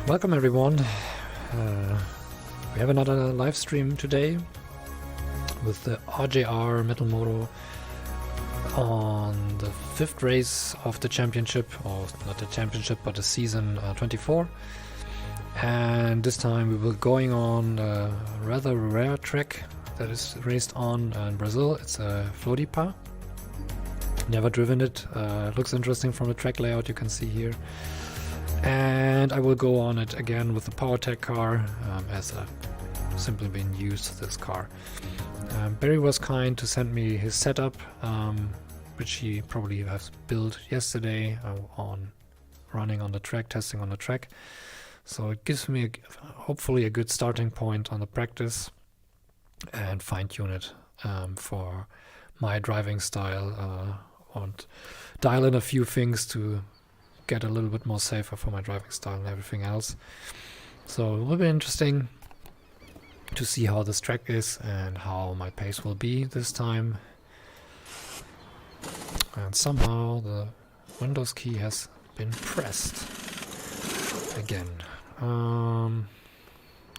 Welcome everyone. We have another live stream today with the AJR Metalmoro on the 5th race of the championship, or not the championship but the season 24. And this time we will going on a rather rare track that is raced on in Brazil. It's a Floripa. Never driven it. Looks interesting from the track layout you can see here. And I will go on it again with the PowerTech car, as I've simply been used to this car. Barry was kind to send me his setup, which he probably has built yesterday on running on the track, testing on the track. So it gives me hopefully a good starting point on the practice and fine-tune it for my driving style, and dial in a few things to get a little bit more safer for my driving style and everything else. So it will be interesting to see how this track is and how my pace will be this time. And somehow the Windows key has been pressed again.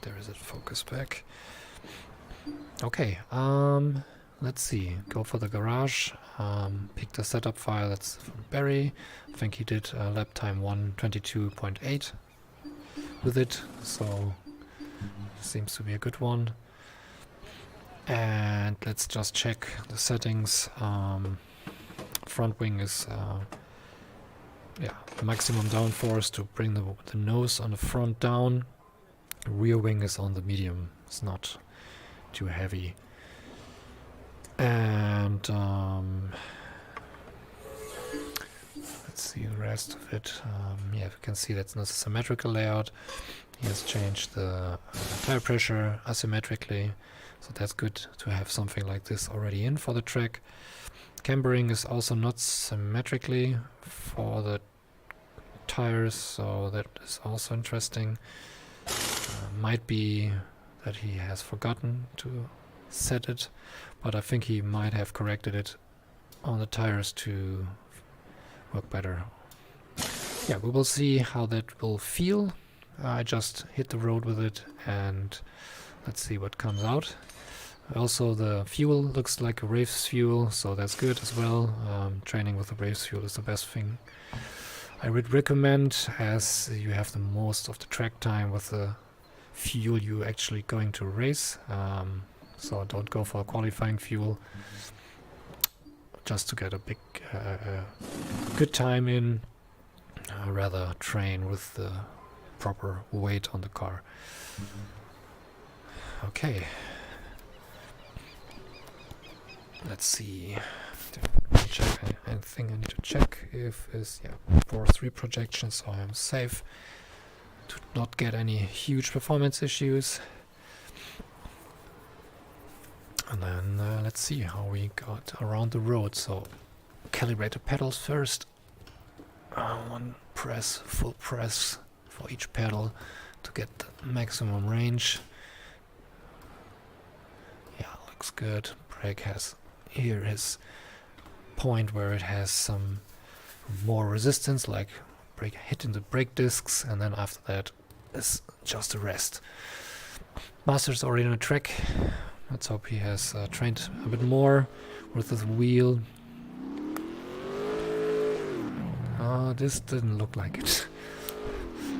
There is it, focus back. Okay, let's see, go for the garage, pick the setup file. That's from Barry. I think he did lap time 1:22.8 with it, so seems to be a good one. And let's just check the settings. Front wing is maximum downforce to bring the nose on the front down. The rear wing is on the medium, it's not too heavy. And let's see the rest of it. Yeah, you can see that's not a symmetrical layout. He has changed the tire pressure asymmetrically, so that's good to have something like this already in for the track. Cambering is also not symmetrically for the tires, so that is also interesting. Might be that he has forgotten to set it, but I think he might have corrected it on the tires to work better. Yeah, we will see how that will feel. I just hit the road with it and let's see what comes out. Also the fuel looks like a race fuel, so that's good as well. Training with the race fuel is the best thing I would recommend, as you have the most of the track time with the fuel you actually going to race. So don't go for qualifying fuel just to get a big good time in. Rather train with the proper weight on the car. Okay, let's see. Check anything I need to check. If is 4-3 projection, so I'm safe to not get any huge performance issues. And then let's see how we got around the road. So calibrate the pedals first. One press, full press for each pedal to get the maximum range. Yeah, looks good. Brake has here his point where it has some more resistance, like brake hitting the brake discs, and then after that is just the rest. Master's already on the track. Let's hope he has trained a bit more with his wheel. This didn't look like it.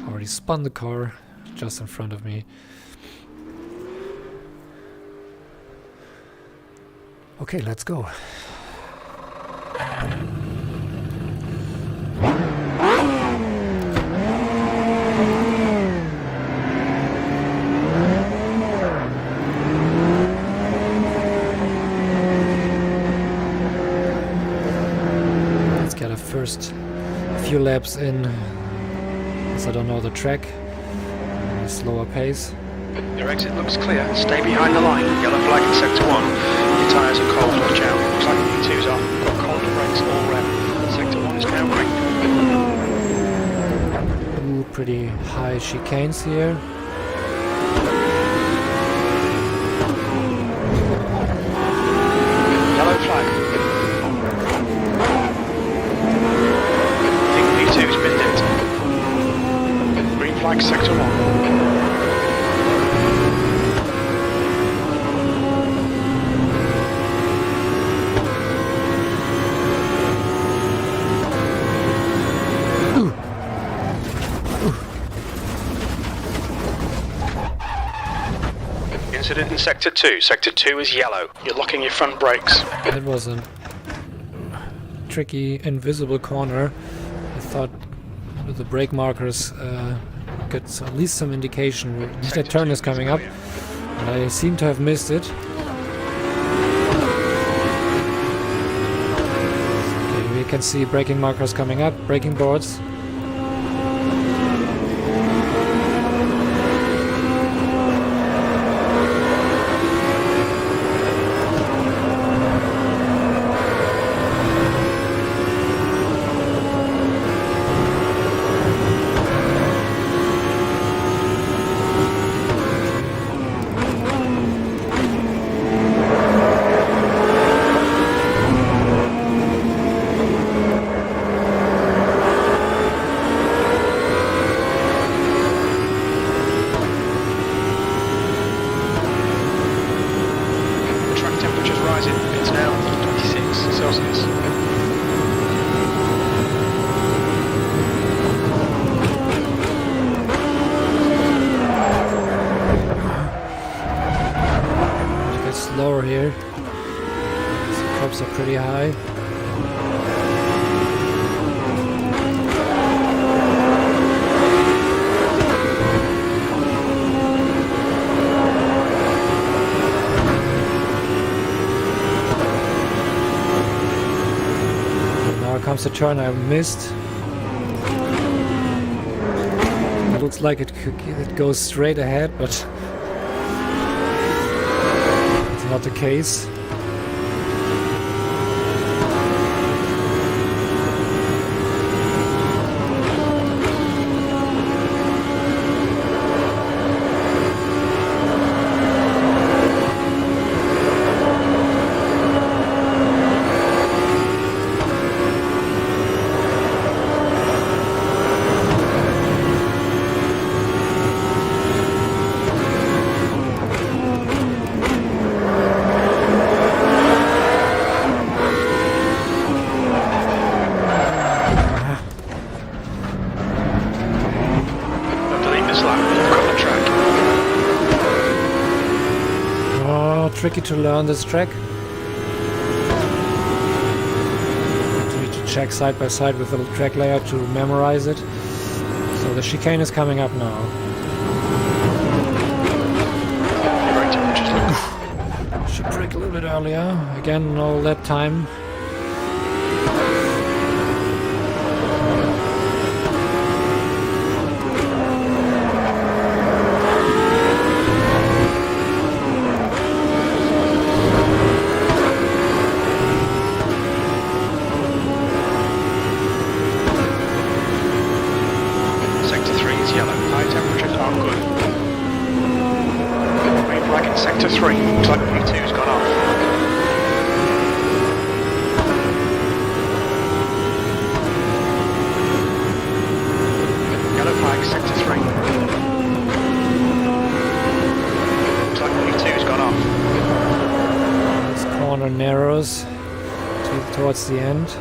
Already spun the car just in front of me. Okay, let's go. Let's get a first few laps in, as I don't know the track. Slower pace. Your exit looks clear. Stay behind the line. Yellow flag in sector 1. Your tyres are cold. Watch out. Looks like the E2's off. Got cold brakes all round. Sector 1 is now green. Ooh, pretty high chicanes here. Yellow flag. I think the E2's been hit. Green flag. flag sector 1. Incident in Sector 2. Sector 2 is yellow. You're locking your front brakes. That was a tricky, invisible corner. I thought with the brake markers got at least some indication that a turn is coming up. And I seem to have missed it. Okay, we can see braking markers coming up, braking boards. Lower here. The cups are pretty high. Now comes the turn I missed. It looks like it goes straight ahead, but not the case. Tricky to learn this track. You need to check side by side with the track layout to memorize it. So the chicane is coming up now. Should brake a little bit earlier. Again, all that time. Sector 3, looks like V2's gone off. Yellow flag, Sector 3. Looks like V2's gone off. This corner narrows towards the end.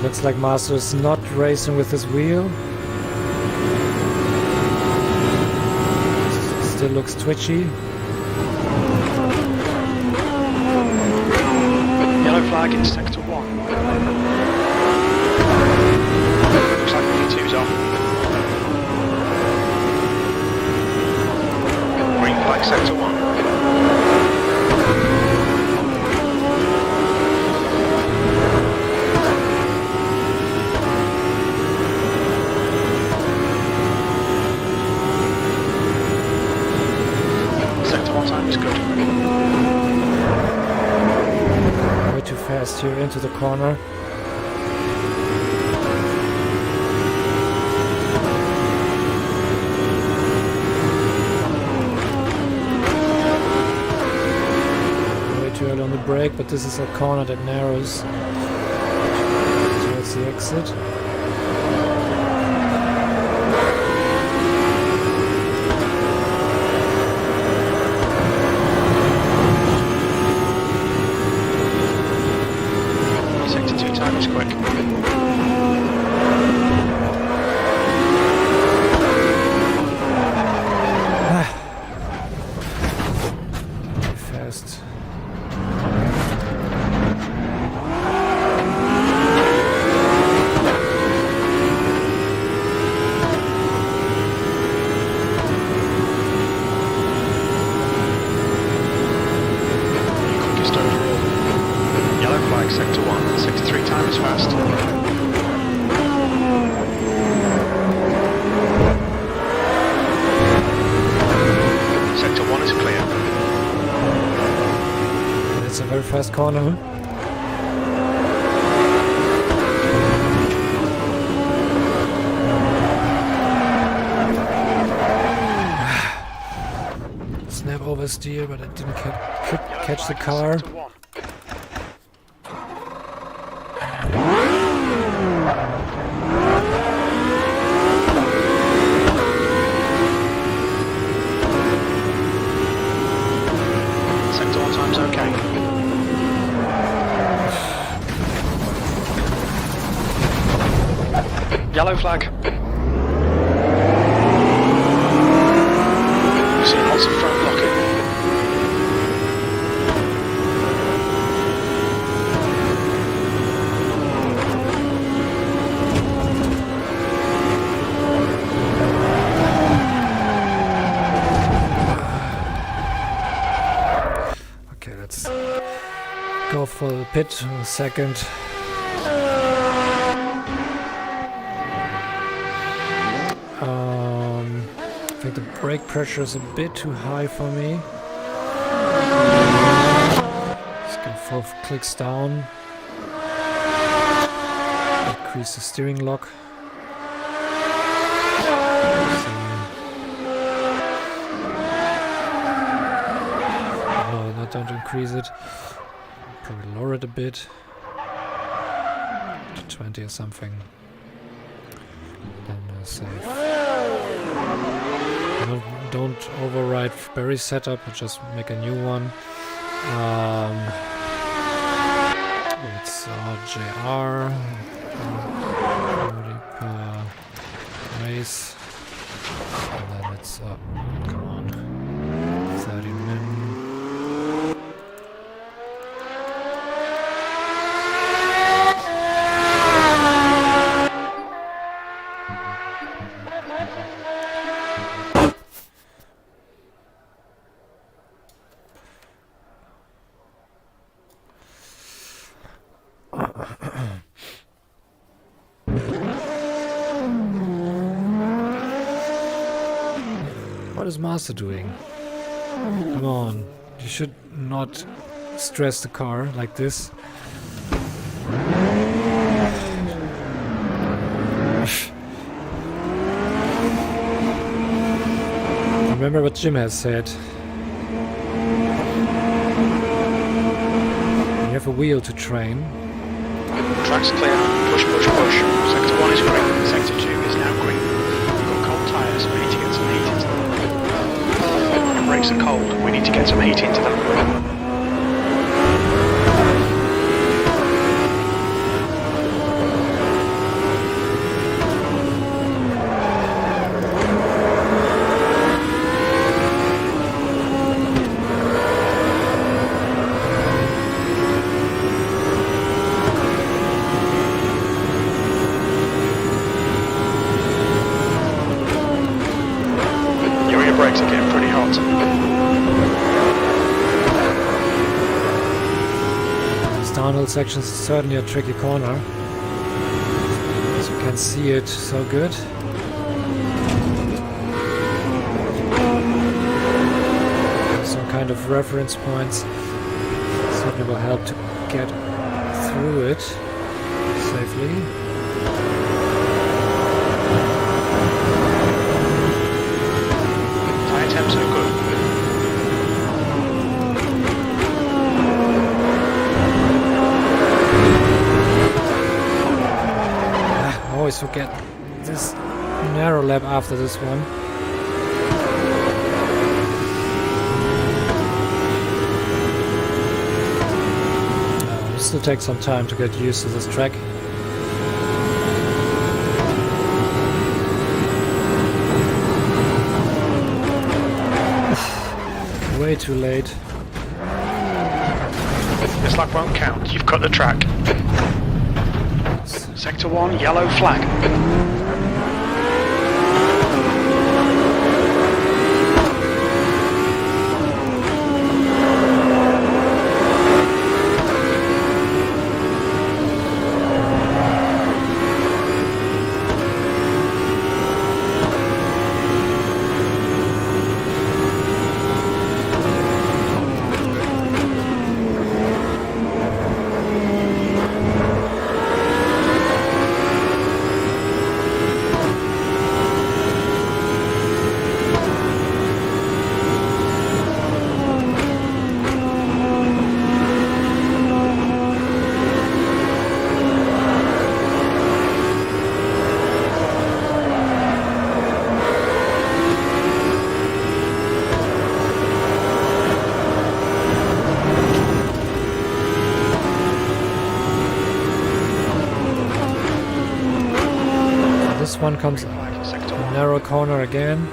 Looks like Master is not racing with his wheel. Still looks twitchy. Yellow flag in Sector 1. Looks like V2's off. Green flag Sector 1. is good. Way too fast here into the corner. Way too early on the brake, but this is a corner that narrows towards the exit. Sector 1, 63 time is fast. Sector 1 is clear. It's a very fast corner. Snap oversteer, but I didn't catch the car. Yellow flag. We've seen lots of front blocking. Okay, let's go for the pit in a second. I think the brake pressure is a bit too high for me. Just go 4 clicks down. Increase the steering lock. No, don't increase it. Probably lower it a bit. To 20 or something. Then save. Don't override Barry's setup, just make a new one. It's AJR, Floripa race, and then it's come on, 30 min. What is Master doing? Come on, you should not stress the car like this. Remember what Jim has said. You have a wheel to train. Track's clear. Push, push, push. Sector 1 is green. Sector 2 is now green. We've got cold tyres. We need to get some heat into them. The brakes are cold. We need to get some heat into them. Brakes are getting pretty hot. This downhill section is certainly a tricky corner. As you can see it so good. Some kind of reference points. Certainly will help to get through it safely. Tyre temps are good. I always forget this narrow lap after this one. Still take some time to get used to this track. Way too late. This lap won't count, you've cut the track. Sector 1, yellow flag. This one comes narrow corner again.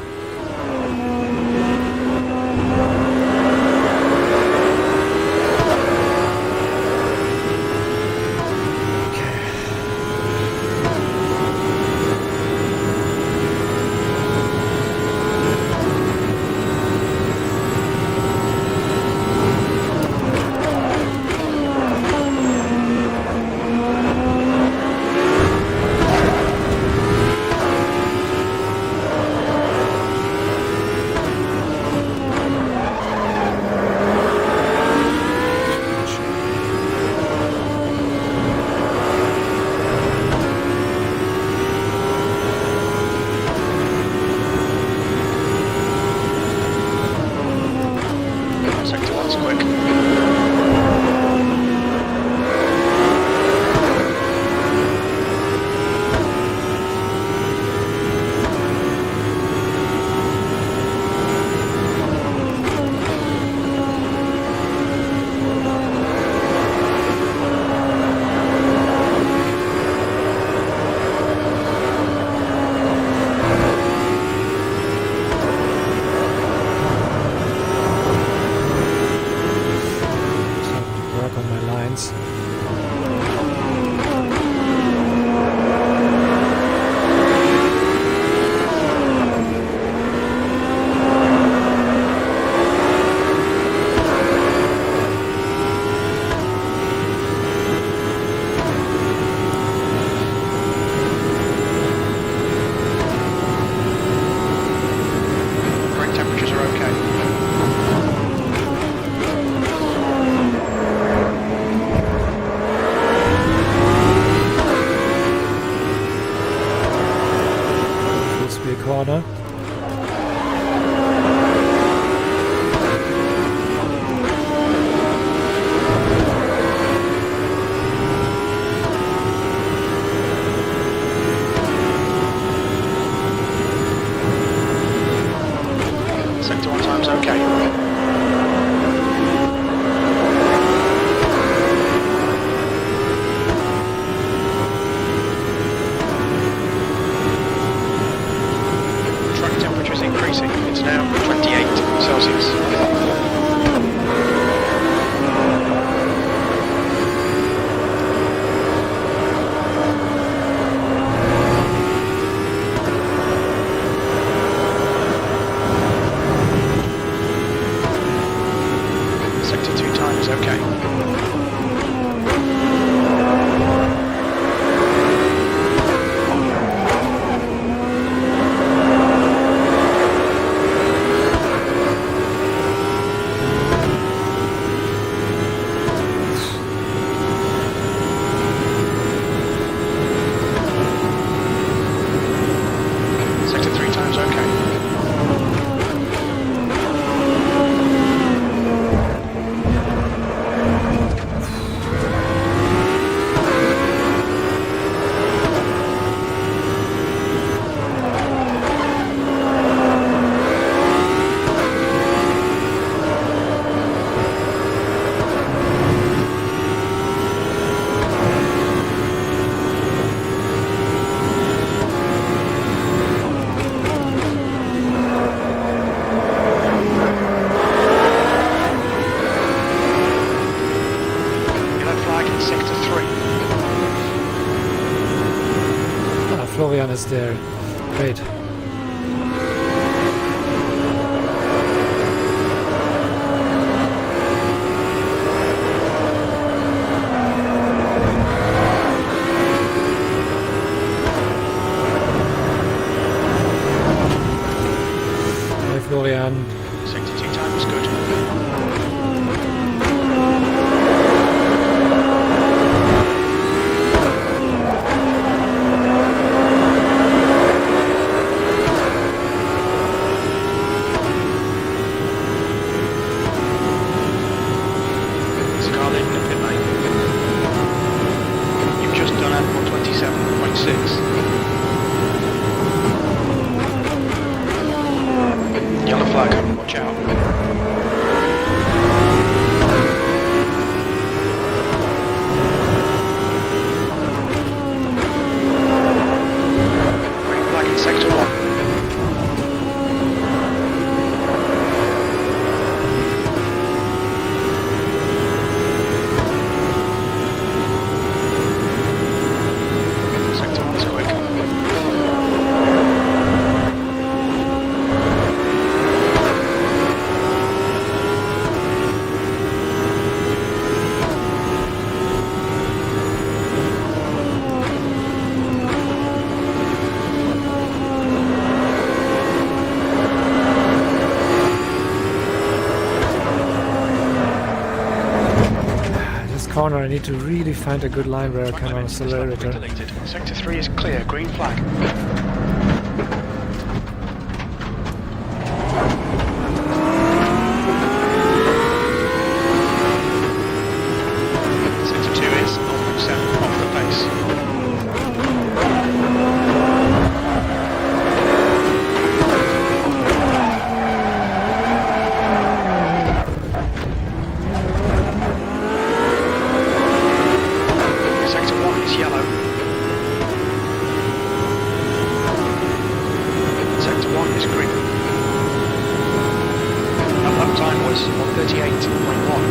Corner. Sector 1 time's okay. It's now 28 Celsius. Sector 2 time is okay. there. Great. Hey Florian. Sector 2 time was good. Yellow flag, watch out. Green flag in sector 1. Sector 1's quick. Corner, I need to really find a good line where I can on accelerator. Sector 3 is clear, green flag. Sector 2 is 0.7 off the pace. Yellow. Sector 1 is green. Our lap time was 1:38.1.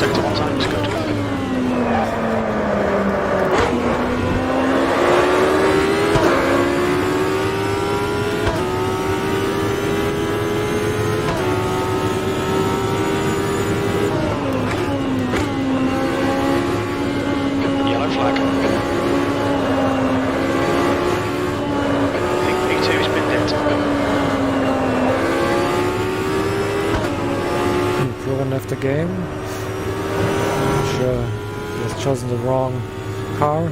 Sector 1 time is good. Yellow flag. I think P2 has been hit. Florian left the game. He has chosen the wrong car.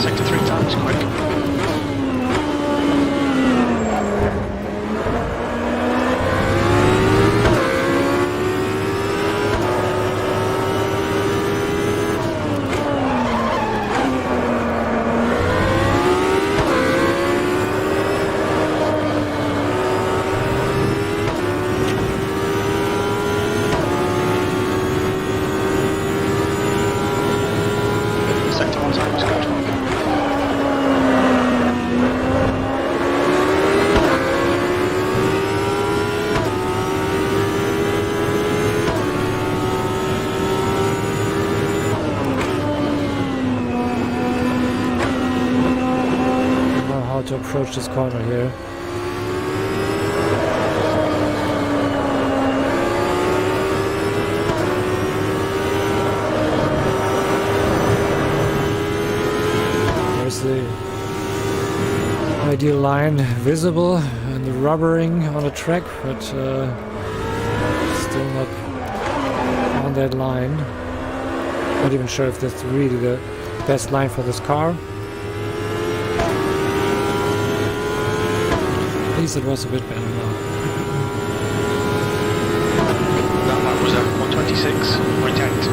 Sector 3 time is quick. Sector 1 time is good. To approach this corner here. There's the ideal line visible and the rubbering on the track, but still not on that line. Not even sure if that's really the best line for this car. At least it was a bit better now. That lap was at 126.8.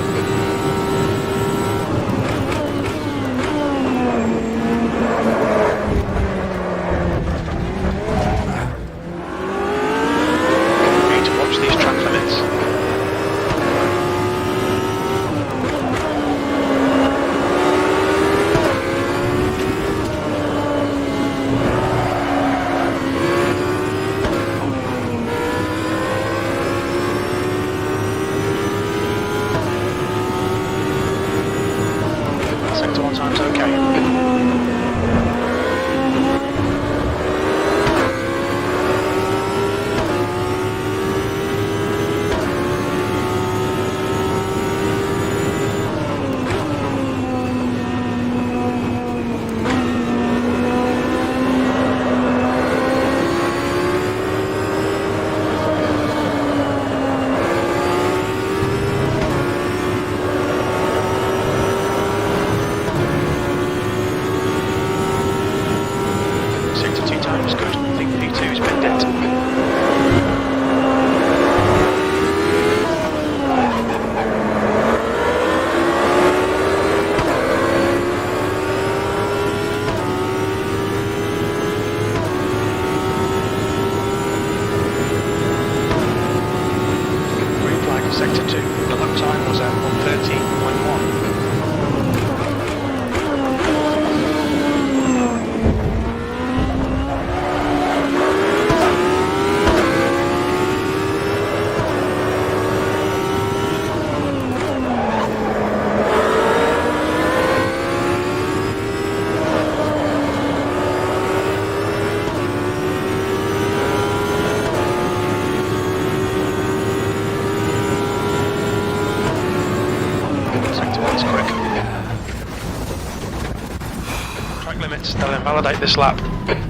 Validate this lap. Okay,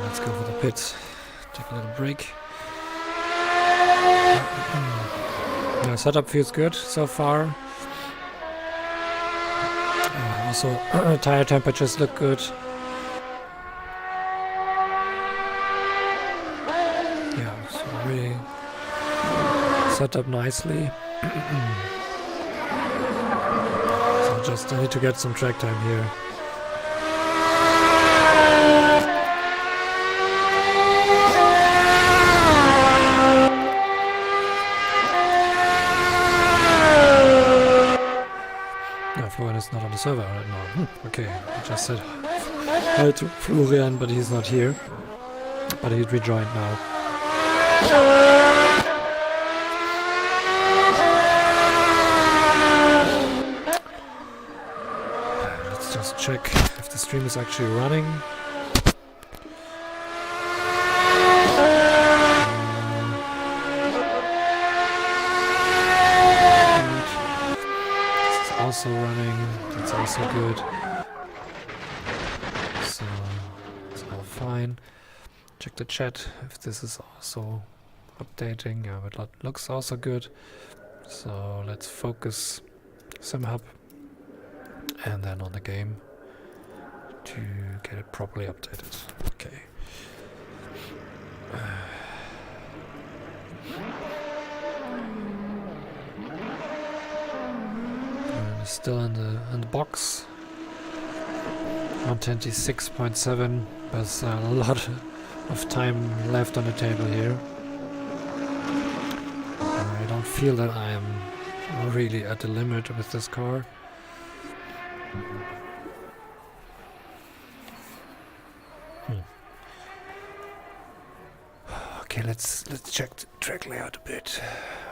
let's go for the pits. Take a little break. Yeah, setup feels good so far. Also, tire temperatures look good. Yeah, so really set up nicely. Just I need to get some track time here. Yeah, Florian is not on the server right now. Okay, I just said hi to Florian, but he's not here. But he rejoined now. Check if the stream is actually running. This is also running. That's also good. So it's all fine. Check the chat if this is also updating. Yeah, but looks also good. So let's focus SimHub and then on the game to get it properly updated. Okay. And still in the box. 126.7. There's a lot of time left on the table here. I don't feel that I am really at the limit with this car. Okay, let's check the track layout a bit.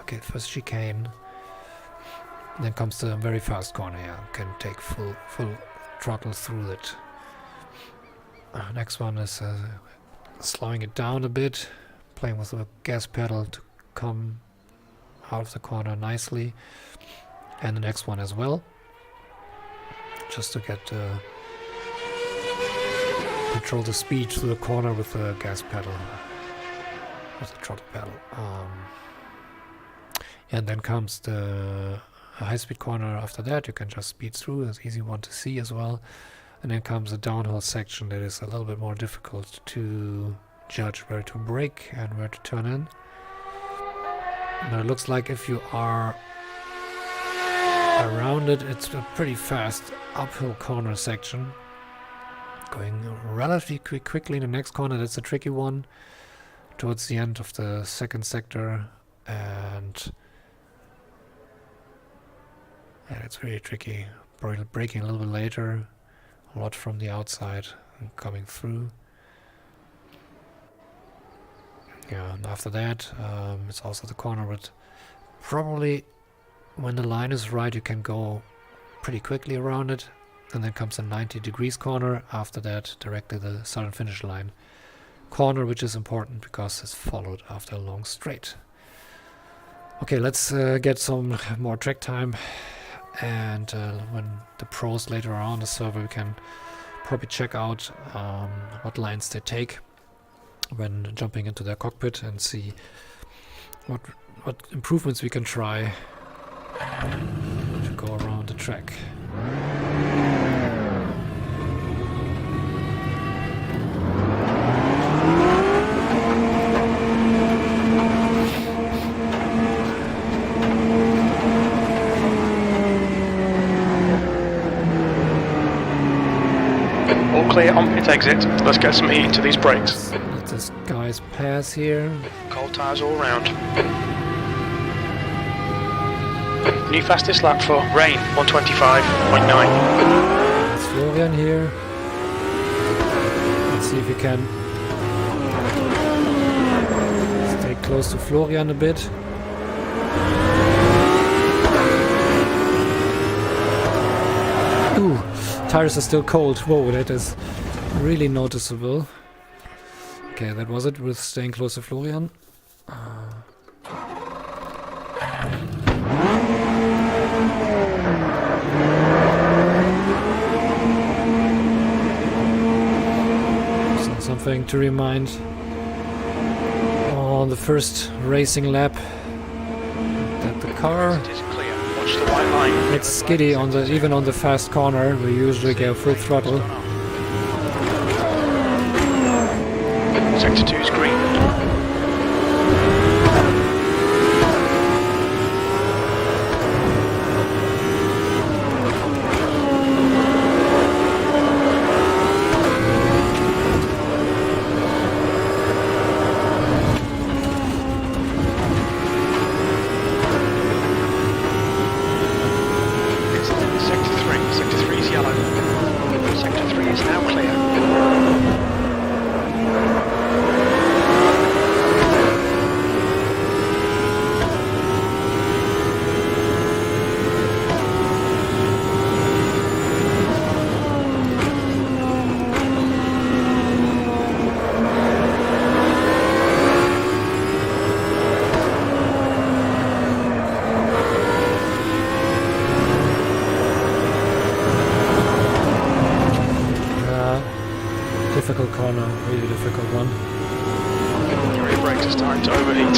Okay, first chicane. Then comes the very fast corner. Yeah, can take full throttle through it. Next one is slowing it down a bit, playing with the gas pedal to come out of the corner nicely, and the next one as well, just to get control the speed through the corner with the gas pedal. with the throttle pedal. And then comes the high-speed corner after that. You can just speed through. It's an easy one to see as well. And then comes a downhill section that is a little bit more difficult to judge where to brake and where to turn in. Now it looks like if you are around it, it's a pretty fast uphill corner section. Going relatively quickly. The next corner, that's a tricky one. Towards the end of the second sector. And yeah, it's really tricky. Braking a little bit later. A lot from the outside and coming through. Yeah, and after that, it's also the corner, but probably when the line is right, you can go pretty quickly around it. And then comes a 90 degrees corner. After that, directly the start and finish line corner, which is important because it's followed after a long straight. Okay, let's get some more track time. And when the pros later are on the server, we can probably check out what lines they take when jumping into their cockpit and see what improvements we can try to go around the track. All clear on pit exit. Let's get some heat into these brakes. Let this guys pass here. Cold tyres all round. New fastest lap for rain, 125.9. It's Florian here. Let's see if we can stay close to Florian a bit. Ooh, tires are still cold. Whoa, that is really noticeable. Okay, that was it with staying close to Florian. So something to remind on the first racing lap that the car it's skiddy on the even on the fast corner. We usually go full throttle. Sector 2 is green. Difficult corner, really difficult one. Your rear brakes are starting to overheat.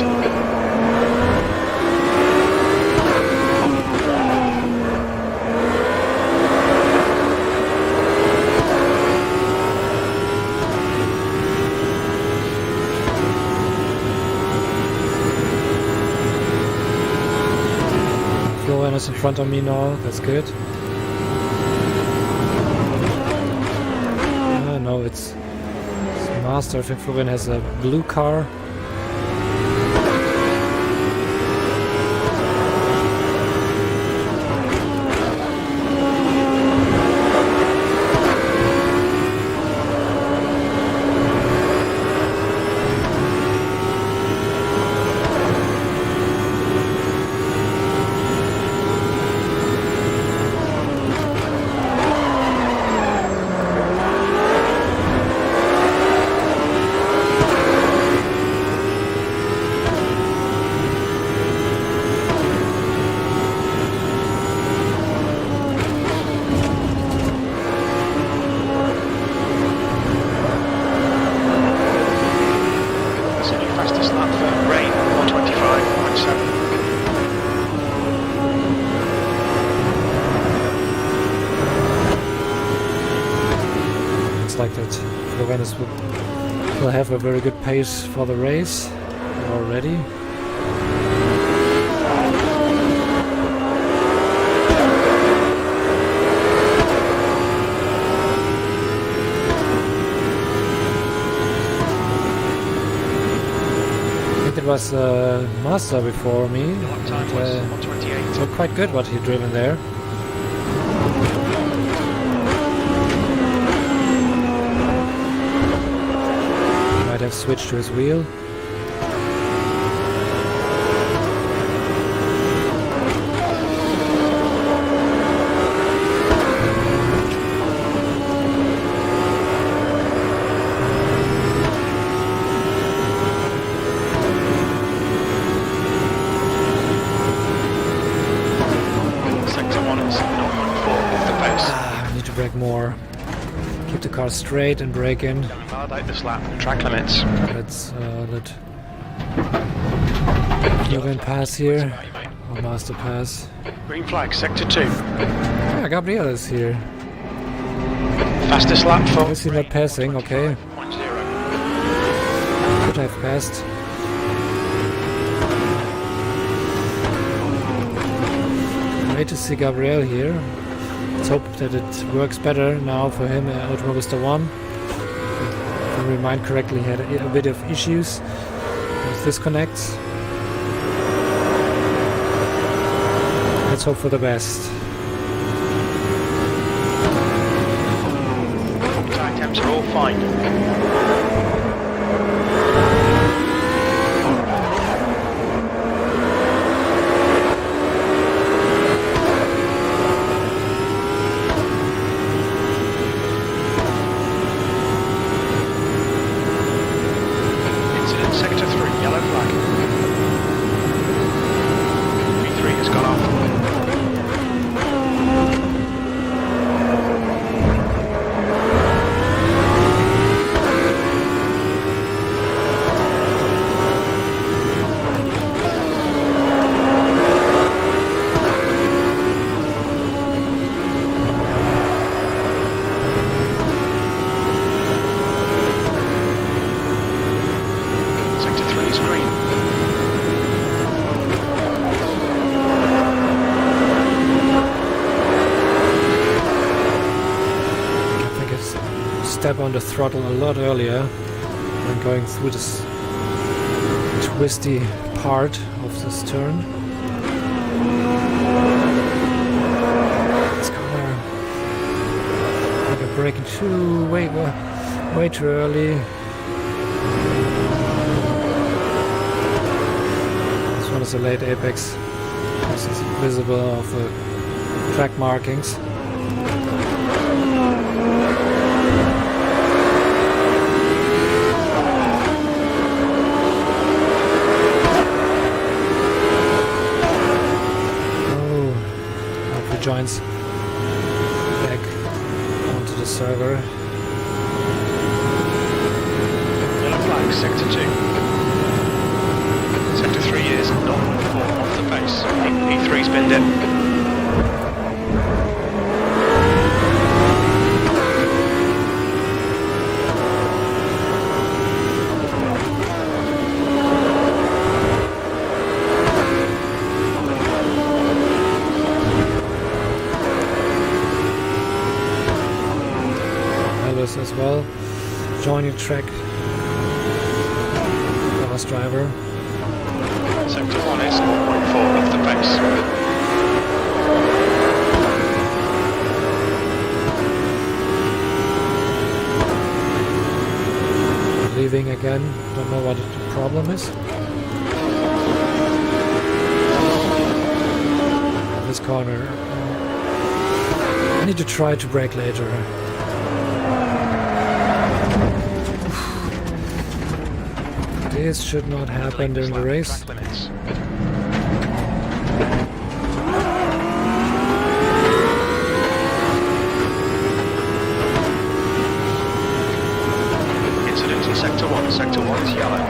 Florian is in front of me now, that's good. No, it's Master. I think Florian has a blue car. Venice will have a very good pace for the race already. It was Master before me. And, so quite good what he driven there. Might have switched to his wheel. More. Keep the car straight and brake in. Validate this lap. Track limits. Let's let Logan pass here. Or Master pass. Green flag, sector 2. Yeah, Gabriel is here. Fastest lap for. Is he not passing? Okay. Could have passed. Great to see Gabriel here. Let's hope that it works better now for him at Automobilista 1. If I remind correctly, he had a bit of issues with disconnects. Let's hope for the best. Tire temps are all fine. Step on the throttle a lot earlier when going through this twisty part of this turn. This car, like a braking too way too early. This one is a late apex. This is visible of the track markings. Joins back onto the server. Yellow flag, sector 2. Sector 3 is 0.4 off the pace. P3's binned in. As well, joining track, fast driver. Sector 1 is 0.4 off the pace. Leaving again, don't know what the problem is. This corner, I need to try to brake later. This should not happen during the race. Incident in sector 1. Sector 1 is yellow.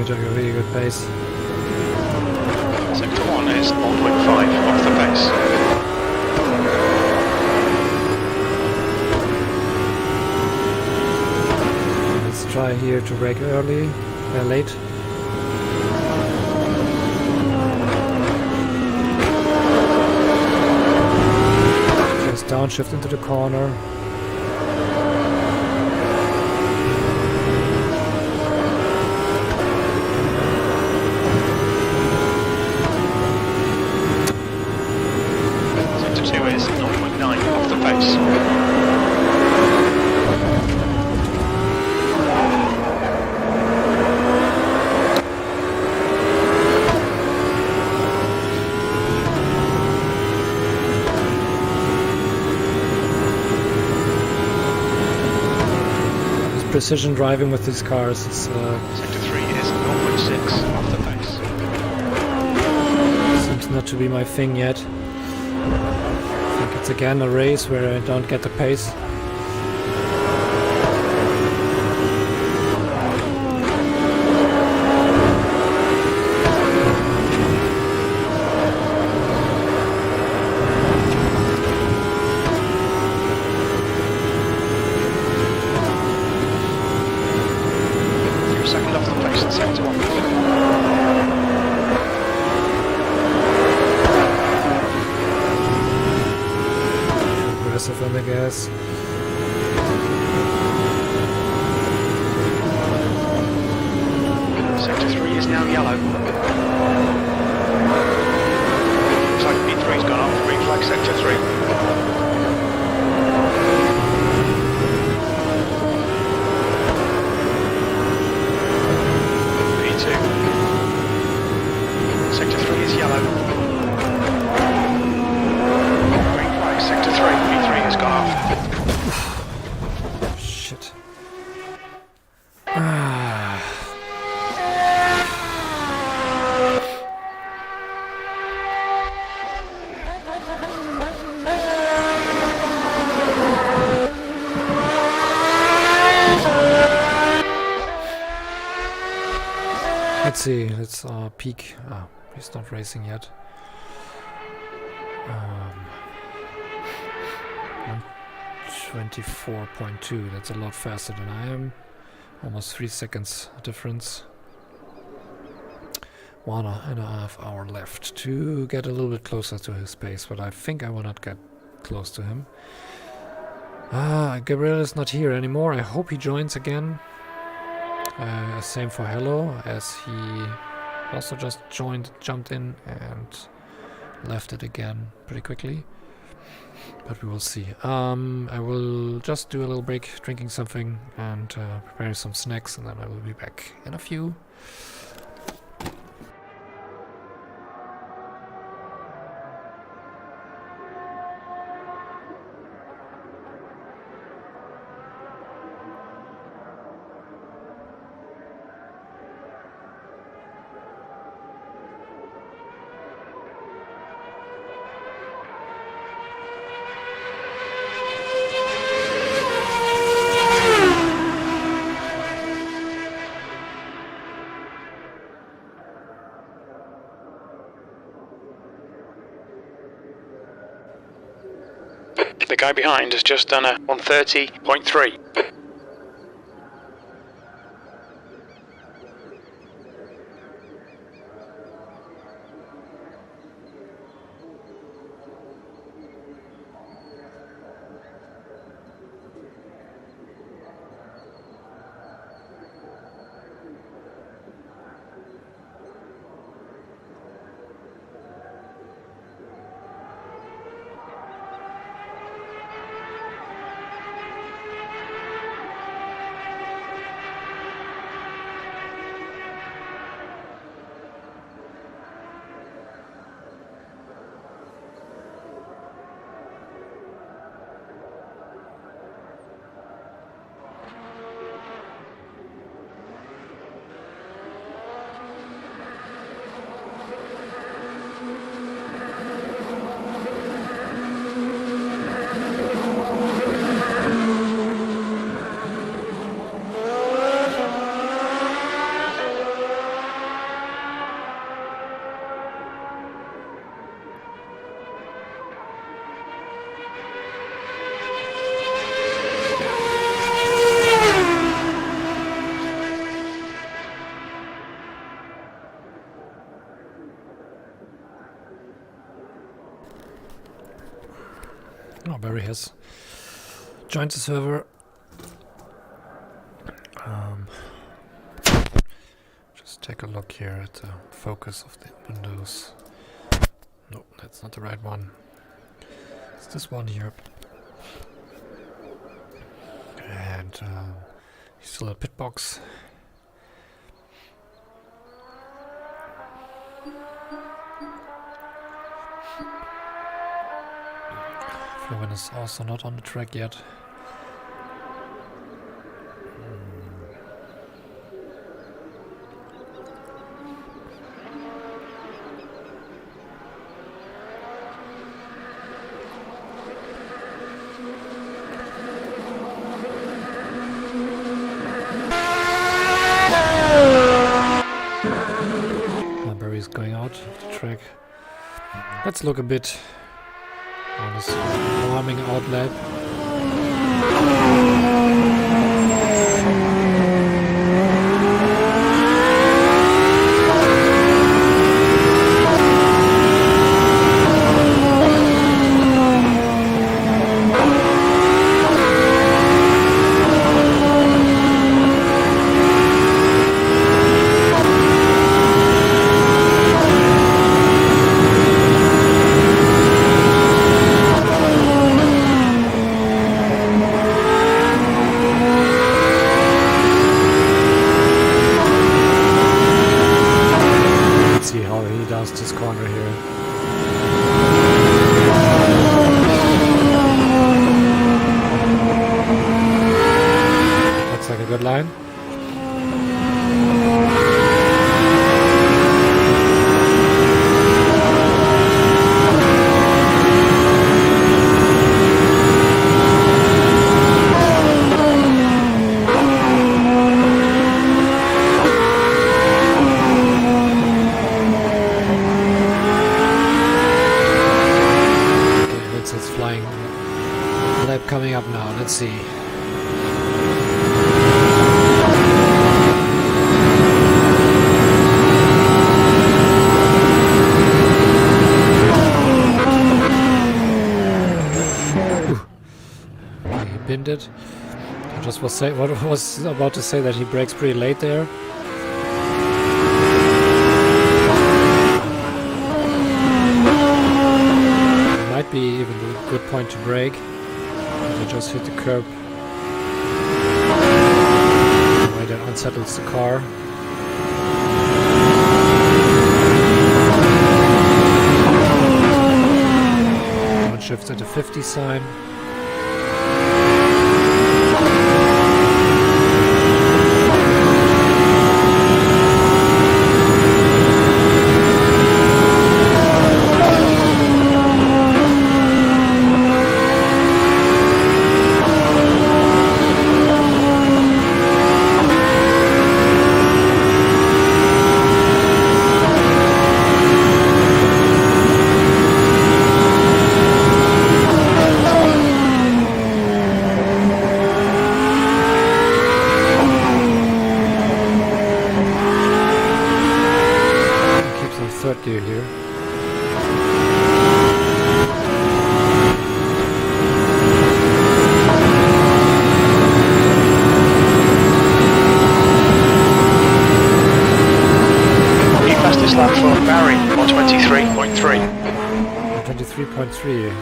think it's a really good pace. Sector 1 is 1.5 off the pace. Let's try here to brake early, late. Just downshift into the corner. Sector 2 is 0.9 off the pace. Precision driving with these cars. It's, Sector 3 is 0.6 off the pace. seems not to be my thing yet. I think it's again a race where I don't get the pace. Second off the pace in sector 1. Aggressive on the gas. Sector 3 is now yellow. Looks like P3's gone off. Green flag sector 3. Sector 3 is yellow. Green flag, sector 3. P3 has gone off. Shit. Let's see, let's peak. Ah, he's not racing yet. 124.2, that's a lot faster than I am. Almost 3 seconds difference. 1.5 hours left to get a little bit closer to his pace, but I think I will not get close to him. Gabriel is not here anymore. I hope he joins again. Same for Hello, as he also just jumped in and left it again pretty quickly. But we will see. I will just do a little break, drinking something and preparing some snacks, and then I will be back in a few. The guy behind has just done a 130.3. Oh, Barry has joined the server. Just take a look here at the focus of the windows. No, that's not the right one. It's this one here. And he's still a pit box. Floripa is also not on the track yet. Barry's going out of the track. Let's look a bit on this warming out lap. This corner here. Looks like a good line. Coming up now, let's see. Okay, he pinned it. I just was about to say that he brakes pretty late there. Might be even a good point to brake. I just hit the curb. Right, that unsettles the car. Downshift at the 50 sign. Third gear here. The fastest lap for Barry on 23.3. 23.3.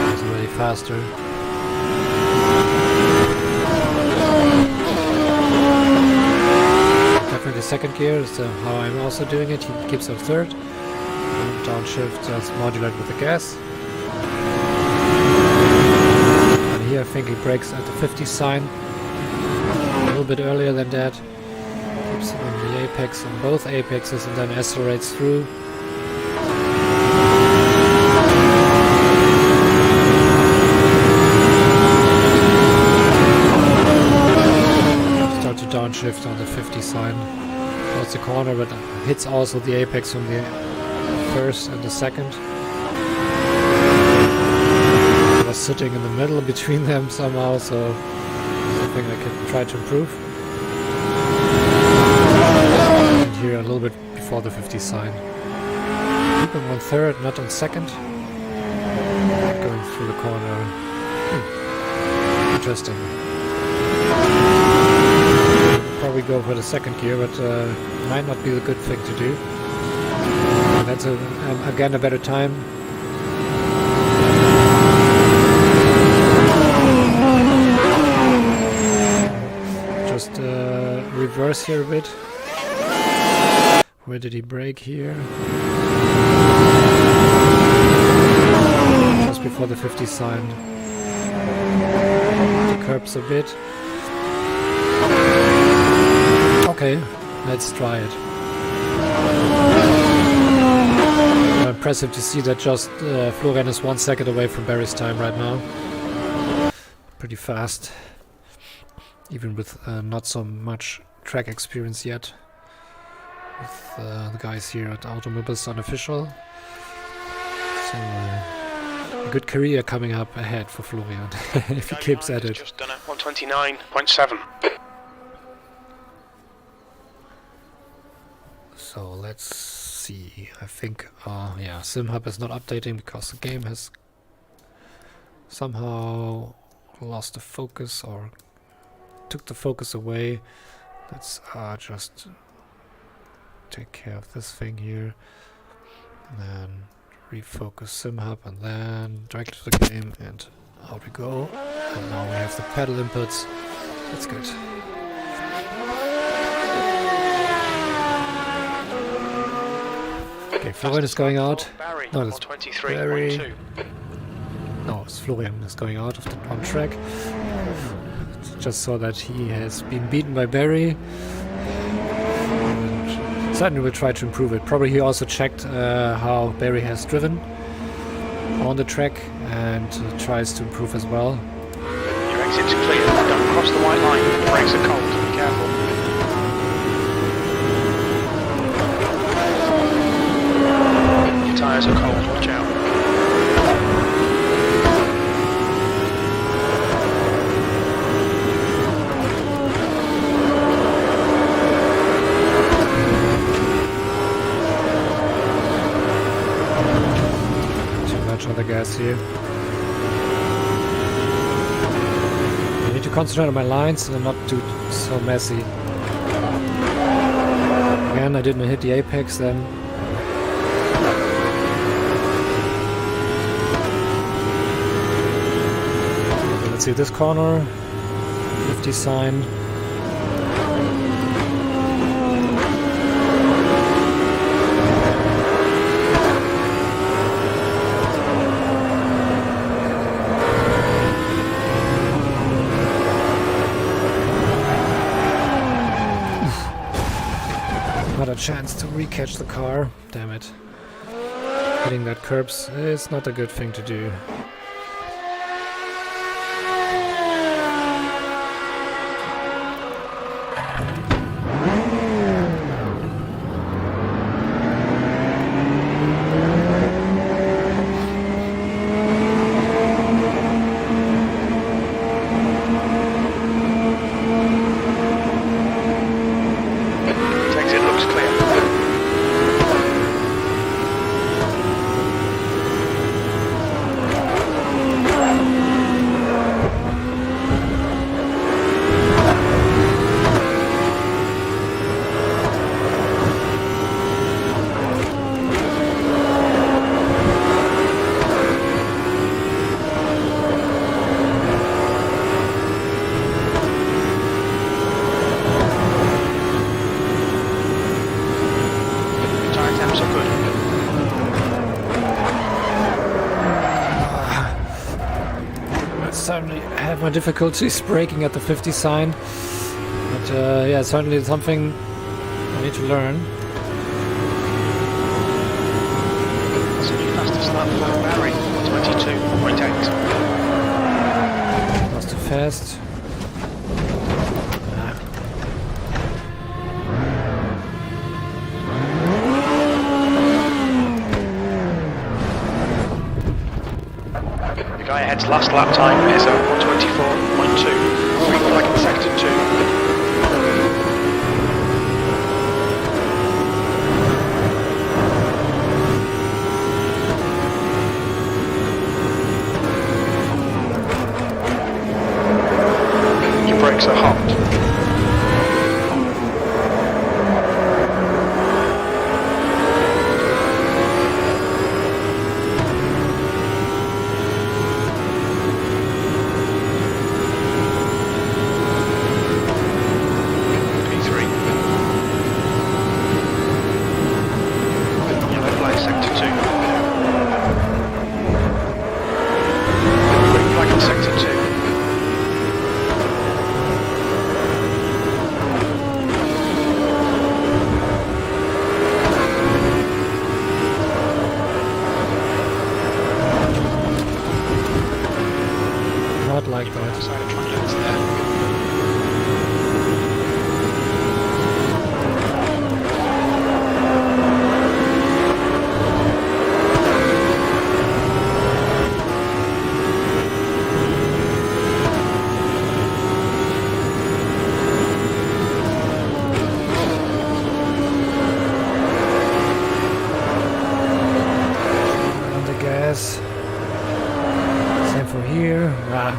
That's already faster. Definitely second gear is how I'm also doing it. He keeps on third. Downshift just modulate with the gas. And here I think he brakes at the 50 sign. A little bit earlier than that. Keeps on the apex, on both apexes, and then accelerates through. Start to downshift on the 50 sign. Towards the corner, but hits also the apex from the first and the second. I was sitting in the middle between them somehow, so something I can try to improve. And here a little bit before the 50 sign. Keep him on third, not on second. through the corner. Interesting. Probably go for the second gear, but might not be the good thing to do. That's again a better time. Just reverse here a bit. Where did he brake here? Just before the 50 sign. The curbs a bit. Okay, let's try it. Impressive to see that just Florian is 1 second away from Barry's time right now. Pretty fast. Even with not so much track experience yet. With the guys here at Automobilista Unofficial. So a good career coming up ahead for Florian if he keeps at it. Just done it, 129.7. So let's see. I think yeah, SimHub is not updating because the game has somehow lost the focus or took the focus away. Let's just take care of this thing here and then refocus SimHub and then directly to the game, and out we go. And now we have the pedal inputs. That's good. Okay, Florian is going out. No, it's Barry. No, it's Florian is going out of the on track. Just saw that he has been beaten by Barry. And certainly will try to improve it. Probably he also checked how Barry has driven on the track and tries to improve as well. Your exit's clear. Don't cross the white line. The brakes are cold. Be careful. Your tyres are cold. Watch out. On the gas here. I need to concentrate on my lines and not too so messy. Again, I didn't hit the apex then. Okay, let's see this corner. 50 sign. Not a chance to recatch the car. Damn it. Hitting that curbs is not a good thing to do. Certainly have my difficulties braking at the 50 sign, but yeah, certainly it's something I need to learn. That's a new fastest lap for Barry, 22.8. That's too fast. The guy ahead's last lap time is 124.2. Green flag in sector 2.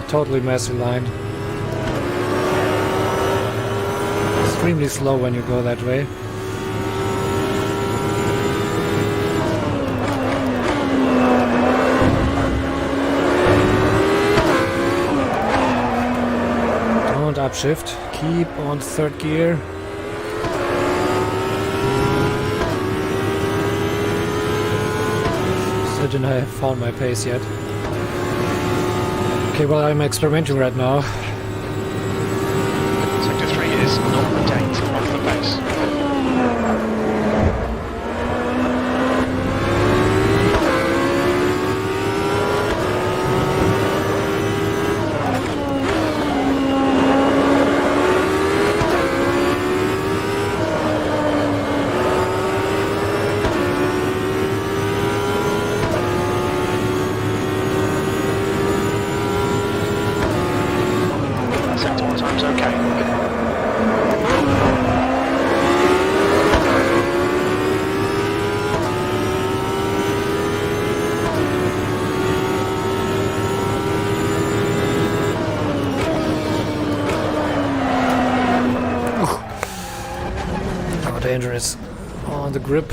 totally messy line. Extremely slow when you go that way. Don't upshift. Keep on third gear. Still didn't have found my pace yet. Okay, well, I'm experimenting right now. Sector 3 is 0.8 off the base. Sector 1 time's okay. How dangerous. On the grip,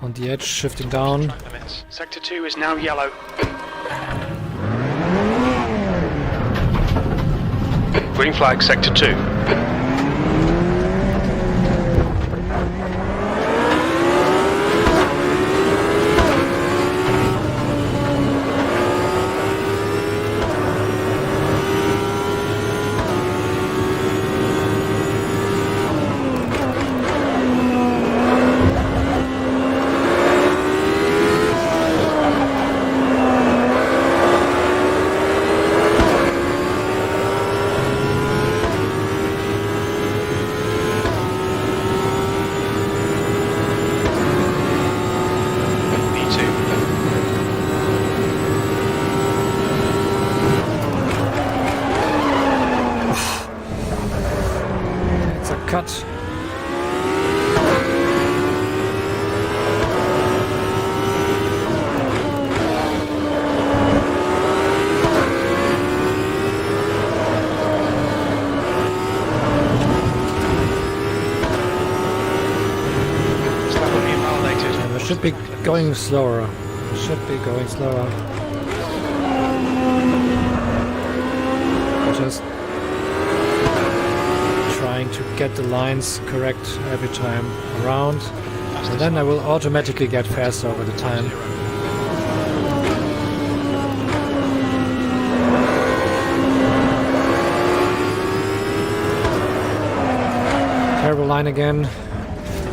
on the edge, shifting down. Track limits. Sector 2 is now yellow. Green flag, Sector 2. Cut. I should be going slower. Should be going slower. Just trying to get the lines correct every time around, and then I will automatically get faster over the time. Terrible line again.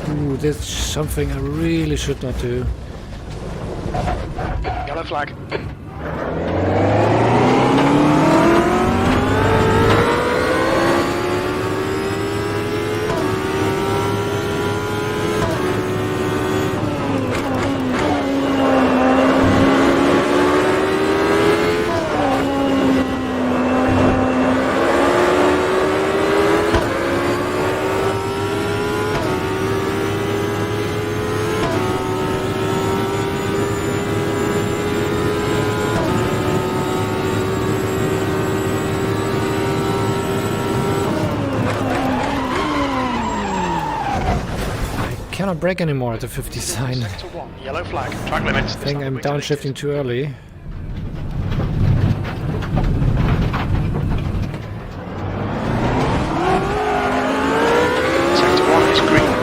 Ooh, this is something I really should not do. Yellow flag. Cannot brake anymore at the 50 sign. Sector 1, yellow flag. Track limits. I think I'm downshifting too early. Sector 1 is green.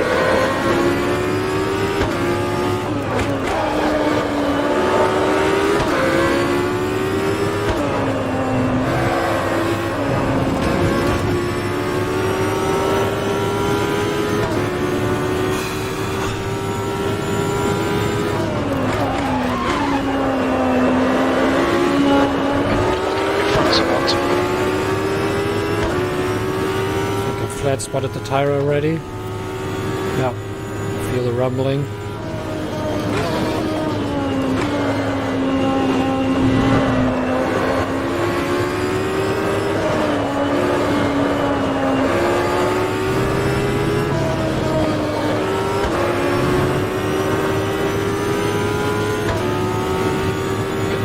Flat spotted the tire already. Yeah, feel the rumbling.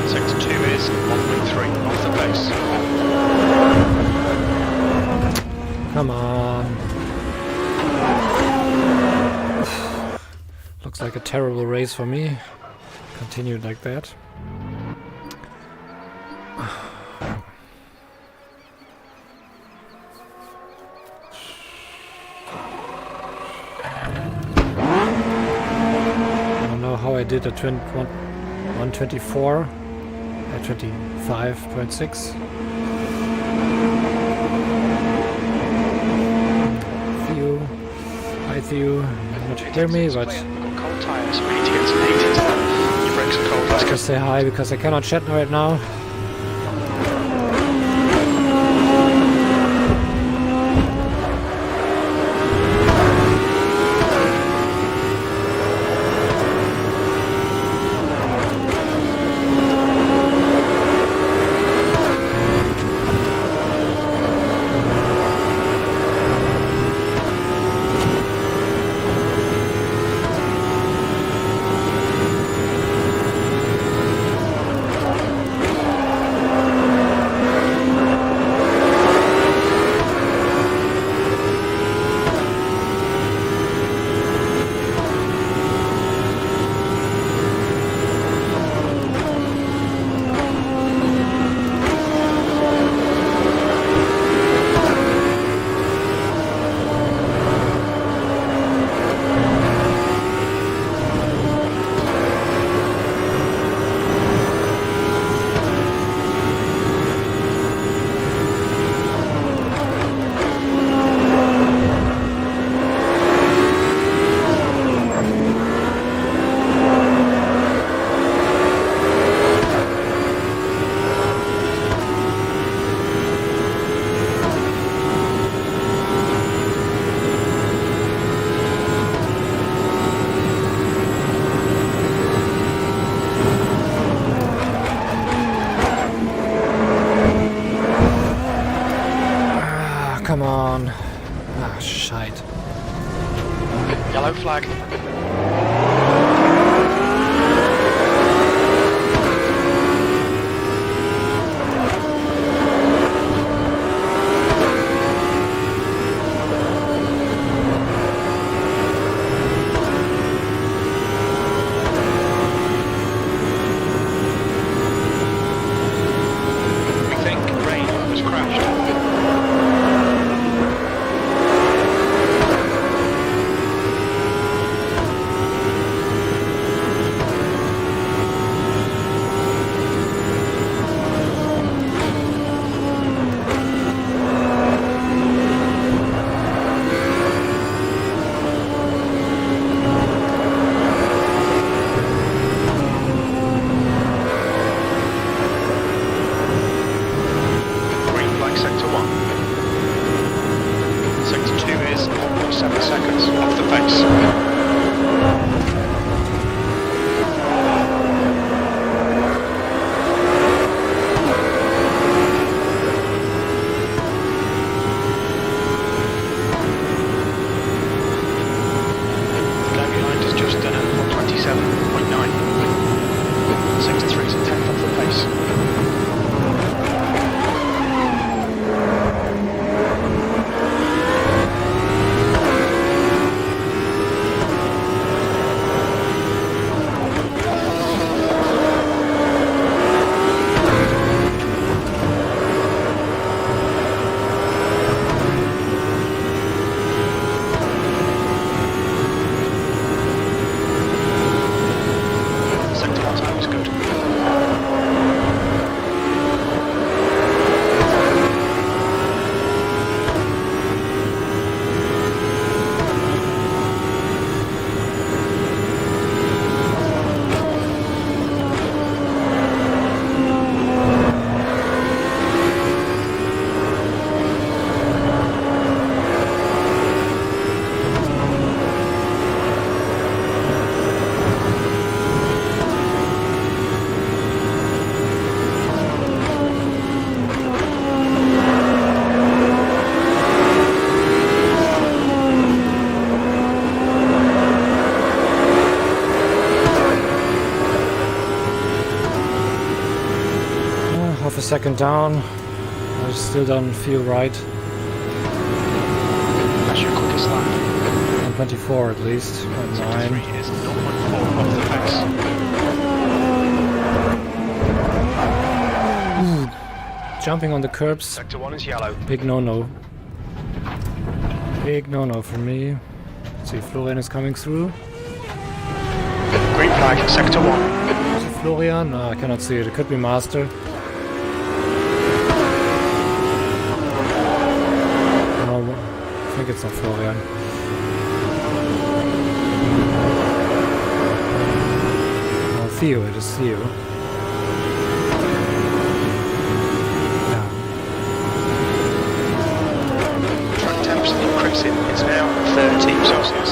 Sector 2 is 1.3 off the base. Looks like a terrible race for me. Continued like that. I don't know how I did a 124 at 25.6. Hi Theo, not hear me, but cold tires. We need to get some heat into them. Your brakes are cold. let's just say hi because I cannot chat right now. Come on. Ah, shite. Yellow flag. We think rain has crashed. Sector 1. Sector 2 is 0.7 seconds off the pace. The guy behind has just done a 127.9. Sector 3 is a 10th off the pace. Half a second down. I still don't feel right. That's your quickest lap. 124 at least, or Sector 3 9. is 0.4 off the pace. Jumping on the curbs, Sector 1 is yellow. big no-no. Big no-no for me. Let's see, Florian is coming through. Green flag, sector 1. Is it Florian? No, I cannot see it. It could be Master. No, I think it's not Florian. Oh, Theo, it is Theo. Yeah. Track temps increasing. It's now 30 Celsius.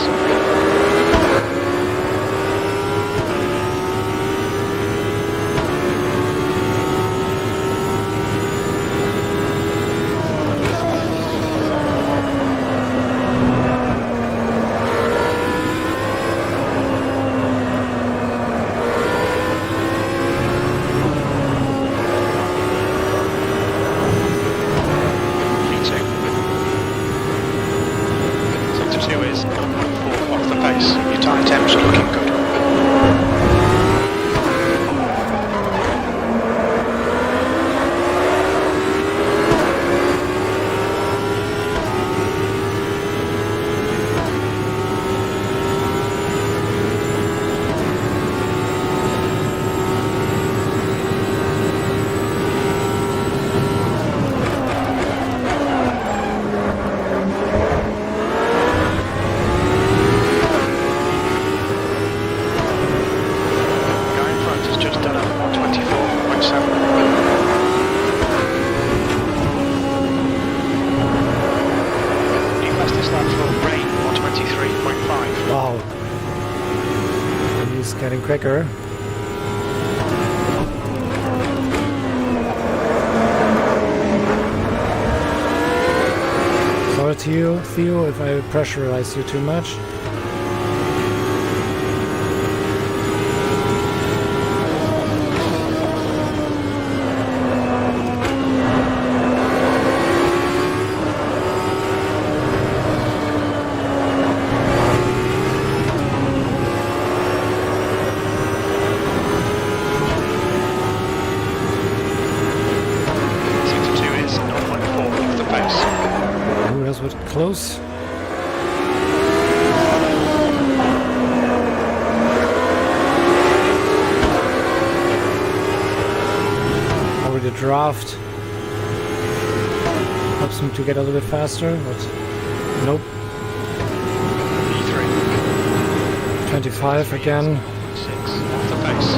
Getting quicker. Sorry to you, Theo, if I pressurize you too much. Close. Already draft. Helps him to get a little bit faster, but nope. E3. 25 again. 6 off the pace.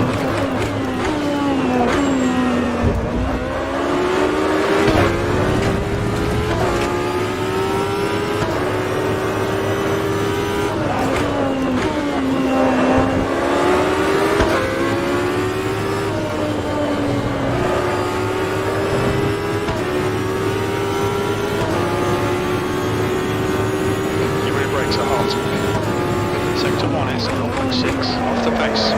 Sector 1 is 0.6 off the pace.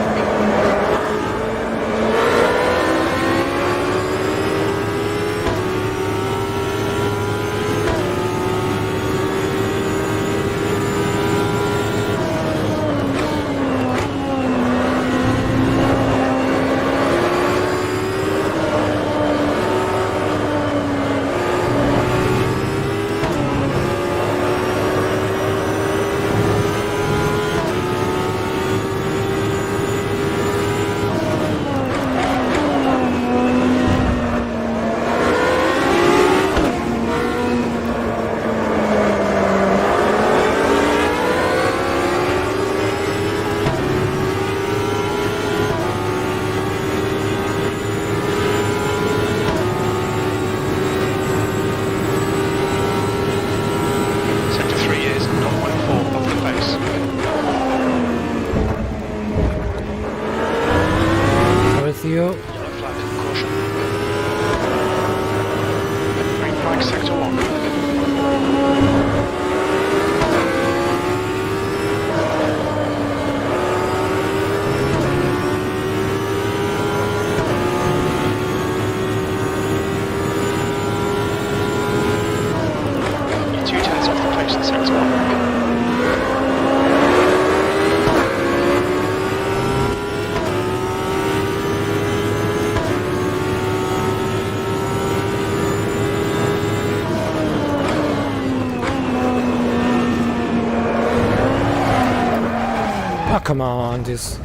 Oh, come on, these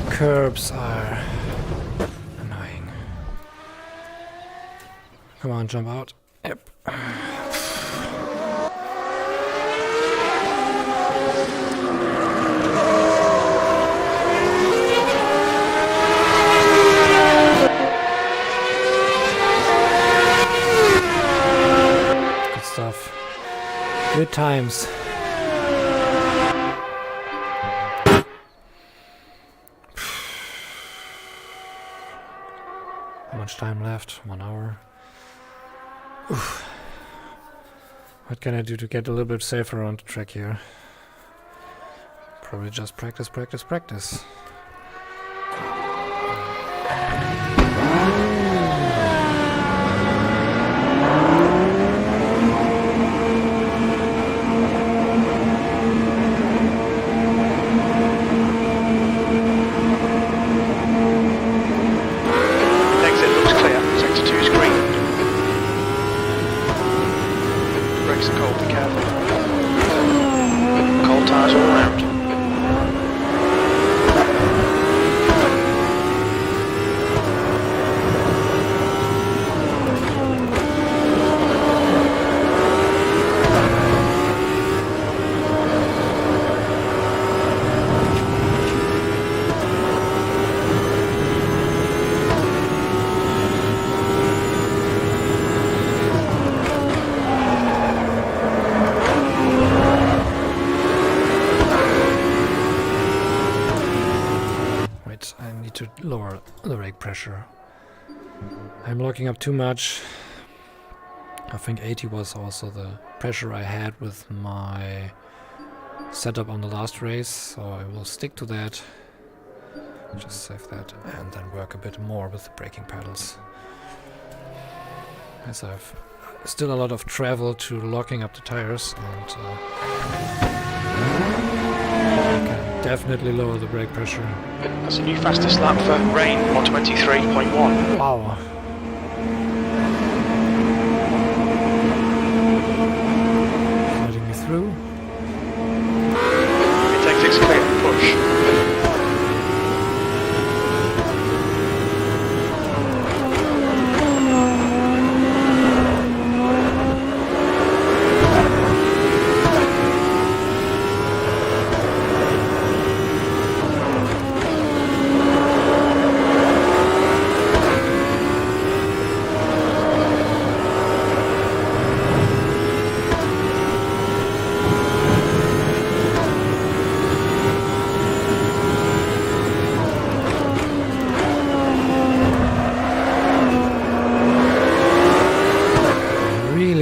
curbs are annoying. Come on, jump out. Yep. Good stuff. Good times. How much time left? 1 hour. Oof. What can I do to get a little bit safer on the track here? Probably just practice, practice, practice. To lower the brake pressure. I'm locking up too much. I think 80 was also the pressure I had with my setup on the last race, so I will stick to that. Just save that and then work a bit more with the braking pedals. As I've still a lot of travel to locking up the tires, and definitely lower the brake pressure. That's a new fastest lap for Rain, 123.1. Wow. Letting me through. It exits clear, push.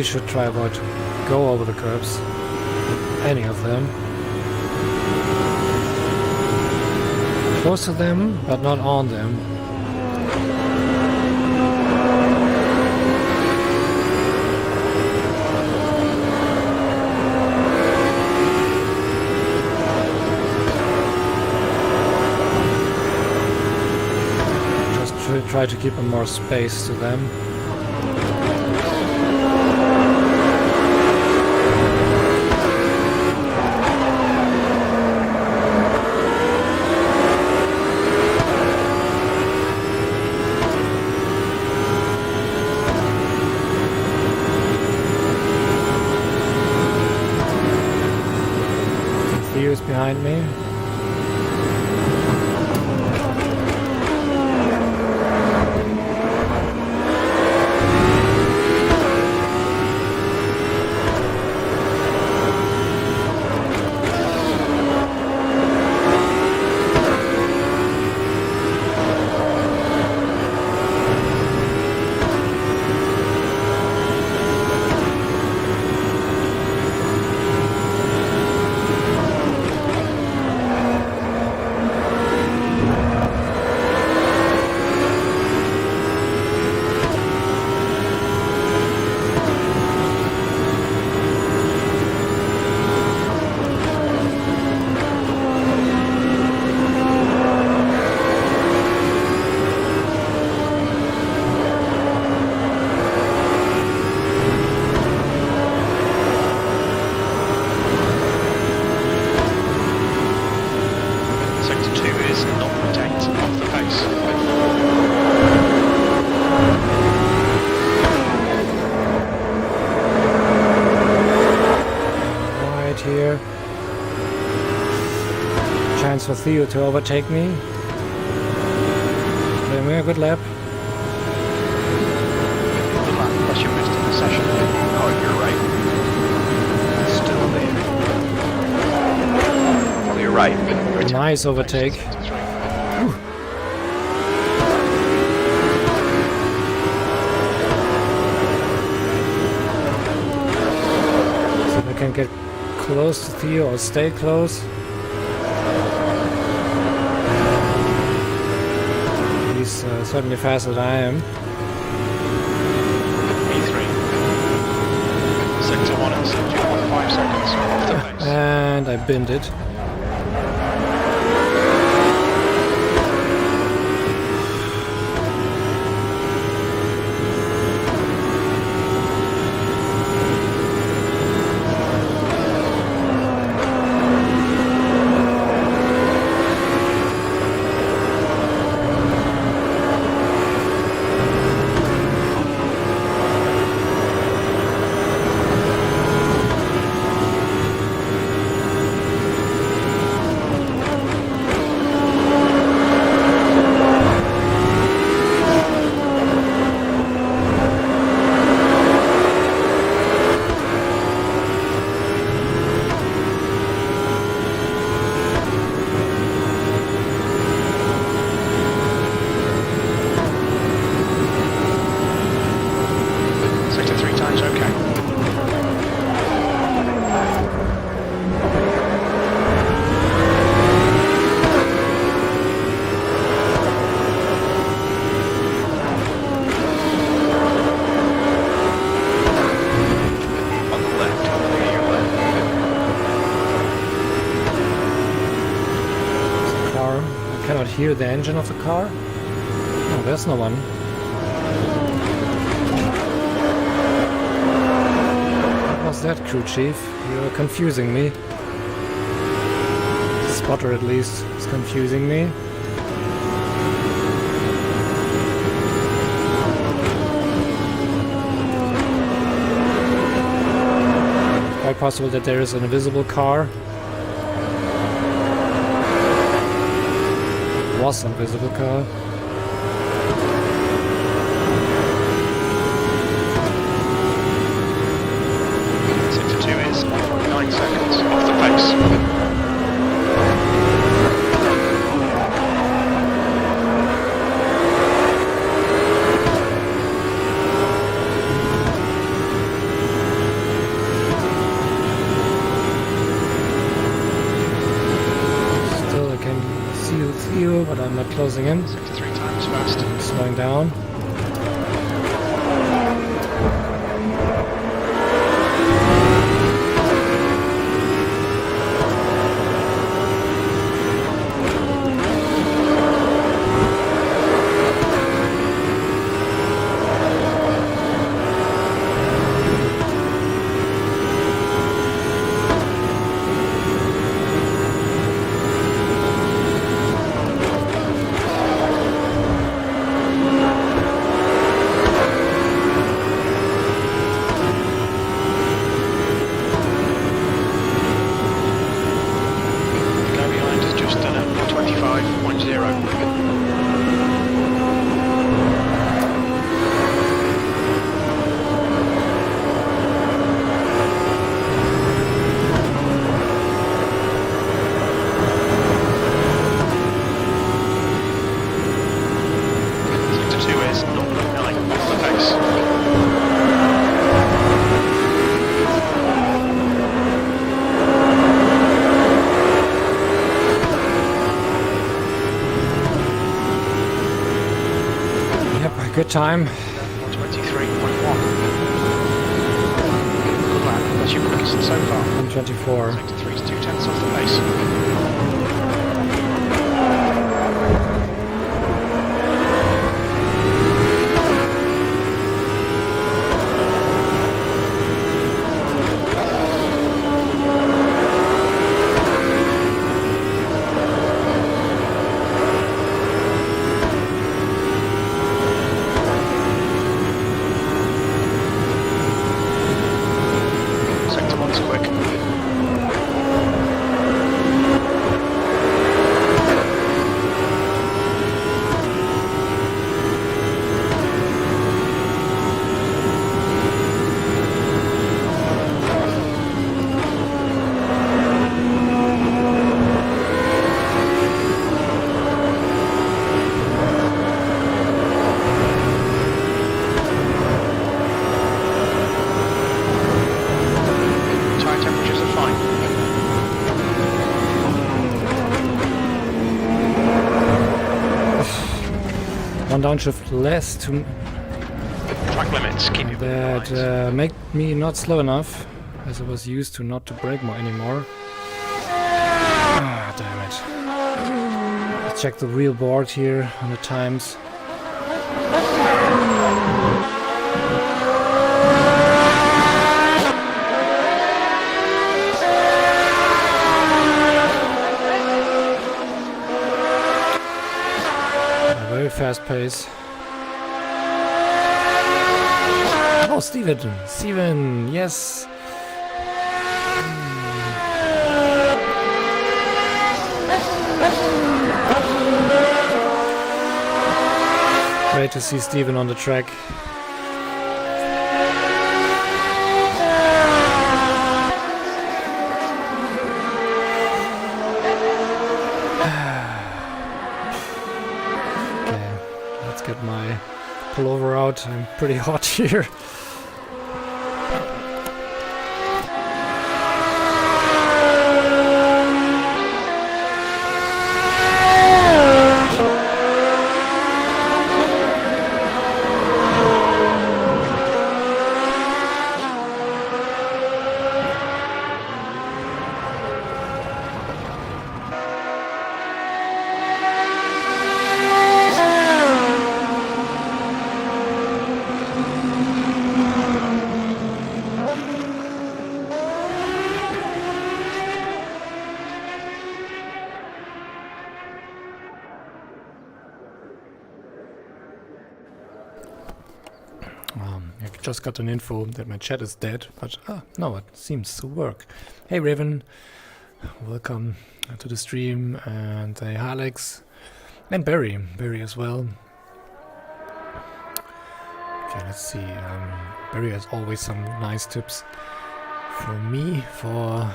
Should try avoid to go over the curbs, any of them. Close to them, but not on them. Just try to keep more space to them. Behind me. chance for Theo to overtake me. Doing a good lap. Good lap, that's your best in the session. Oh, you're right. Still there. Oh, you're right. Nice overtake. So I can get close to Theo or stay close. He's certainly faster than I am. E3. Sector 1 and 2.5 seconds off the pace. And I binned it. Hear the engine of the car? Oh, there's no one. What was that, CrewChief? You're confusing me. Spotter at least is confusing me. Quite possible that there is an invisible car. Was invisible car. Sector 2 is 1.9 seconds off the pace. But I'm not closing in. 63 times fast. I'm slowing down. Good time. 123.1. Good lap. That's your quickest so far. 124. Sector 3 is 2/10 off the pace. Sector 1's quick. downshift less to Track limits, keep your that make me not slow enough, as I was used to not to brake more anymore. Ah, damn it. Let's check the real board here on the times. A very fast pace. Oh, Steven, yes. Great to see Steven on the track. Okay, let's get my pullover out. I'm pretty hot here. I just got an info that my chat is dead, but no, it seems to work. Hey Raven, welcome to the stream, and hey Alex, and Barry as well. Okay, let's see. Barry has always some nice tips for me for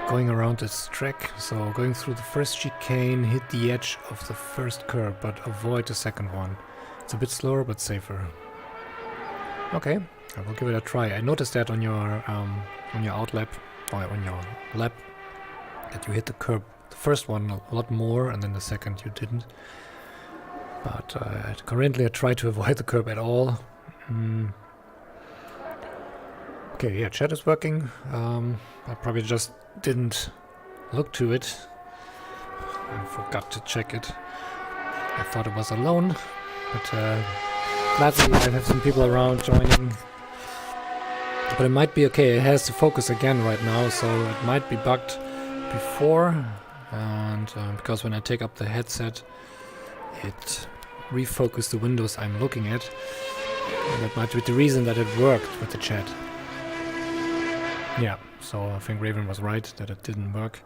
going around this track. So going through the first chicane, hit the edge of the first curb, but avoid the second one. It's a bit slower but safer. Okay, I will give it a try. I noticed that on your outlap, or on your lap, that you hit the curb, the first one a lot more, and then the second you didn't. But currently I try to avoid the curb at all. Okay, yeah, chat is working. I probably just didn't look to it. I forgot to check it. I thought it was alone, but gladly I have some people around joining. But it might be okay. It has to focus again right now, so it might be bugged before. And because when I take up the headset, it refocused the windows I'm looking at. And that might be the reason that it worked with the chat. Yeah, so I think Raven was right that it didn't work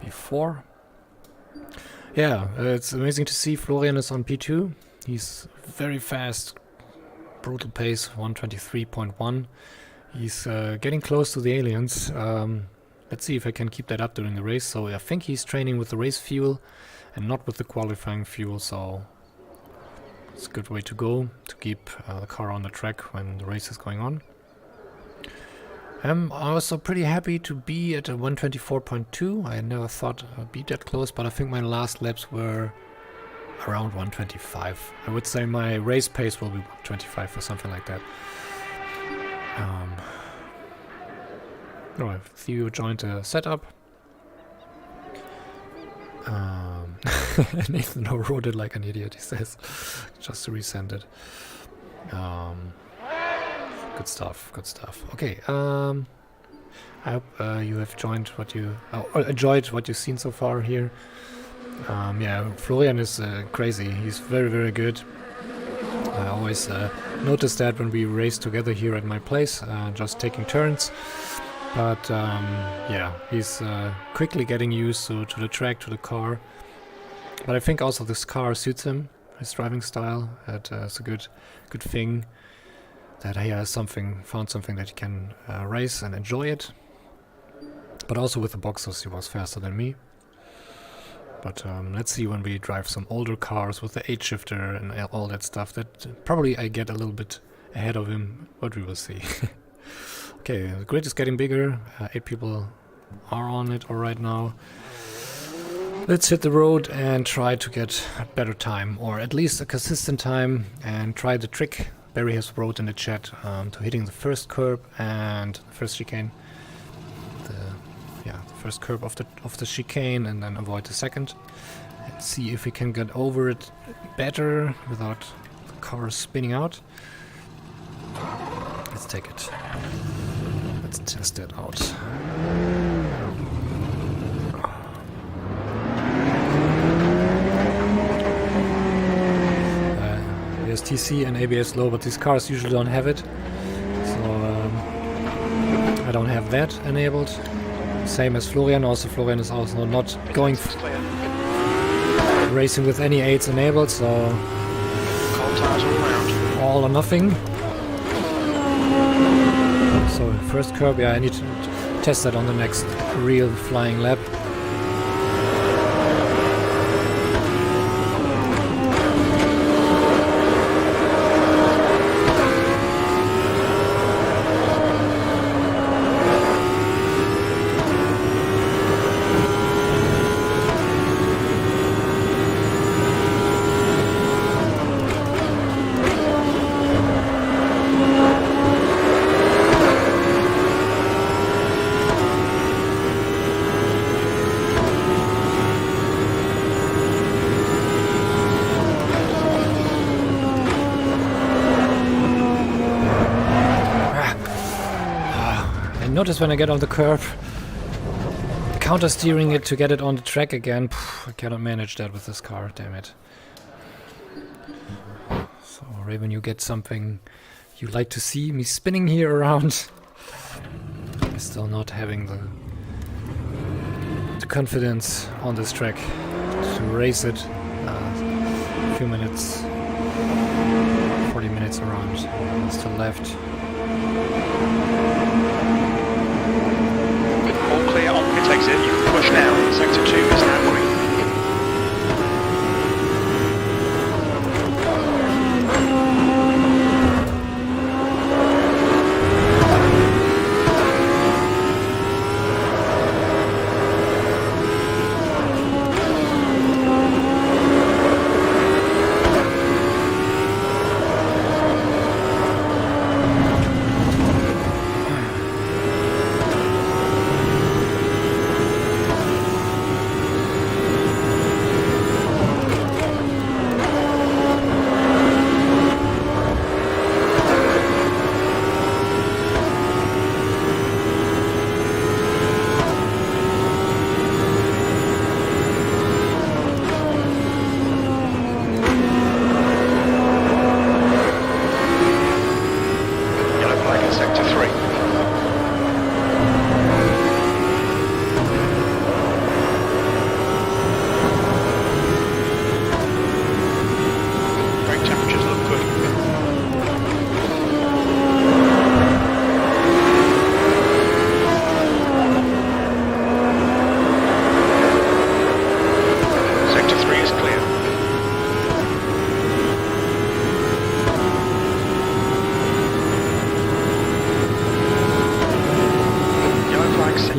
before. Yeah, it's amazing to see Florian is on P2. He's very fast, brutal pace, 123.1. He's getting close to the aliens. Let's see if I can keep that up during the race. So I think he's training with the race fuel and not with the qualifying fuel, so it's a good way to go to keep the car on the track when the race is going on. I'm also pretty happy to be at a 124.2. I never thought I'd be that close, but I think my last laps were around 125. I would say my race pace will be 125 or something like that. Alright, Theo joined the setup. Nathan wrote it like an idiot, he says, just to resend it. Good stuff, good stuff. Okay, I hope you have enjoyed what you've seen so far here. Yeah, Florian is crazy. He's very, very good. I always notice that when we race together here at my place, just taking turns. But yeah, he's quickly getting used to the track, to the car. But I think also this car suits him, his driving style. It's a good thing that he has found something that he can race and enjoy it. But also with the boxers, he was faster than me. But let's see when we drive some older cars with the 8-shifter and all that stuff, that probably I get a little bit ahead of him, but we will see. Okay, the grid is getting bigger, 8 people are on it all right now. let's hit the road and try to get a better time, or at least a consistent time, and try the trick Barry has wrote in the chat to hitting the first curb and the first chicane. The first curb of the chicane, and then avoid the second. And see if we can get over it better without the car spinning out. Let's take it. Let's test it out. There's TC and ABS low, but these cars usually don't have it. So I don't have that enabled. Same as Florian. Also, Florian is also not going racing with any aids enabled, so all or nothing. So first curb, yeah, I need to test that on the next real flying lap. Notice when I get on the curb, counter steering it to get it on the track again. I cannot manage that with this car, damn it. So Raven, you get something you like to see me spinning here around. I'm still not having the confidence on this track to race it. A few minutes, 40 minutes around, still left. All clear on pit exit, you can push now. Sector 2 is now green.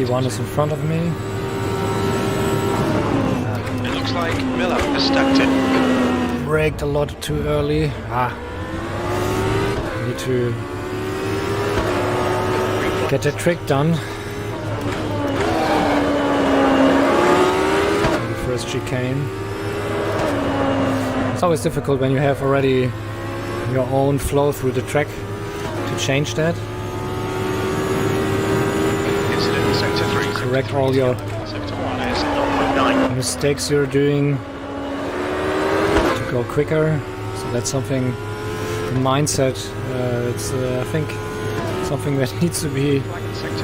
One is in front of me. It looks like Miller has stepped in. Braked a lot too early. Need to get the trick done. The first chicane. It's always difficult when you have already your own flow through the track to change that. Correct all your mistakes you're doing to go quicker. So that's something, the mindset, it's I think something that needs to be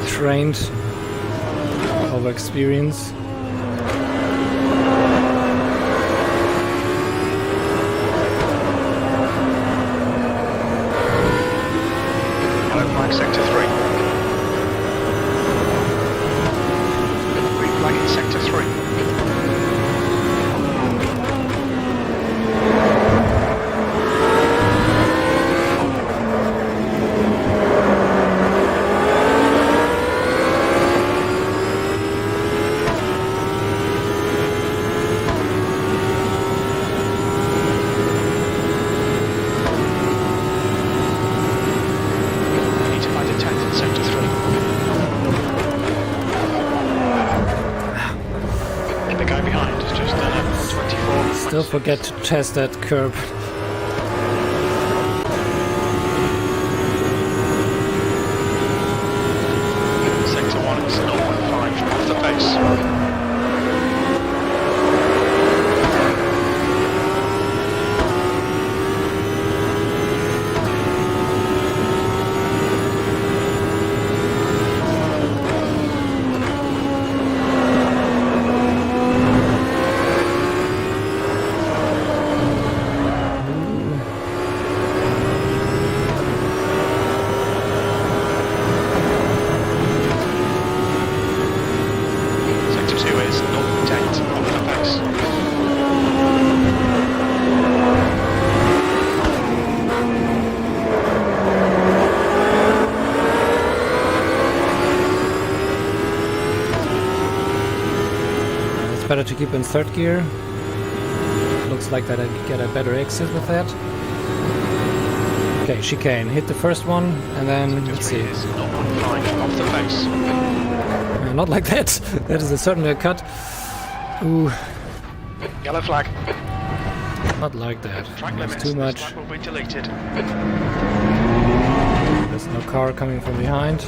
trained over experience. Sector 3. In sector 3. the guy behind has just done a 24. Still forget to test that curb. Sector 1 is 0.5 off the pace. Better to keep in third gear. Looks like that I get a better exit with that. Okay, chicane. Hit the first one, and then let's see. 0.5 off the pace. Not like that. That is certainly a cut. Ooh. Yellow flag. Not like that. Track limits. Too much. This flag will be deleted. There's no car coming from behind.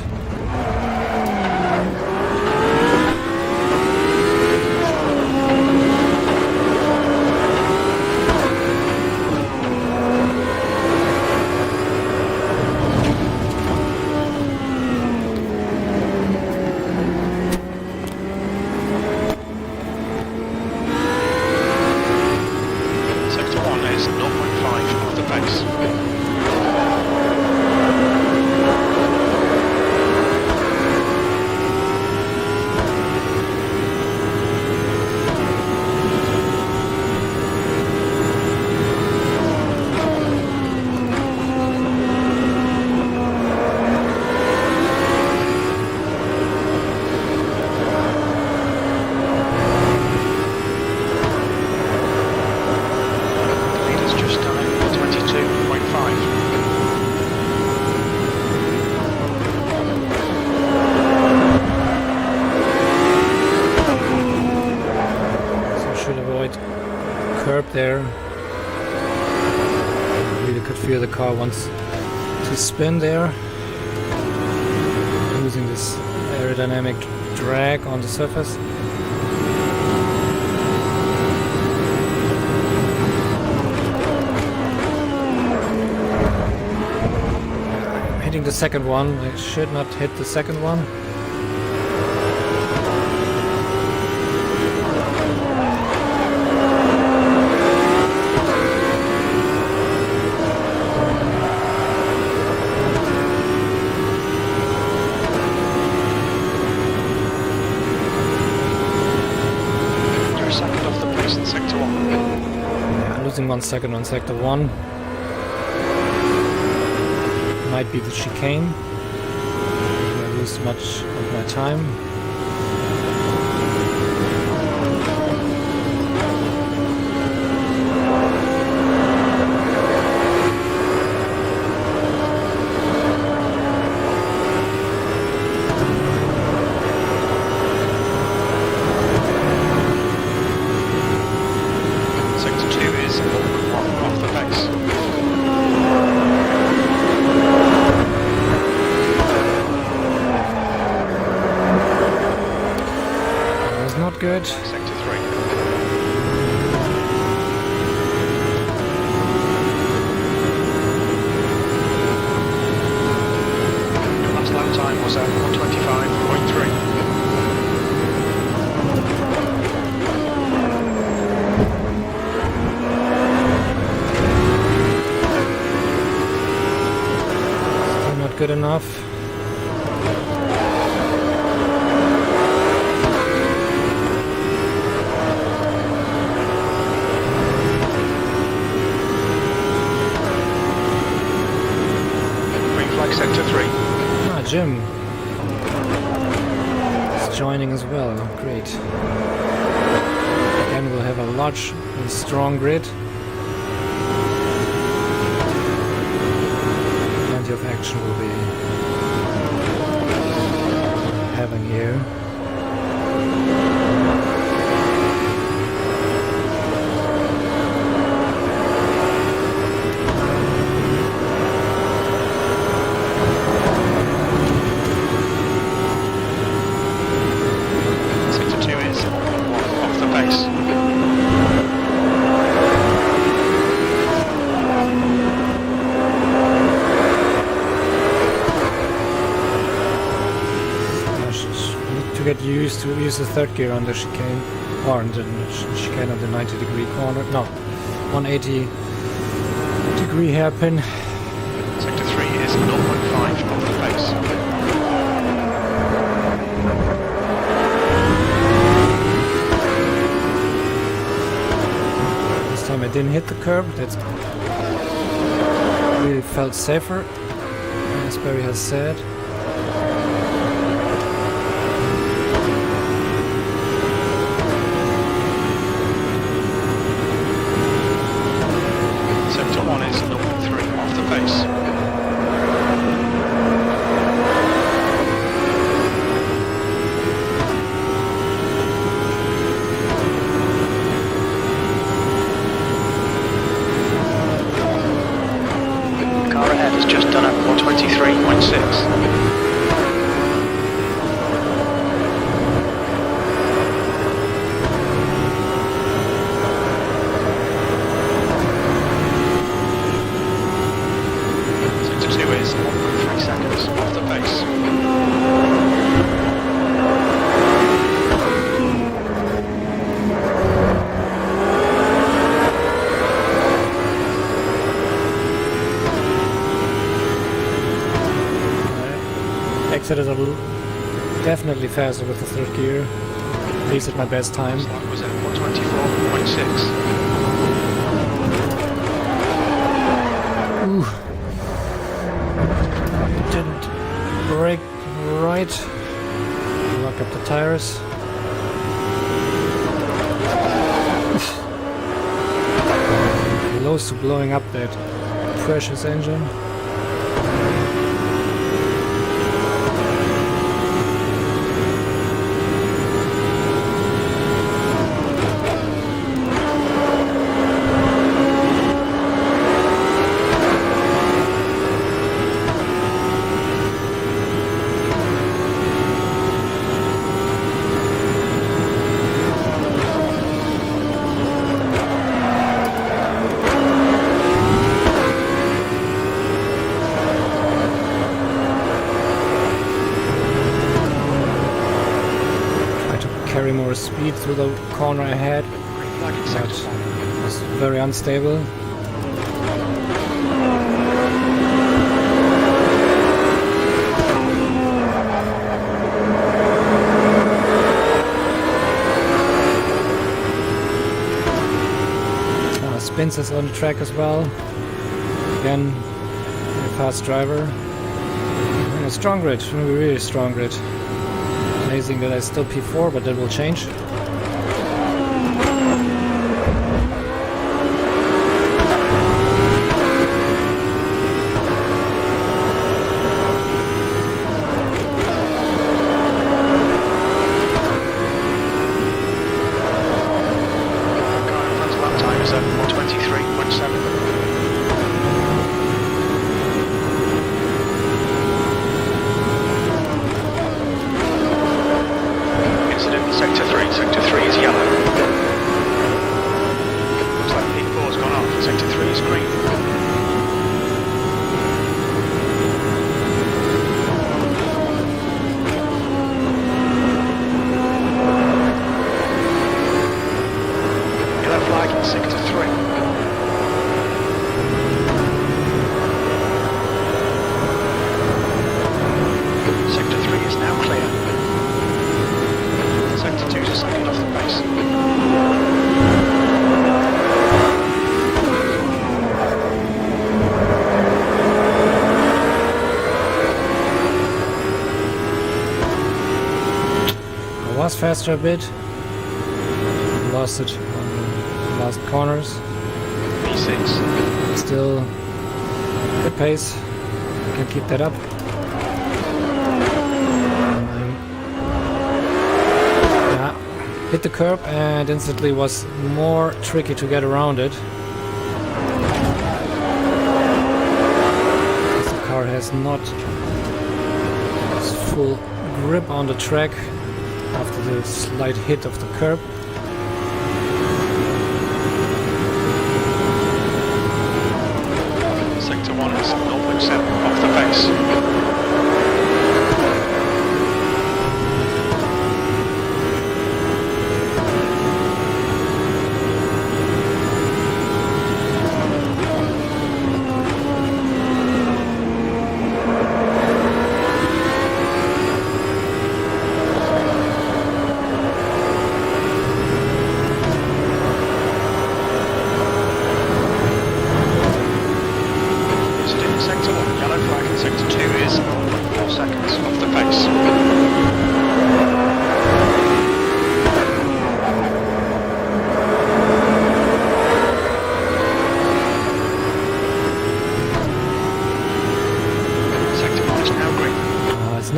There. I really could feel the car wants to spin there. Losing this aerodynamic drag on the surface. I'm hitting the second one. I should not hit the second one. Losing 1 second on sector 1. Might be the chicane. I lose much of my time. Good. Sector 3. Your last lap time was at 125.3. Still not good enough. Sector 3. Ah, Jim is joining as well. Great. Again, we'll have a large and strong grid. Plenty of action we'll be having here. To get used to use the third gear on the chicane, or on the chicane on the 90-degree corner. No, 180-degree hairpin. Sector 3 is 0.5 off the base. This time I didn't hit the curb. That's really felt safer, as Barry has said. Sector 1 is 0.3 off the base. Car ahead has just done up 123.6. Exit is definitely faster with the third gear, at least at my best time. Slot was at 124.6. Ooh. Didn't brake right. Lock up the tires. Close to blowing up that precious engine. Carry more speed through the corner ahead, but it's very unstable. Spins us on the track as well. Again, a fast driver. And a strong grid, really strong grid. Amazing that I still P4, but that will change. Sector 3 is yellow. Looks like P4's gone off. Sector 3 is green. Yellow flag in Sector 3. Sector 3 is now clear. Sector 2 is a second off the base. I was faster a bit. Lost it on the last corners. V6. Still good pace. Can keep that up. Hit the curb and instantly was more tricky to get around it. The car has not full grip on the track after the slight hit of the curb.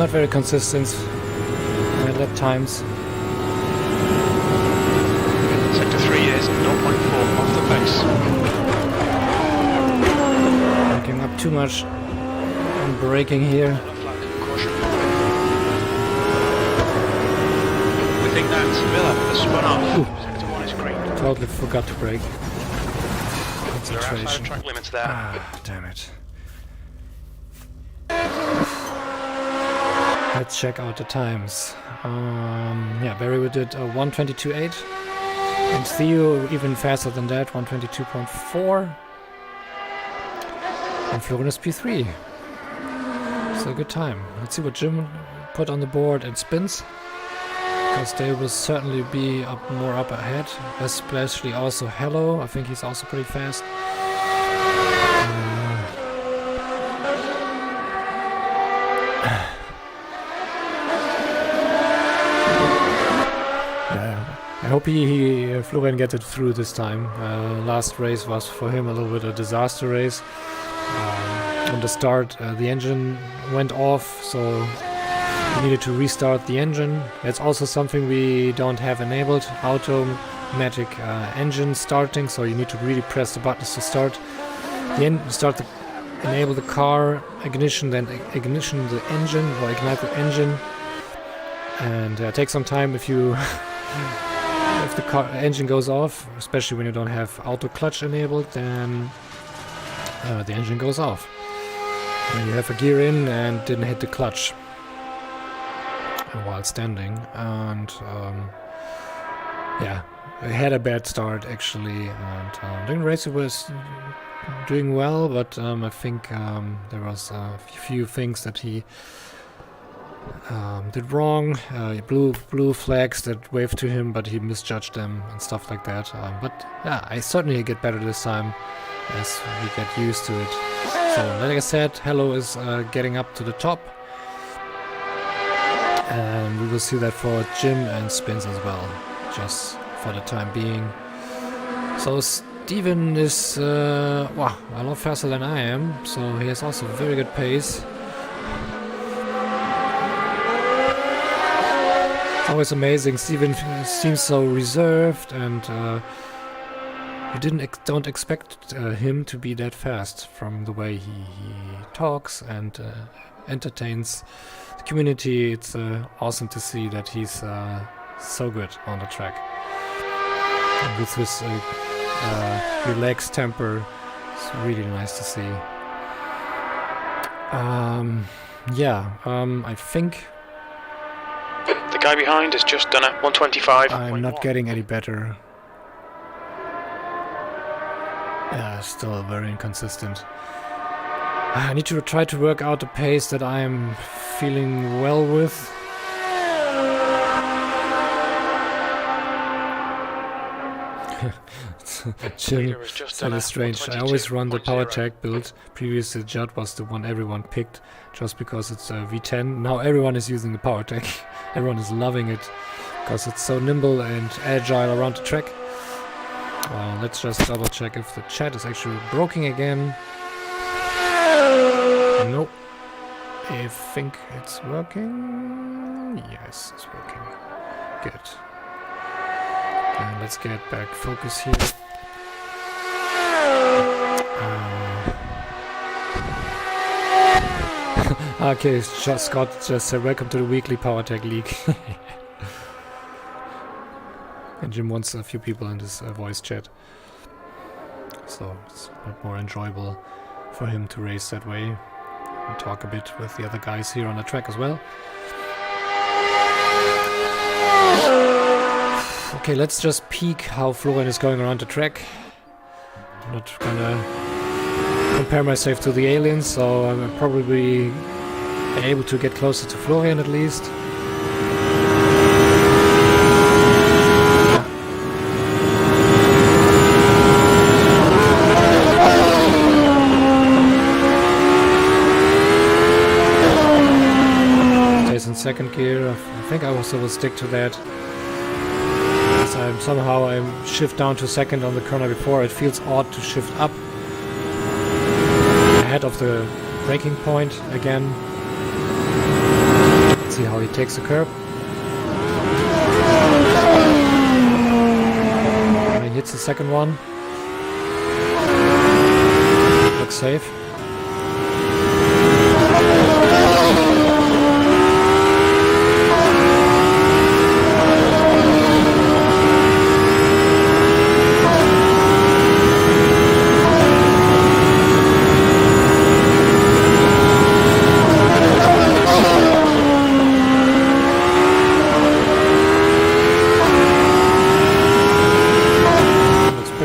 not very consistent at that times. Sector 3 is 0.4 off the pace. Working up too much on braking here. Caution. We think that Miller has spun off. Ooh. Sector 1 is green. Totally forgot to brake. They're outside Concentration. track limits there. Ah, damn it. Let's check out the times. Yeah, Barry did 1:22.8. And Theo even faster than that, 1:22.4. And Florian is P3. So good time. Let's see what Jim put on the board and spins. Because they will certainly be more up ahead. Especially also Hello. I think he's also pretty fast. I hope Florian get it through this time. Last race was for him a little bit a disaster race. On the start, the engine went off, so we needed to restart the engine. That's also something we don't have enabled, automatic engine starting. So you need to really press the buttons to start enable the car, ignition, then ignition the engine or ignite the engine, and take some time if you. If the engine goes off, especially when you don't have auto clutch enabled, then the engine goes off. When you have a gear in and didn't hit the clutch while standing, and yeah, I had a bad start actually, and during the race it was doing well, but I think there was a few things that he did wrong. Blue flags that waved to him, but he misjudged them and stuff like that. But yeah, I certainly get better this time as we get used to it. So like I said, Hello is getting up to the top, and we will see that for Jim and Spins as well, just for the time being. So Steven is wow, a lot faster than I am, so he has also very good pace. Always amazing. Steven seems so reserved, and you don't expect him to be that fast from the way he talks and entertains the community. It's awesome to see that he's so good on the track. And with his relaxed temper, it's really nice to see. I think The guy behind has just done a 125. I'm not getting any better. Yeah, still very inconsistent. I need to try to work out the pace that I'm feeling well with. Jim said it's strange. I always run the PowerTech build. Previously Judd was the one everyone picked just because it's a V10. Now everyone is using the PowerTech. Everyone is loving it because it's so nimble and agile around the track. Let's just double check if the chat is actually broken again. Nope. I think it's working. Yes, it's working. Good. And let's get back focus here. Okay, Scott just said welcome to the weekly PowerTech League. And Jim wants a few people in this voice chat. So it's a bit more enjoyable for him to race that way. And talk a bit with the other guys here on the track as well. Okay, let's just peek how Florian is going around the track. I'm not gonna compare myself to the aliens, so I'm probably able to get closer to Florian at least. Stays in second gear. I think I also will stick to that. Somehow I shift down to second on the corner before. It feels odd to shift up ahead of the braking point again. see how he takes the curb. And he hits the second one. Looks safe.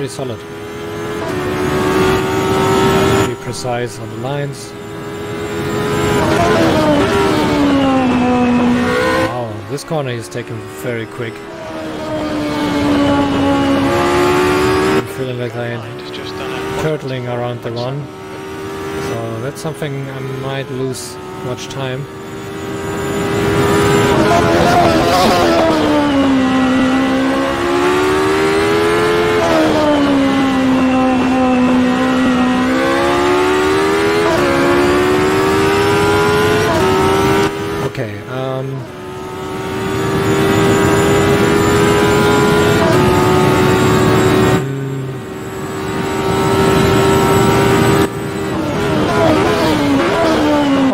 Solid. Be precise on the lines. Wow, this corner he's taken very quick. I'm feeling like I'm turtling around the run. So that's something I might lose much time. Okay, oh,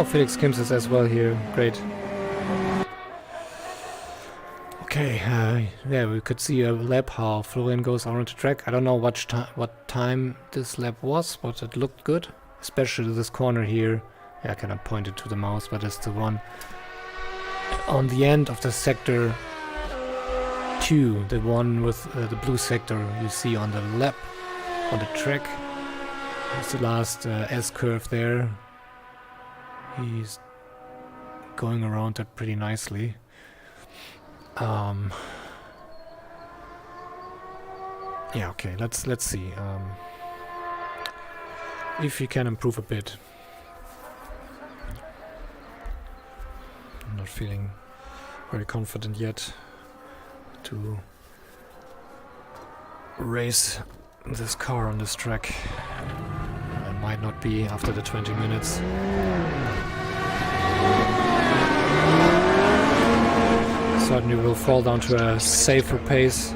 Felix Kims is as well here, great. Okay, yeah, we could see a lap how Florian goes around the track. I don't know what time this lap was, but it looked good, especially this corner here. Yeah, I cannot point it to the mouse, but it's the one on the end of the sector 2, the one with the blue sector you see on the lap on the track. It's the last S-curve there. He's going around that pretty nicely. Yeah, okay, let's see if he can improve a bit. I'm not feeling very confident yet to race this car on this track. I might not be after the 20 minutes. Certainly will fall down to a safer pace.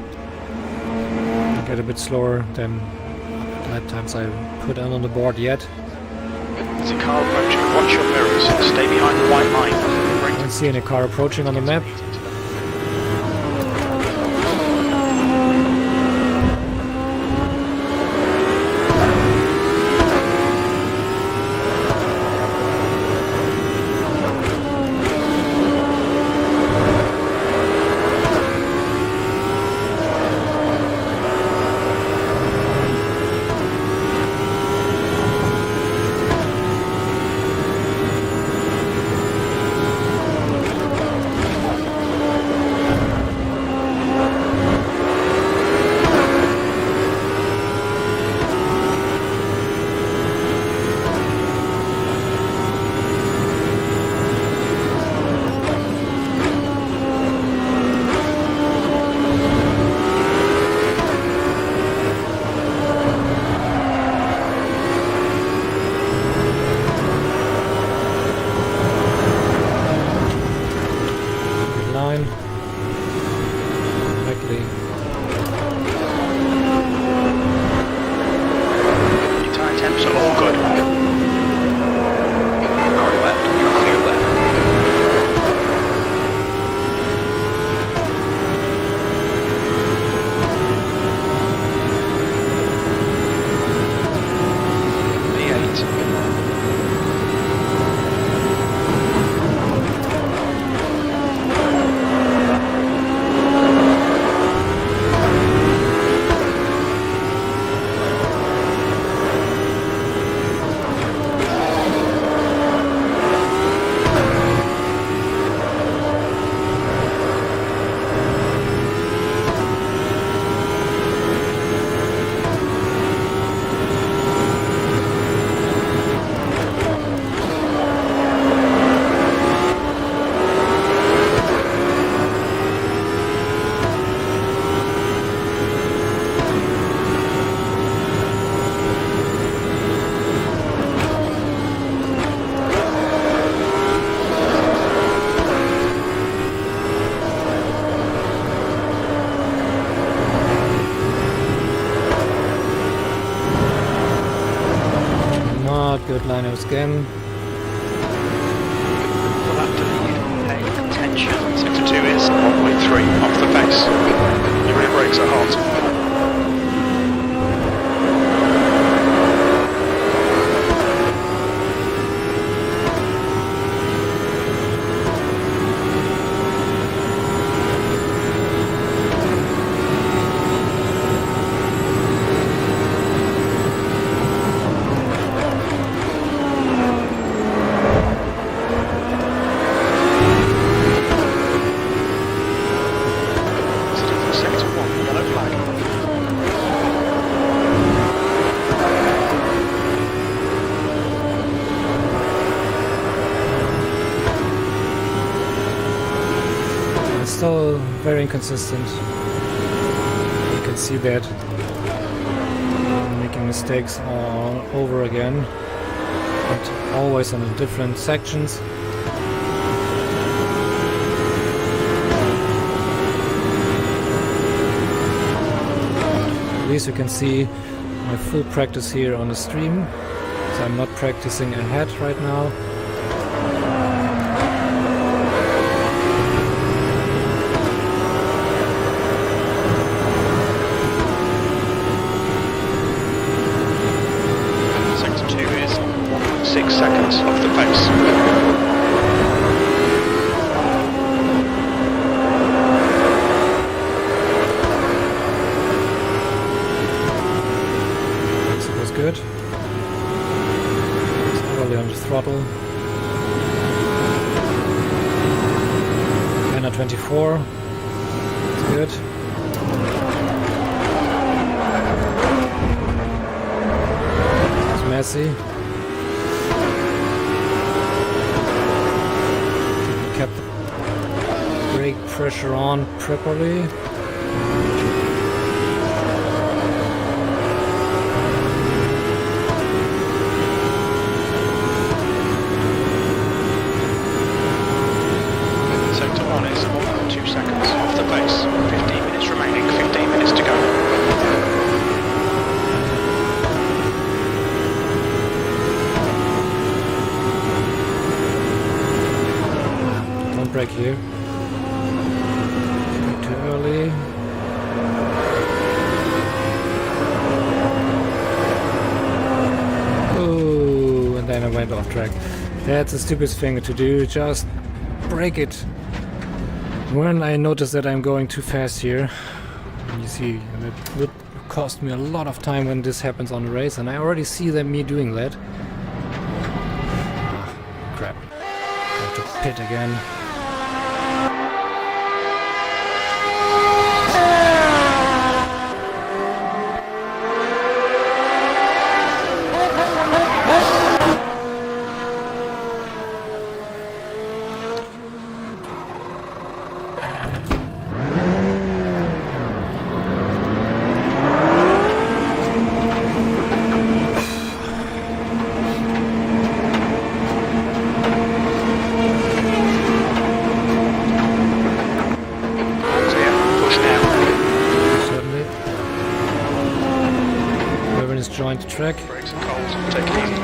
Get a bit slower than the lap times I put on the board yet. There's a car approaching. Watch your mirrors. Stay behind the white line. I don't see any car approaching on the map. Good lineups again. For lap to lead, pay attention. Sector 2 is 1.3 off the pace. Your rear brakes are hot. Still very inconsistent. You can see that. Making mistakes all over again, but always on the different sections. At least you can see my full practice here on the stream, so I'm not practicing ahead right now. Sector 2 is 1.6 seconds off the pace. Good. It's early on the throttle. And at 24. It's good. It's messy. Kept the brake pressure on properly. Brake here. Too early. Oh, and then I went off track. That's the stupidest thing to do. Just brake it. When I notice that I'm going too fast here, you see, it would cost me a lot of time when this happens on the race, and I already see me doing that. Ah, crap. I have to pit again. Join the track. Brakes are cold, take it easy.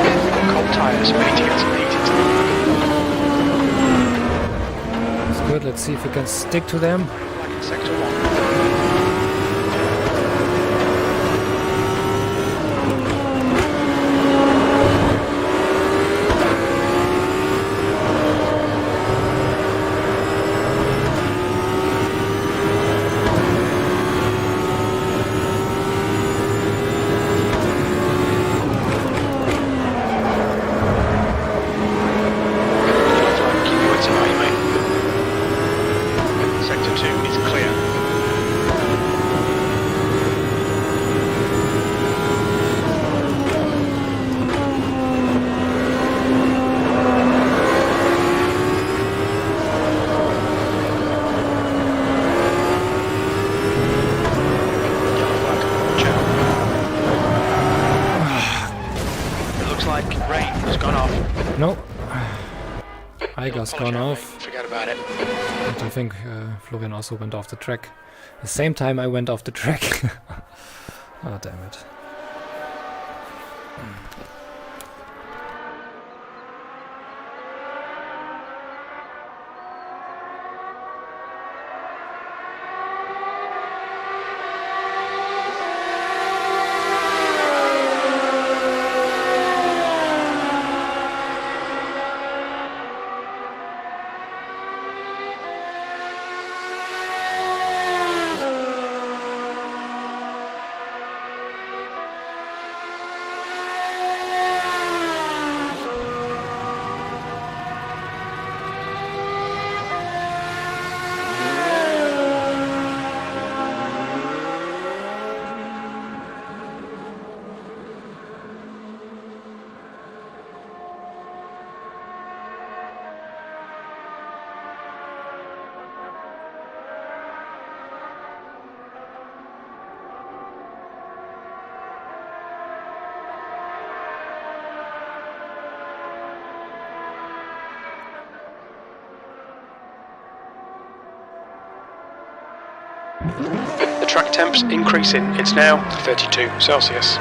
We've got cold tyres, we need to get some heat into them. It's good, let's see if we can stick to them. Like in sector 1. No, Eiger's gone off. Forget about it. And I think Florian also went off the track. The same time I went off the track. Oh, damn it. The track temp's increasing. It's now 32 Celsius.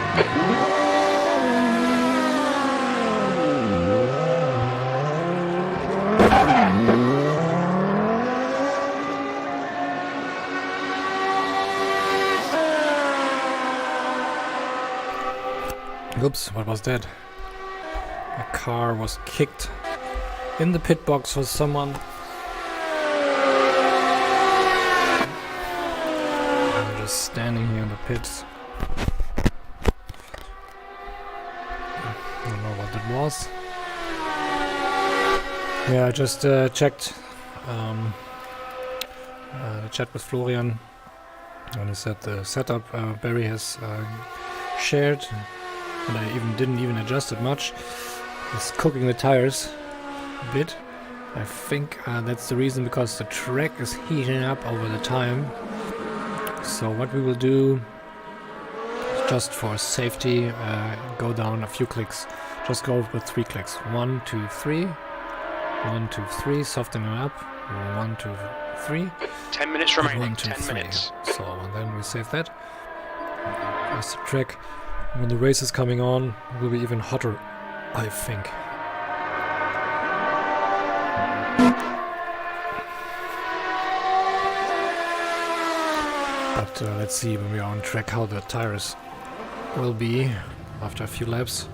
Oops, what was that? A car was kicked in the pit box for someone. I'm just standing here in the pits. I don't know what that was. Yeah, I just checked the chat with Florian, and he said the setup Barry has shared, and I didn't even adjust it much. It's cooking the tires a bit. I think that's the reason, because the track is heating up over the time. So what we will do, just for safety, go down a few clicks. Just go with 3 clicks. 1, 2, 3. 1, 2, 3. Soften it up. 1, 2, 3. 10 minutes remaining. 1, 2, 10 3. minutes. So and then we save that. As the track, when the race is coming on, it will be even hotter, I think. But let's see when we are on track how the tires will be after a few laps.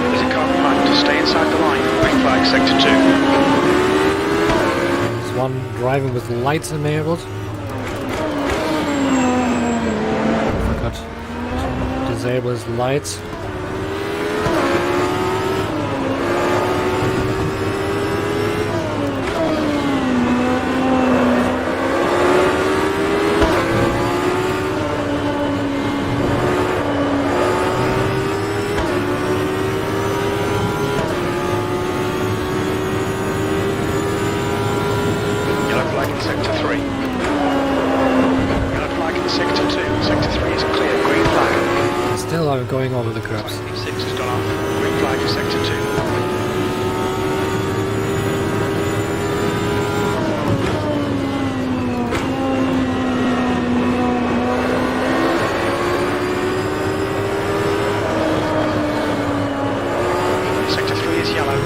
There's a car behind to stay inside the line. Green flag, sector 2. There's one driving with lights enabled. Forgot to disable his lights. Yellow flag in sector 3. Yellow flag in sector 2. Sector 3 is clear. Green flag. Still are going over the curbs. 6 has gone off. Green flag in sector 2. Sector 3 is yellow.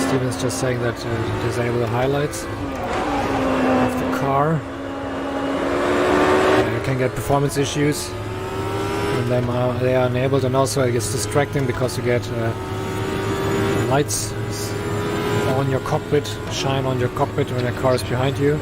Steven's just saying that disable the highlights of the car. You can get performance issues when they are enabled, and also it gets distracting because you get lights on your cockpit, shine on your cockpit when a car is behind you.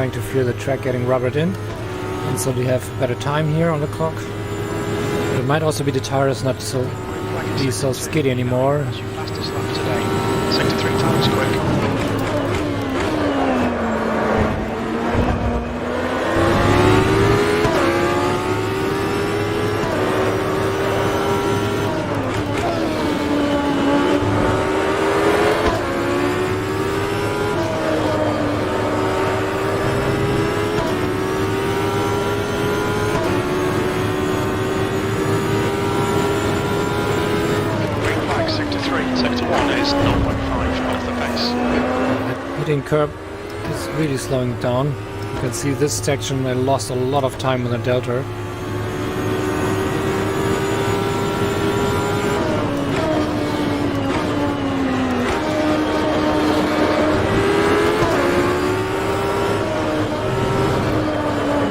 trying to fear the track getting rubbered in, and so we have better time here on the clock. It might also be the tires not so skiddy anymore. Fastest lap today. Sector 3 times quick. Curb is really slowing down. You can see this section I lost a lot of time on the delta.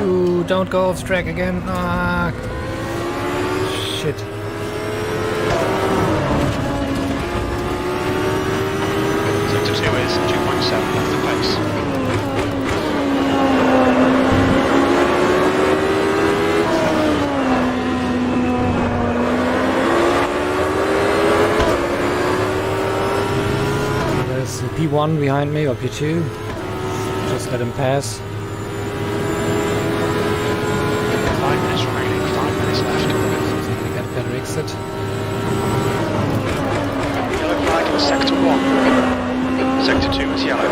Ooh, don't go off track again. Ah, shit. Sector 2 is 2.7 off the pace. There's P1 behind me, or P2. Just let him pass. 5 minutes remaining, 5 minutes left. So we get a better exit. Yellow flag in Sector 1. Sector 2 is yellow.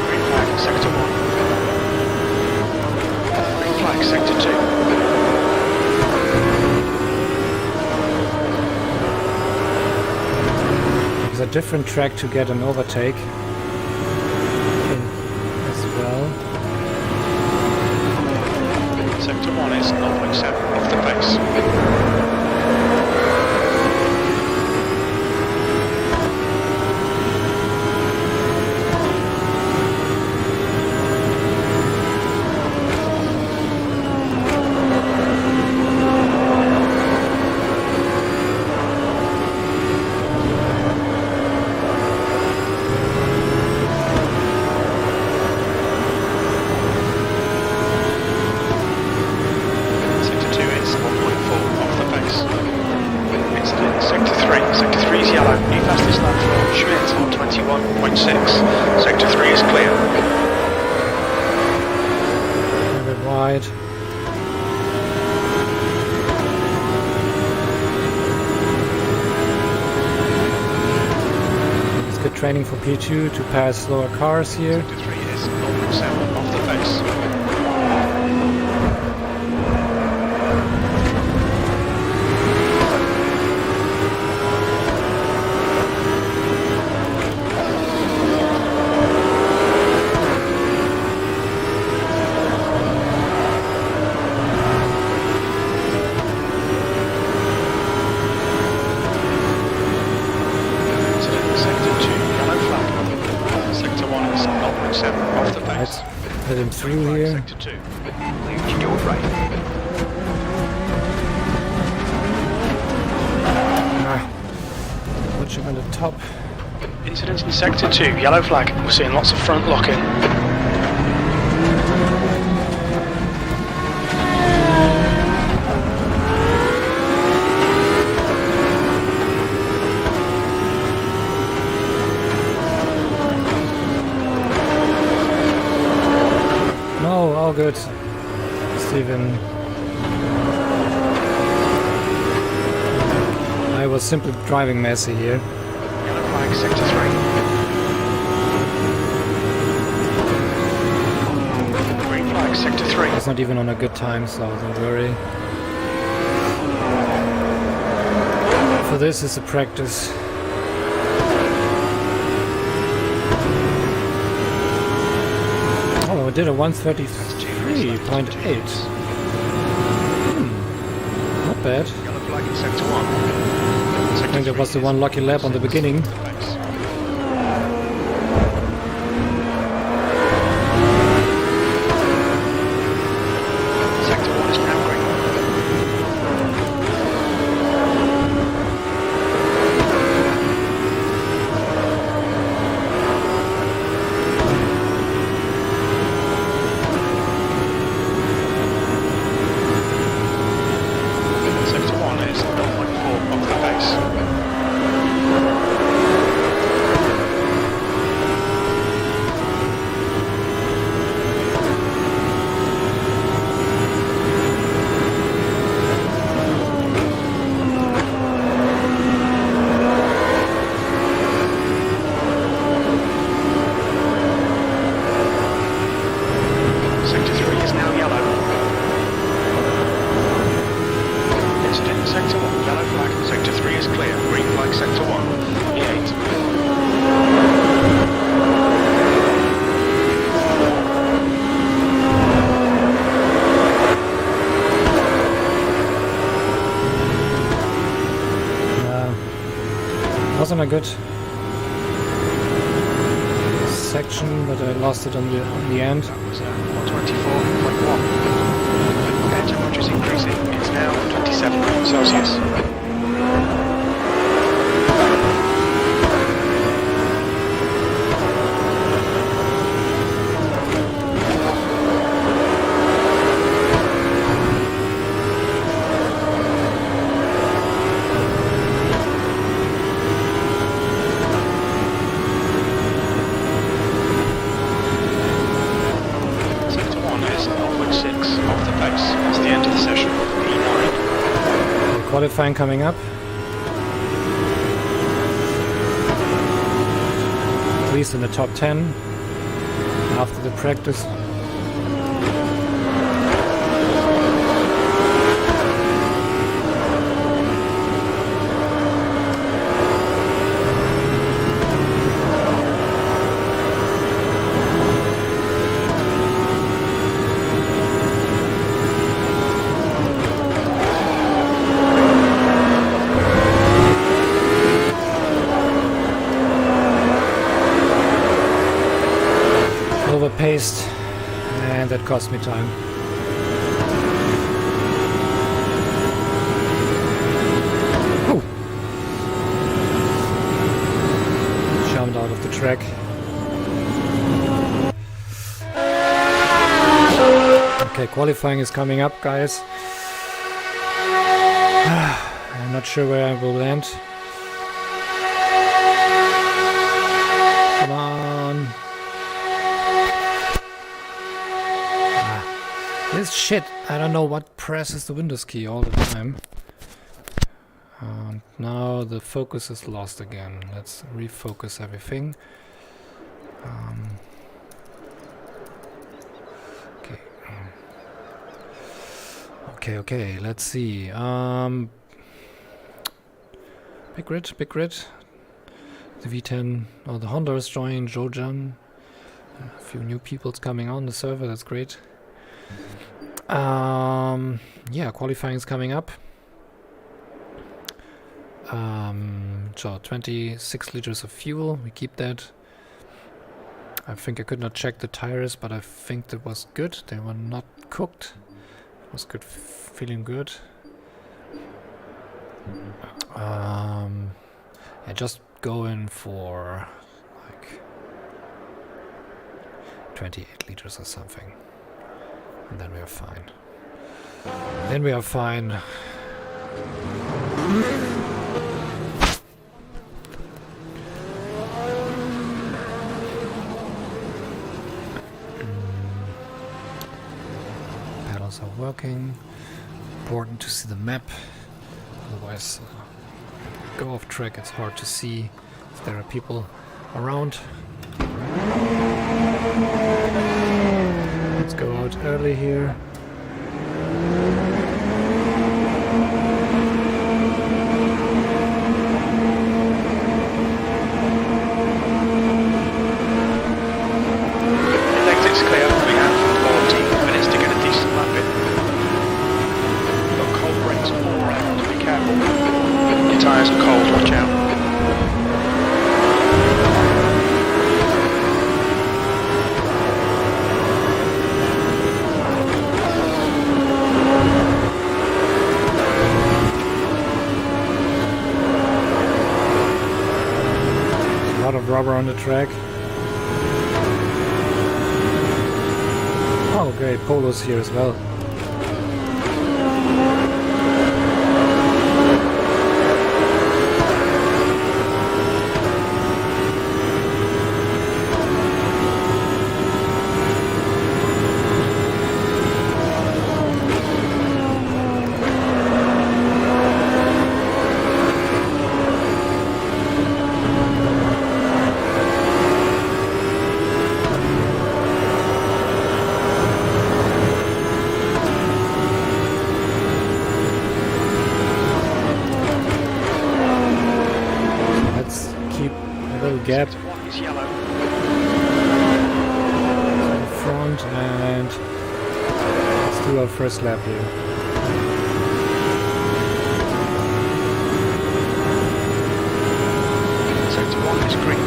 Green flag in Sector 1. Green flag Sector 2. There's a different track to get an overtake as well. Sector 1 is 0.7 off the pace. Training for P2 to pass slower cars here. Sector 3 is 0.7 off the pace. Let him through here. Sector 2. Lead your right. Put him on the top. Incident in Sector 2, yellow flag. We're seeing lots of front locking. Oh, good. Steven. I was simply driving messy here. Yellow flag, Sector 3. Green flag, Sector 3. It's not even on a good time, so don't worry. For this is a practice. Oh, I did a 133.8. Not bad. Yellow flag in Sector 1. I think that was the one lucky lap on the beginning. Sector 1 is now green. Sector 1 is 0.4 off the pace. Wasn't a good section, but I lost it on the end. That was 124.1. Air temperature is increasing. It's now 27 Celsius. Qualifying coming up. At least in the top 10 after the practice. Overpaced, and that cost me time. Ooh. Jumped out of the track. Okay, qualifying is coming up, guys. I'm not sure where I will land. Come on. This shit, I don't know what presses the Windows key all the time. And now the focus is lost again. Let's refocus everything. Okay, let's see. Big grid. The V10, or the Honda is joining Jojan. A few new people's coming on the server, that's great. Yeah, qualifying is coming up. So 26 liters of fuel, we keep that. I think I could not check the tires, but I think that was good. They were not cooked. It was good, feeling good. Yeah, just go in for like 28 liters or something. And then we are fine. Pedals are working. Important to see the map. Otherwise, go off track. It's hard to see if there are people around. Let's go out early here. The exit's clear. We have 14 minutes to get a decent lap in. Got cold brakes all around. Be careful. Your tyres are cold. Watch out. Of rubber on the track. Oh great, Polo's here as well. gap. Sector 1 is yellow. Front, and let's do our first lap here. Sector 1 is green.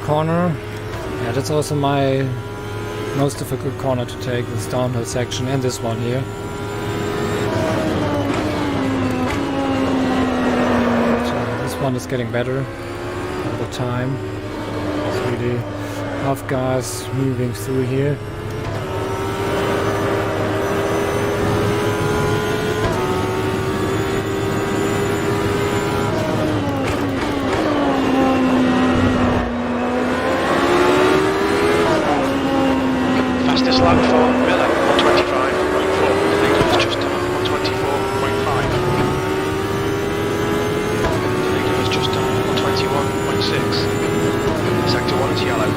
Corner. Yeah, that's also my most difficult corner to take, this downhill section, and this one here. So this one is getting better all the time. It's really off gas moving through here. Lap for Miller, 125.4. The leader is just done 124.5. The leader is just done 121.6. Sector 1 is yellow.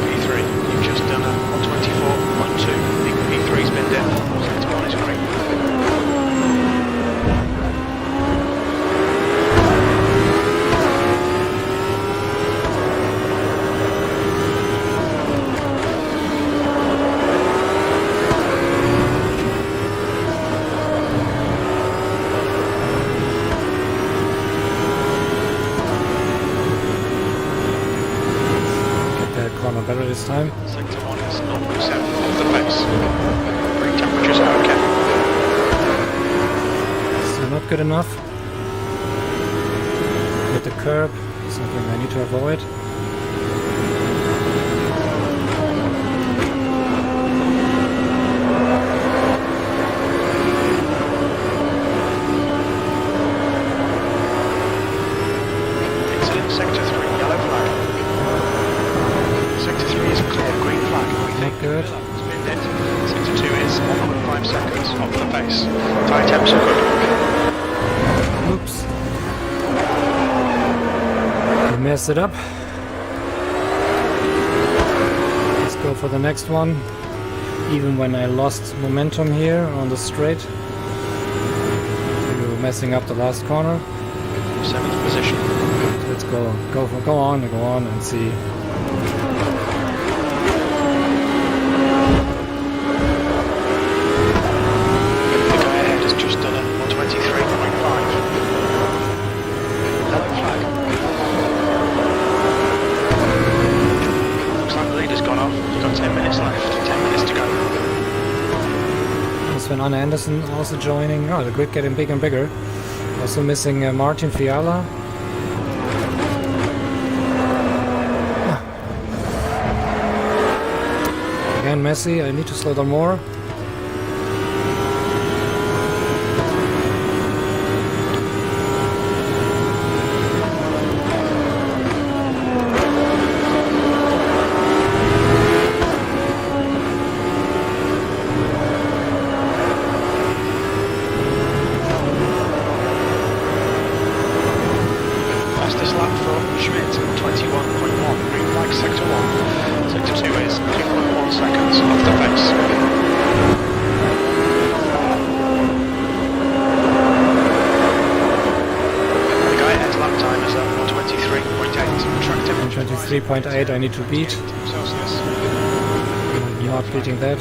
P3, you've just done a 124.2. P3's been dip. Sector 1 is green. Better this time. Sector 1 is 0.7 off the pace. Brake temperatures are okay. Still not good enough. Hit the curb, something I need to avoid. Incident Sector 3, yellow flag. Sector 3 is clear, green flag. Not good. Sector 2 is 1.5 seconds off the pace. Tyre temps are good. Oops. I messed it up. Let's go for the next one. Even when I lost momentum here on the straight. We're messing up the last corner. 7th position. Let's go on and see. Anna Anderson also joining. Oh, the grid getting bigger and bigger. Also missing Martin Fiala. Again, Messi. I need to slow down more. .8 I need to beat. I'm not beating that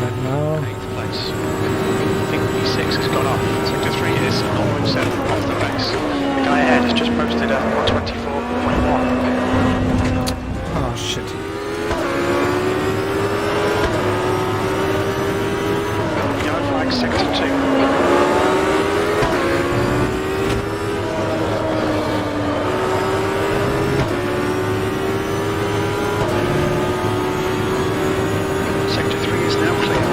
right now. 8th place. I think P6 has gone off. Sector 3 is 0.7 off the pace. The guy ahead has just posted a 124.1. Oh shit. Yellow flag sector 2. Sector 3 is now clear.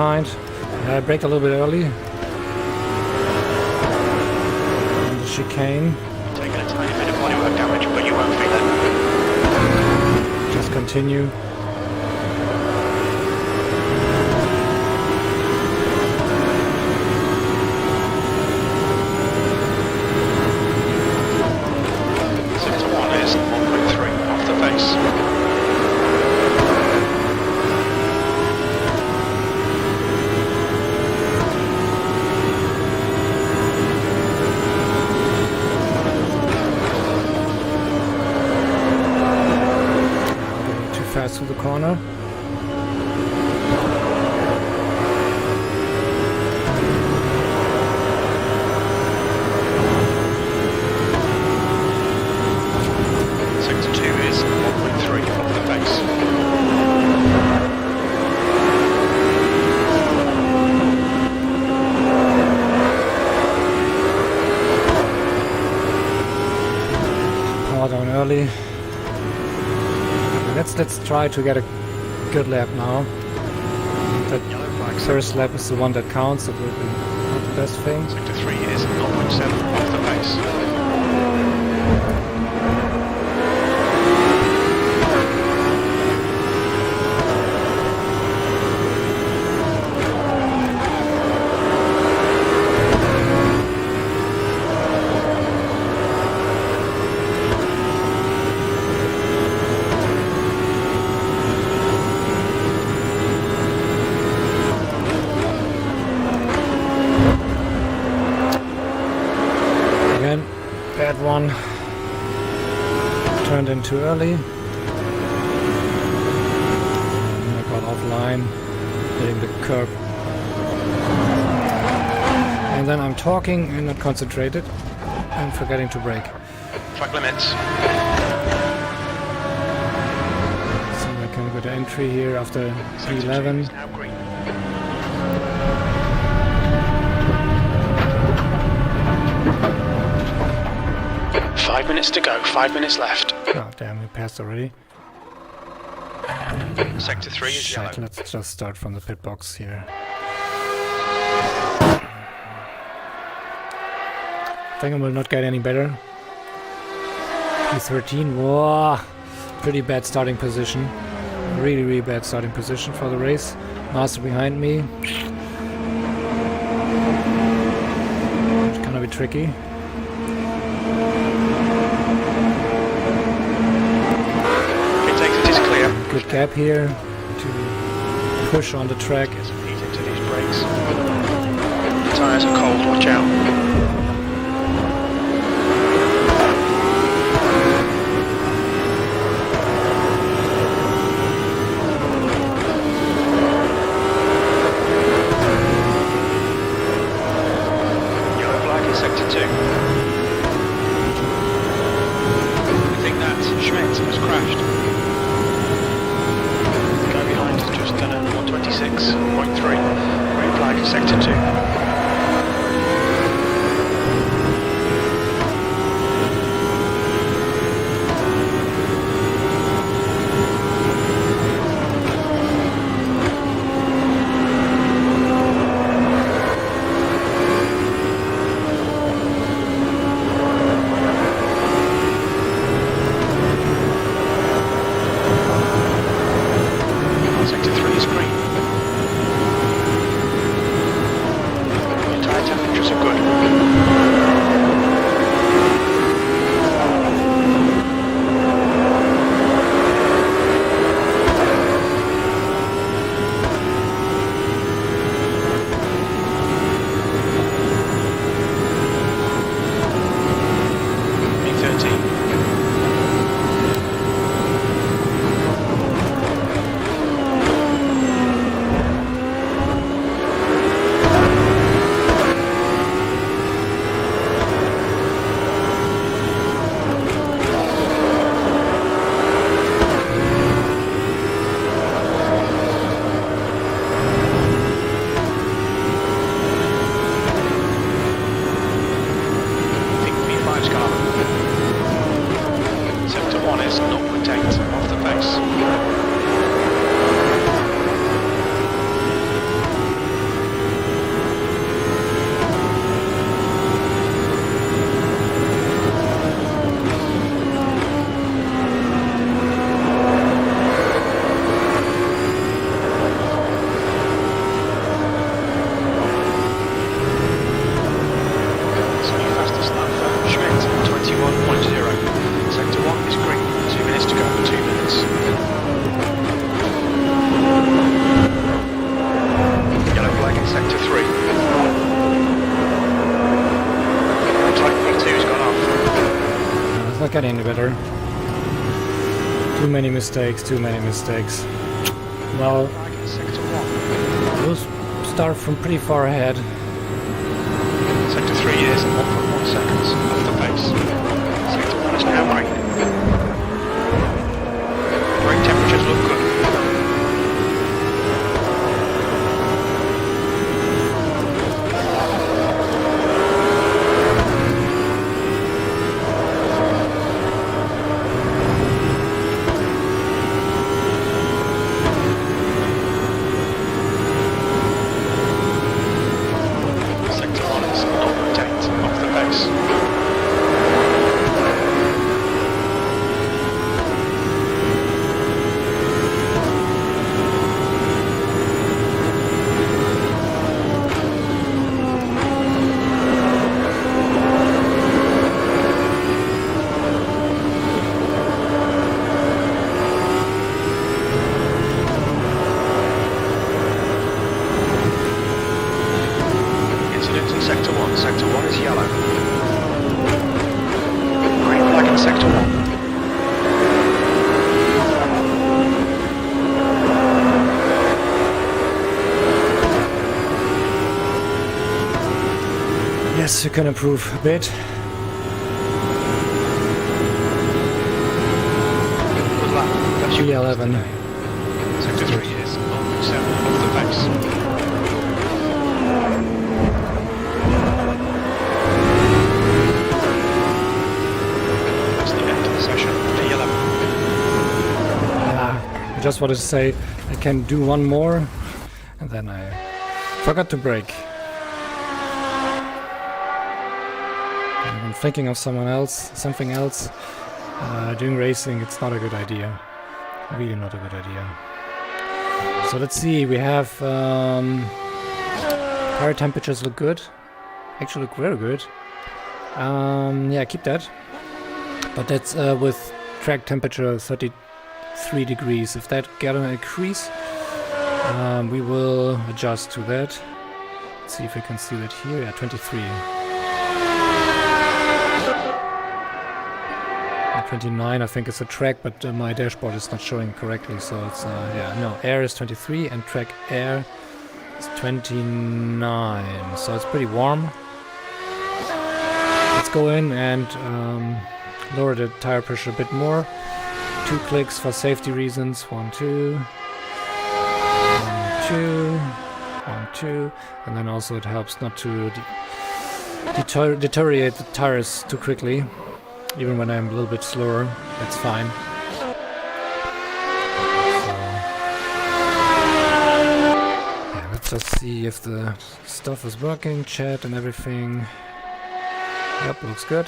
behind. I braked a little bit early. On the chicane. Taking a tiny bit of bodywork damage, but you won't feel it. Just continue. Sector 1 is 1.3 off the pace. Fast through the corner. Sector 2 is 1.3 off the pace. Power down early. Let's try to get a good lap now. That first lap is the one that counts, it will be not the best thing. Sector 3 is 0.7 off the pace. Bad one. Turned in too early. And I got offline, hitting the curb. And then I'm talking and not concentrated and forgetting to brake. Track limits. So I can go to entry here after Sector 2 P11. is now green. Five minutes to go, 5 minutes left. Oh damn, we passed already. Sector 3 is Shit, yellow. let's just start from the pit box here. I think I will not get any better. P13, whoa, pretty bad starting position. Really, really bad starting position for the race. Master behind me. It's gonna be tricky. Good gap here to push on the track. Get some heat into these brakes. The tyres are cold, watch out. Yellow flag in sector 2. I think that Schmidt has crashed. 126.3. Green flag in sector 2. not getting any better. Too many mistakes, too many mistakes. Well, we'll start from pretty far ahead. Sector 3 is 1.1 seconds off the pace. Sector 1 is now green. Brake temperatures look good. Yes, you can improve a bit. Good luck. That's your G11. Sector 3 is 0.7 off the pace. That's the end of the session. P11. I just wanted to say I can do one more, and then I forgot to brake. I'm thinking of something else. Doing racing, it's not a good idea. Really not a good idea. So let's see, we have tire temperatures look good. Actually look very good. Yeah, keep that. But that's with track temperature 33 degrees. If that get an increase, we will adjust to that. Let's see if we can see that here. Yeah, 23. 29, I think it's a track, but my dashboard is not showing correctly, so it's yeah, no, air is 23 and track air is 29, so it's pretty warm. Let's go in and lower the tire pressure a bit more. 2 clicks for safety reasons. 1, 2, 1, 2, 1, 2, and then also it helps not to deteriorate the tires too quickly. Even when I'm a little bit slower, that's fine. So, yeah, let's just see if the stuff is working, chat and everything. Yep, looks good.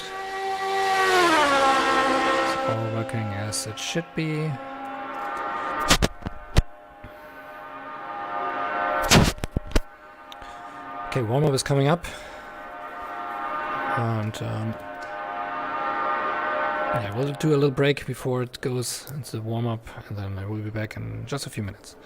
It's all working as it should be. Okay, warm-up is coming up. And yeah, we'll do a little break before it goes into the warm-up, and then I will be back in just a few minutes.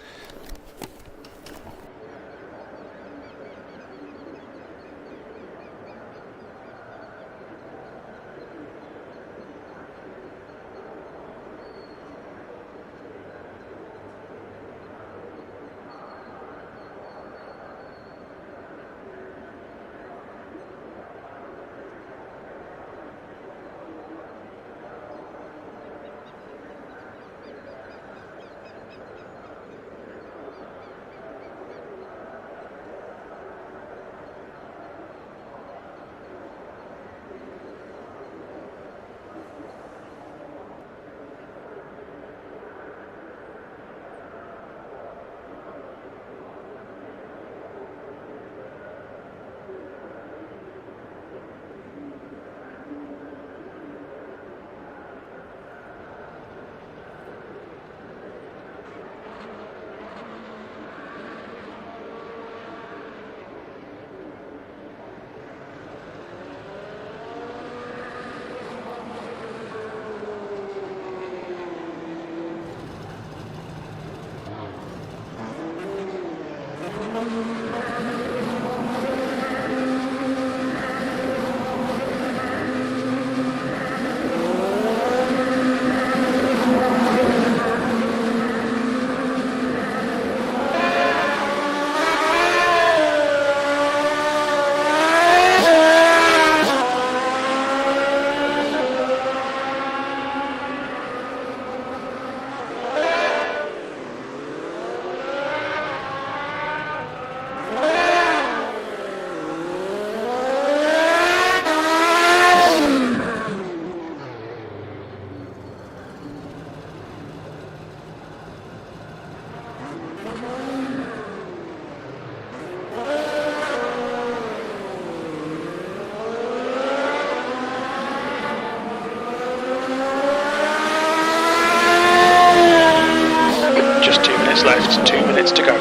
left, 2 minutes to go.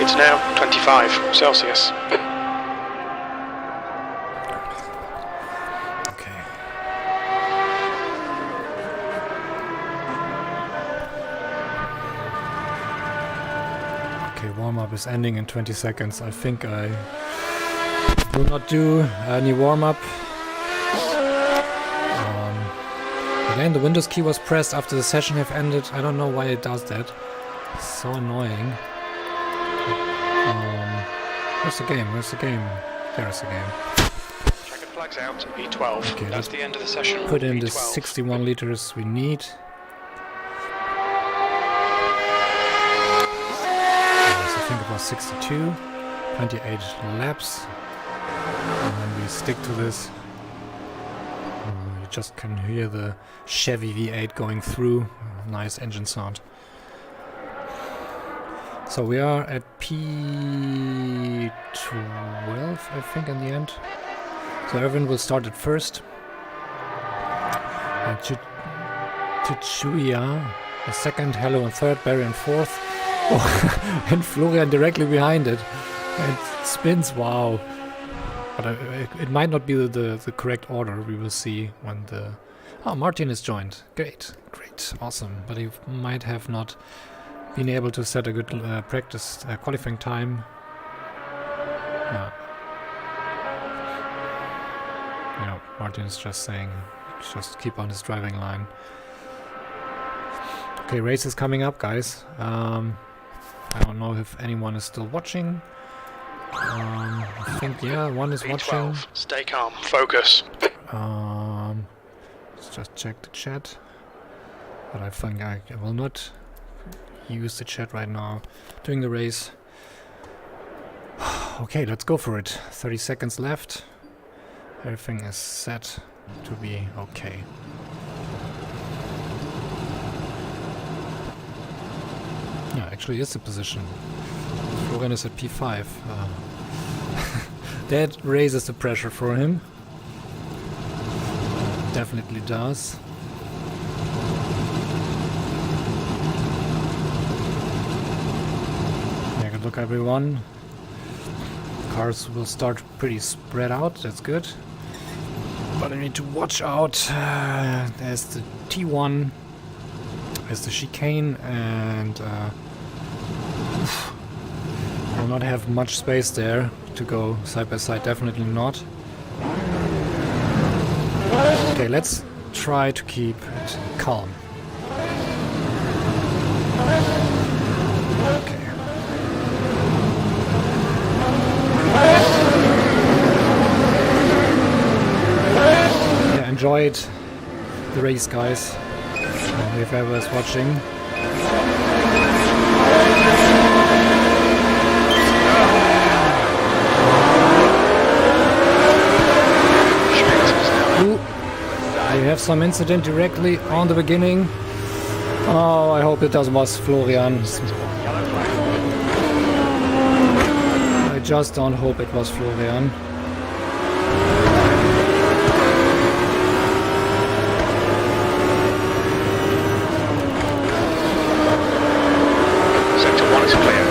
It's now 25 Celsius. Okay. Okay, warm-up is ending in 20 seconds. I think I will not do any warm-up. Again, the Windows key was pressed after the session have ended. I don't know why it does that. It's so annoying. Where's the game? Where's the game? There's the game. Checkered flags out, V12. Okay, that's the end of the session. Put in V12. the 61 liters we need. Yes, I think it was 62. 28 laps. And then we stick to this. You just can hear the Chevy V8 going through. Nice engine sound. So we are at P12, I think, in the end. So Erwin will start at first. Chuya, a second, Hello in third, Barry in fourth. Oh, and Florian directly behind it. And spins, wow. But it might not be the correct order. We will see when the... Oh, Martin is joined. Great, great, awesome. But he might have not been able to set a good practice qualifying time. Martin is just saying, just keep on his driving line. Okay, race is coming up, guys. I don't know if anyone is still watching. I think, yeah, one is watching. Stay calm, focus. Let's just check the chat. But I think I will not use the chat right now during the race. Okay, let's go for it. 30 seconds left. Everything is set to be okay. Yeah, actually is the position. Florian is at P5. That raises the pressure for him. Definitely does. Yeah, good luck everyone. Cars will start pretty spread out, that's good. But I need to watch out. There's the T1, there's the chicane, and I will not have much space there to go side by side, definitely not. Okay, let's try to keep it calm. Okay. Yeah, enjoyed the race, guys. If ever is watching. I have some incident directly on the beginning. Oh, I hope it was Florian. I just don't hope it was Florian. 1 is clear.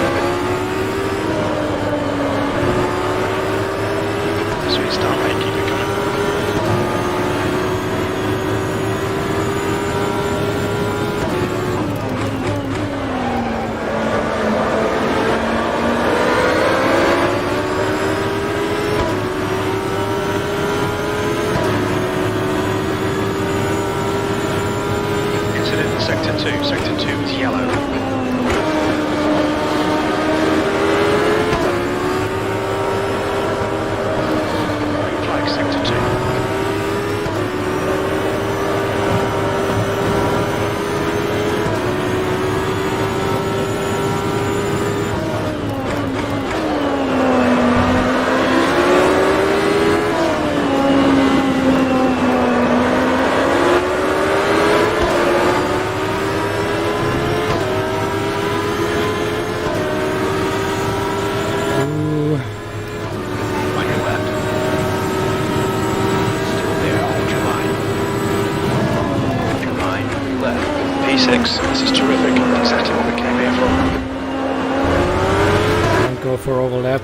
Sweet start, mate, keep it coming. Incident in Sector 2. Sector 2 is yellow. Sector 2. This is terrific. Exactly what we came here for. Don't go for overlap.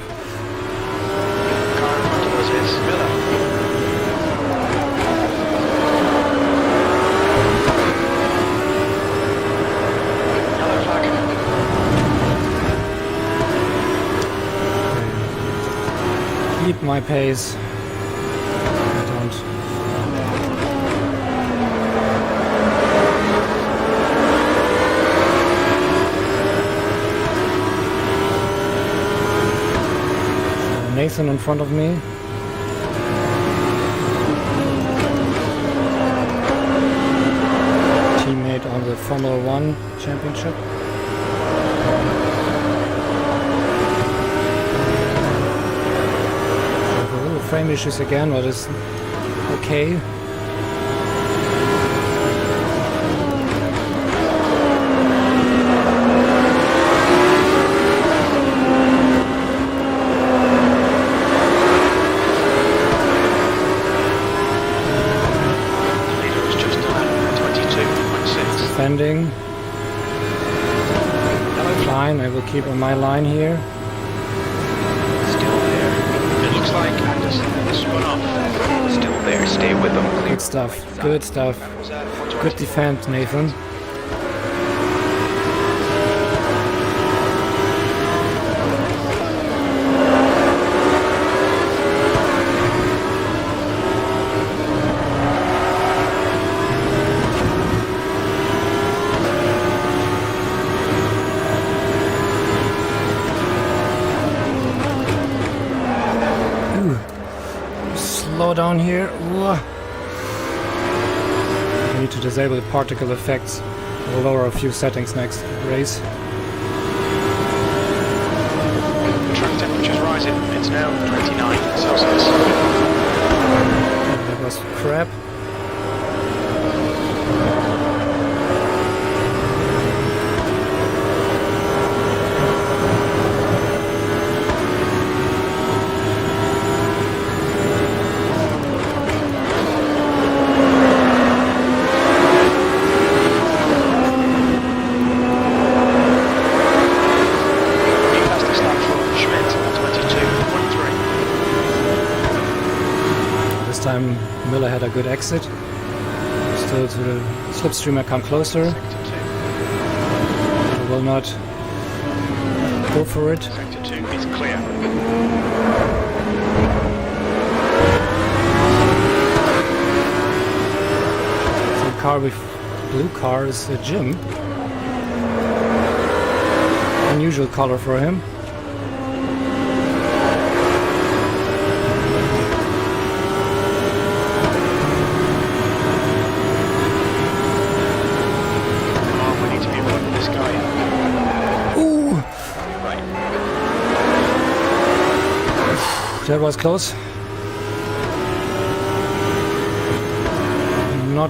Car in front of us is Miller. Yellow flag. Keep my pace. I don't. Nathan in front of me. Teammate on the Formula 1 championship. A little frame issues again, but it's okay. Defending. Fine, I will keep on my line here. Still there. It looks like Anderson has spun off. Still there, stay with them. Good stuff, good stuff. Good defense, Nathan. Slow down here. Ooh. We need to disable the particle effects. We'll lower a few settings next race. Track temperature is rising. It's now 29 Celsius. That was crap. Time Miller had a good exit. Still to the slipstream, I come closer. I will not go for it. Sector 2 is clear. The car with blue car is Jim. Unusual color for him. That was close. Not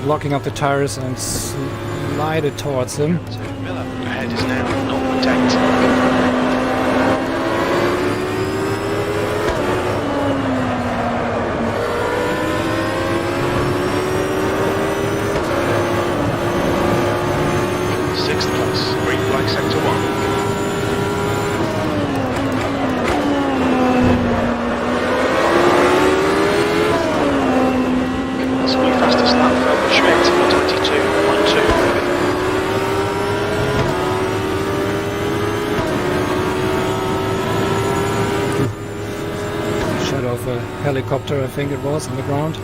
locking up the tires and slided towards him. Miller ahead is now 0.8. Sixth place, green flag sector 1. helicopter, I think it was, on the ground.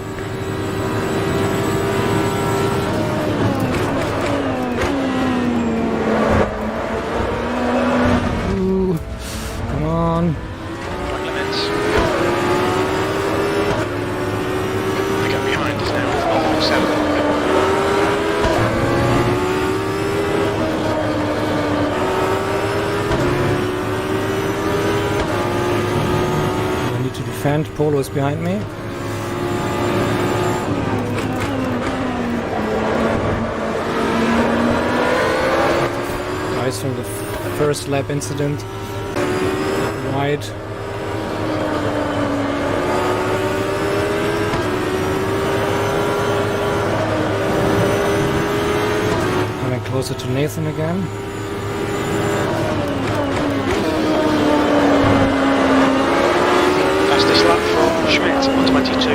Ooh, come on. Track limits. The gap behind is now 0.7. Defend. Polo is behind me. Guys from the first lap incident. Wide. Coming closer to Nathan again. Fastest lap from Schmidt on 22.0.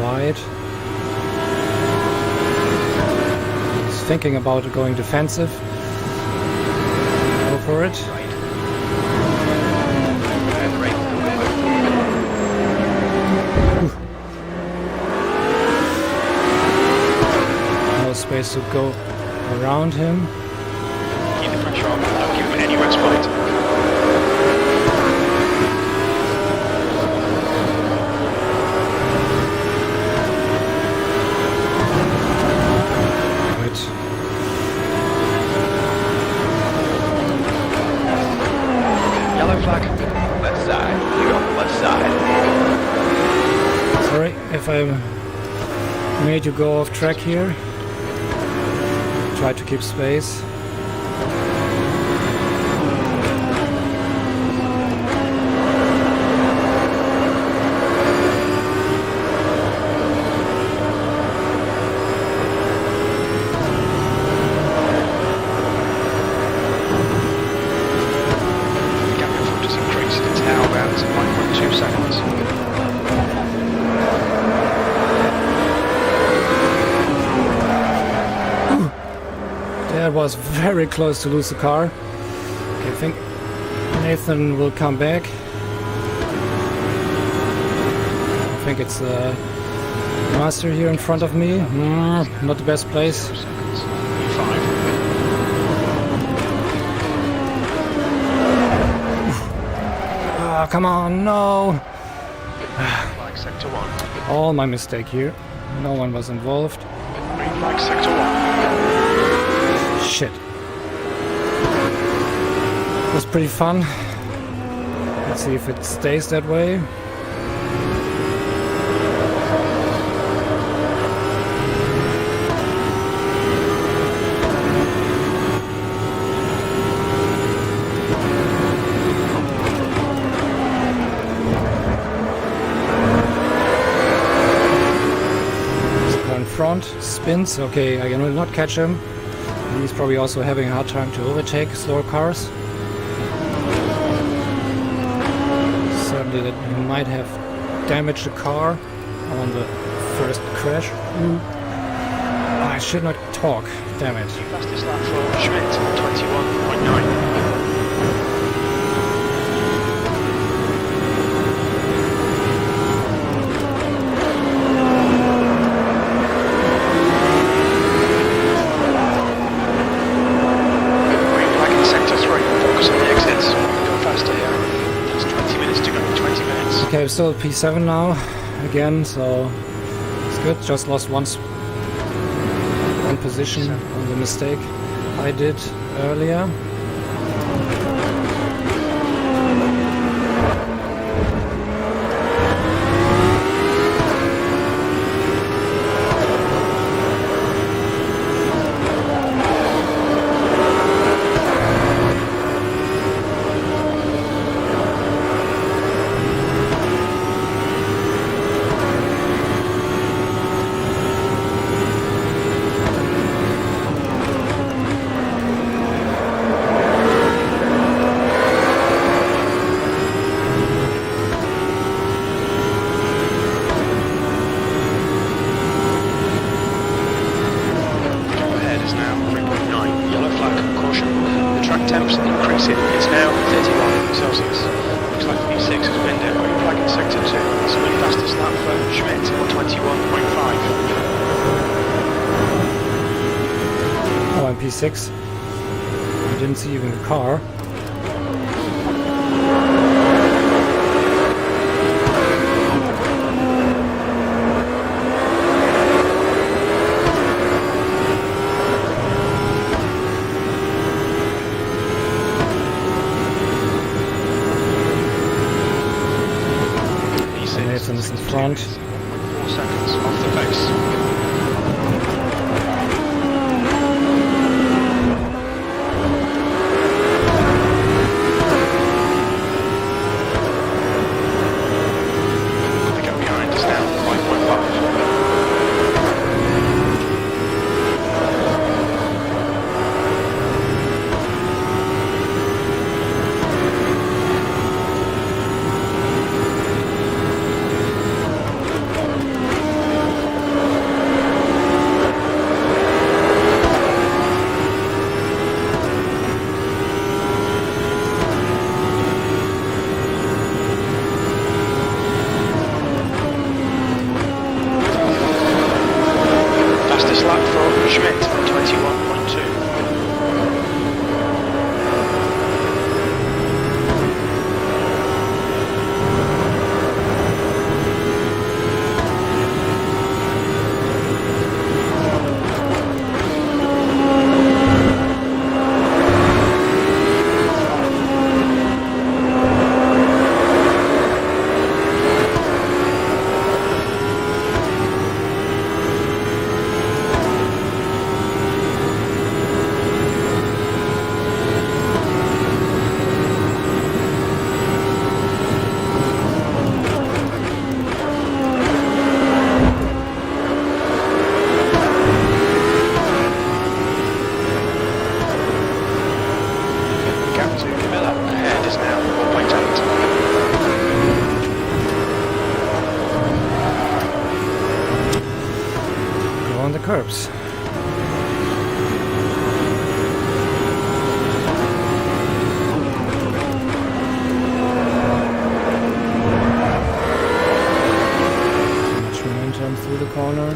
Wide. He's thinking about going defensive. Go for it. No space to go around him. Keep the pressure on, don't give him any respite. Right. Yellow flag. Left side. You go left side. Sorry if I made you go off track here. Try to keep space. That was very close to lose the car. Okay, I think Nathan will come back. I think it's Master here in front of me. Not the best place. Ah, come on, no! Flag sector 1. All my mistake here. No one was involved. Green flag sector 1. Shit. It was pretty fun. Let's see if it stays that way. In front, spins. Okay, I will not catch him. He's probably also having a hard time to overtake slower cars. Certainly that he might have damaged the car on the first crash. I should not talk, damn it. Fastest lap for Schmidt, 21.9. Okay, I'm still at P7 now, again, so it's good. Just lost one position on the mistake I did earlier. temps increasing. It's now 31 Celsius. Looks like P6 has been down. Green flag in sector 2. That's the fastest lap for Schmidt on 21.5. Oh, and P6. I didn't see even the car. Nathan's in front. 4 seconds off the pace. The gap behind is now 5.5. Fastest lap for Schmidt on 21.2. On the curbs. Much momentum through the corner.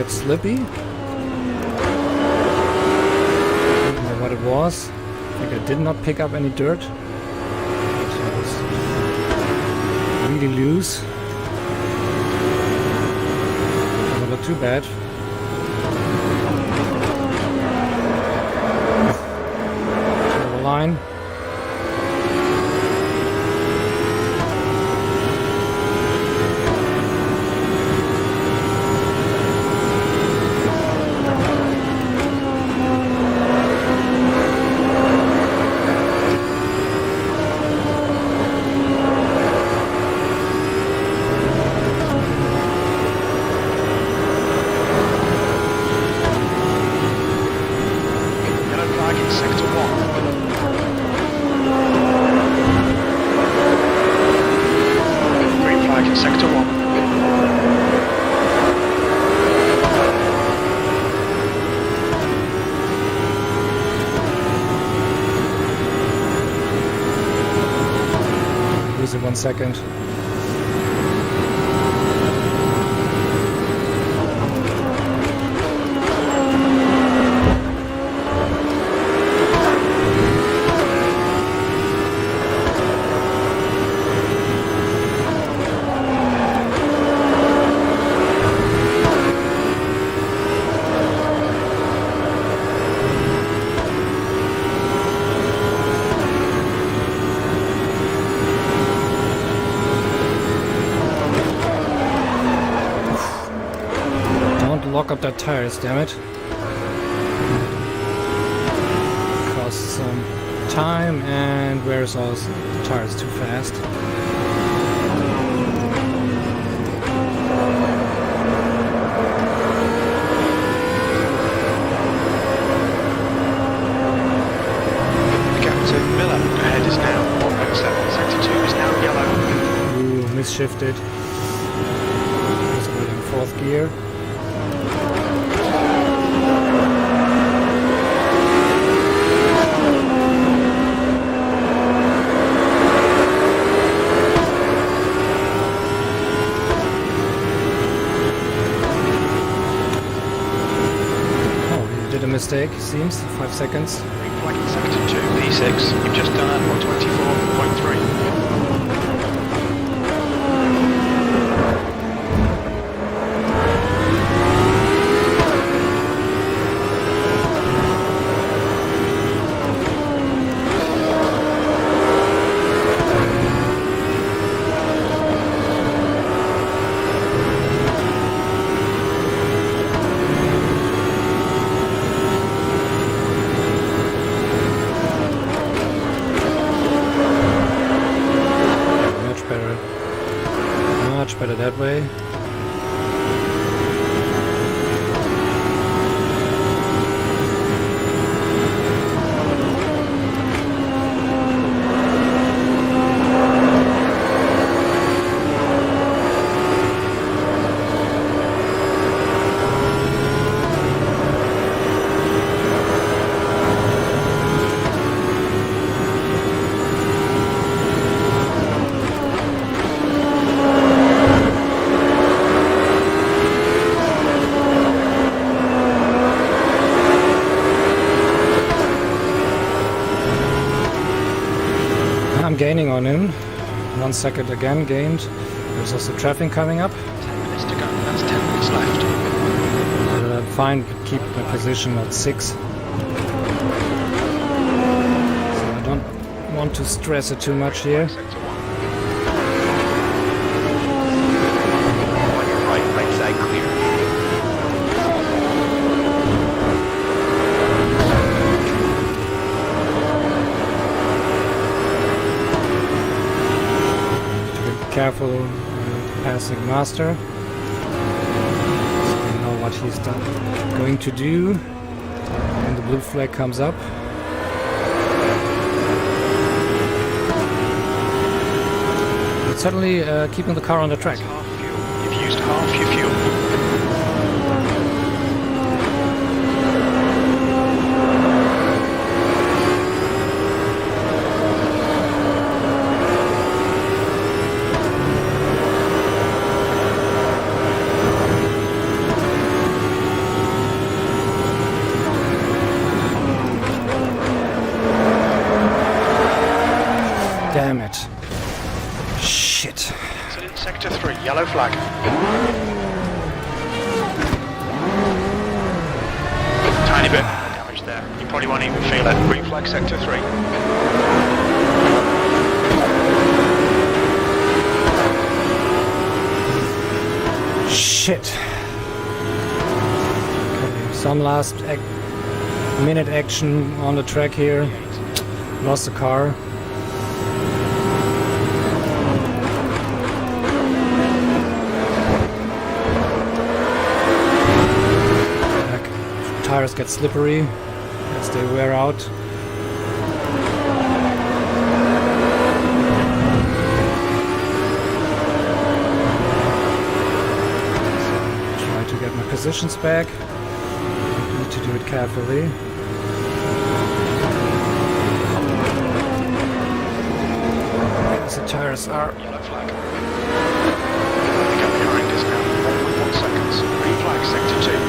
get slippy. I don't know what it was. I think I did not pick up any dirt. So it was really loose. Doesn't look too bad. To the line. Lose it 1 second. Lock up that tires, damn it. Costs some time and wears all the tires too fast. Captain Miller ahead is now 1.7. Sector 2 is now yellow. Ooh, misshifted. Was in 4th gear. Mistake, seems. 5 seconds. Flag in sector 2, P6. You've just done at 124.3. Better that way. I'm gaining on him. 1 second again gained. There's also traffic coming up. 10 minutes to go. That's 10 minutes left. Fine, keep my position at 6. So I don't want to stress it too much here. Sector 1. On your right side clear. Careful passing master. So we know what he's going to do when the blue flag comes up. But certainly keeping the car on the track. Half fuel. You've used half your fuel. Damn it. Shit. Incident sector 3, yellow flag. Tiny bit of damage there. You probably won't even feel it. Green flag sector 3. Shit. Okay, some last minute action on the track here. Lost the car. Tires get slippery as they wear out. Try to get my positions back. Need to do it carefully. As the tires are. Yellow flag. The gap behind is now 1.1 seconds. Green flag sector 2.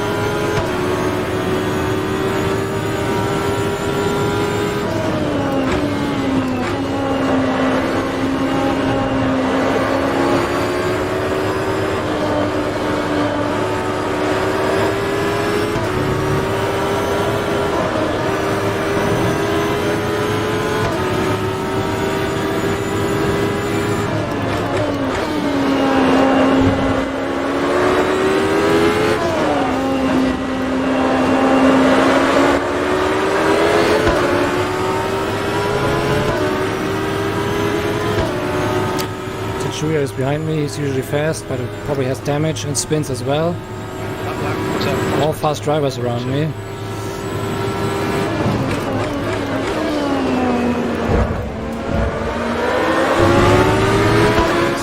Is behind me. He's usually fast, but it probably has damage and spins as well. All fast drivers around me.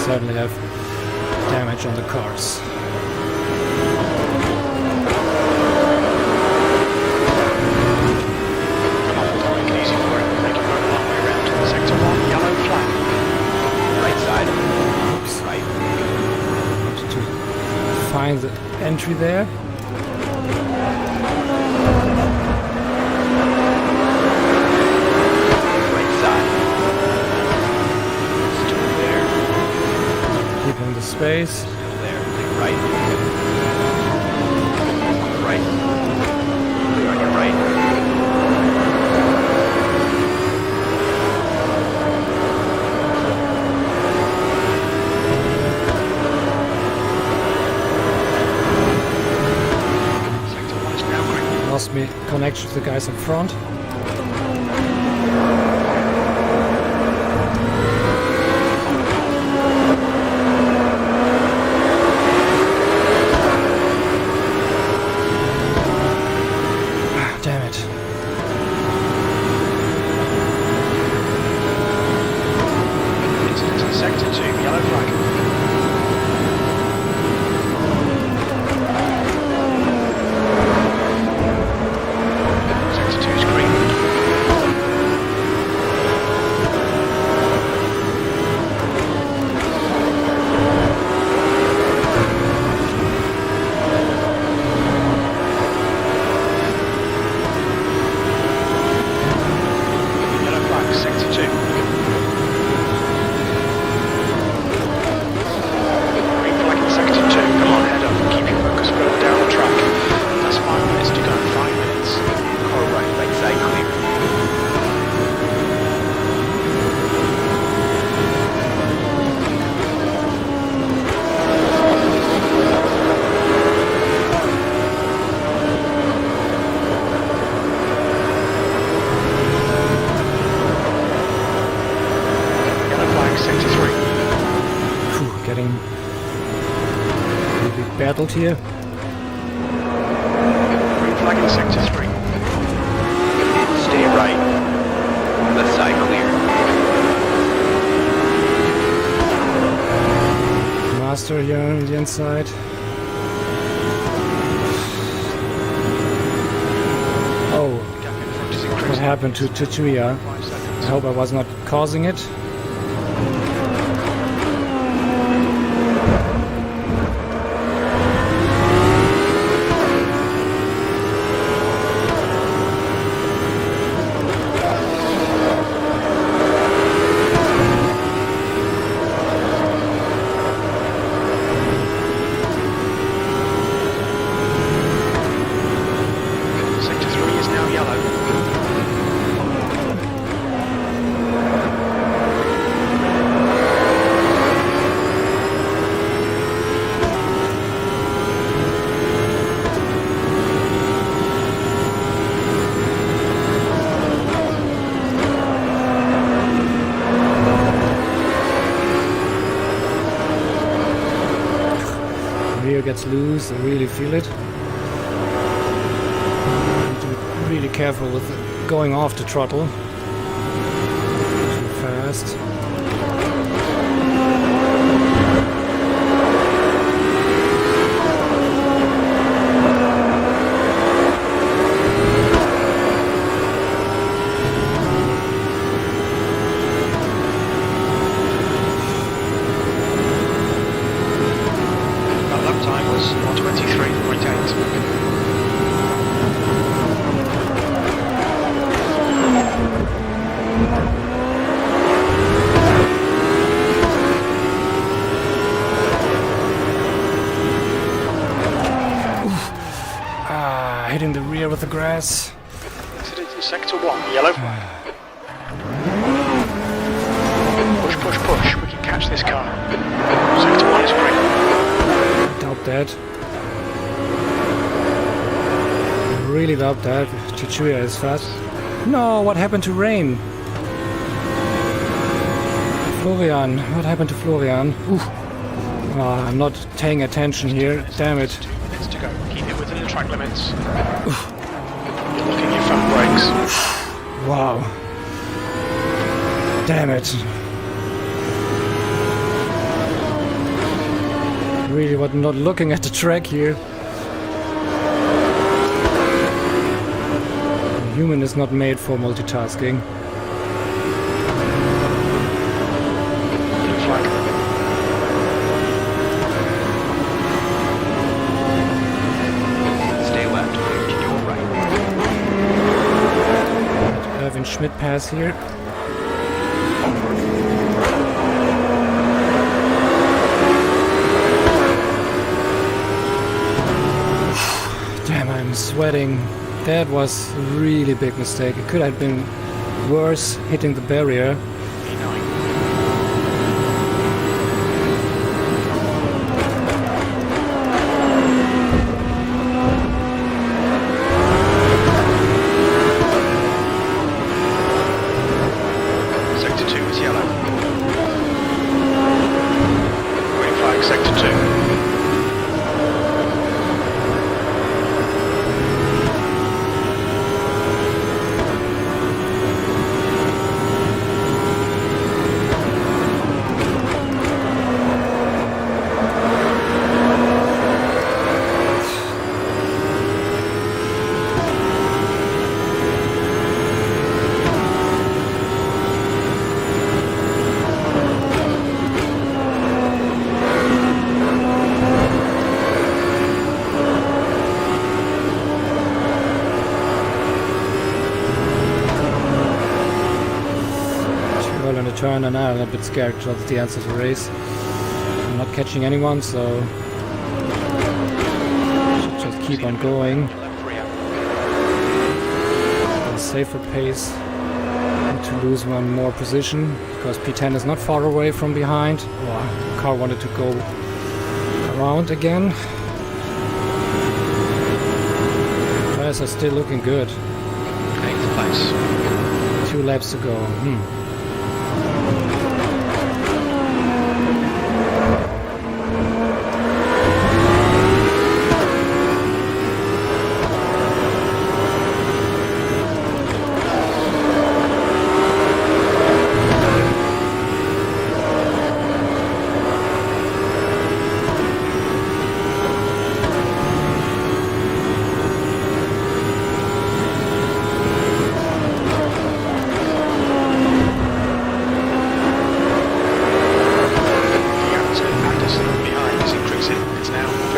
Certainly have damage on the cars. Come on, make it easy for him. Make it go a long way around. Sector 1, yellow flag. Right side. Oops. Right. Wanted to find the entry there. Right side. Still there. Keeping the space. Still there. Clear right. On the right. Clear on your right. Lost me connection to the guys in front. Damn it. Into sector 2, yellow flag. Battled here. Green flag in sector 3. Stay right. Left side clear. Master here on the inside. Oh, what happened to Tuya? I hope I was not causing it. gets loose, I really feel it. Need to be really careful with going off the throttle. Too fast. Hitting the rear with the grass. Exited in sector 1, yellow flag. Push, push, push. We can catch this car. Sector 1 is green. Doubt that. Really doubt that. Chichuya is fast. No, what happened to Rain? Florian. What happened to Florian? Oh, I'm not paying attention here. Damn it. 2 minutes to go. Keep it within the track limits. You're looking at your front brakes. Wow. Damn it. Really was not looking at the track here. A human is not made for multitasking. Blue flag. Stay left, clear to your right. Irvin Schmidt pass here. Damn, I'm sweating. That was a really big mistake. It could have been worse hitting the barrier. E9. Sector 2 is yellow. Green flag, sector 2. On the turn, and I'm a bit scared because that's the answer to the race. I'm not catching anyone, so should just keep on going. At a safer pace. Need to lose one more position because P10 is not far away from behind. Oh, the car wanted to go around again. Tires are still looking good. 8th place. 2 laps to go.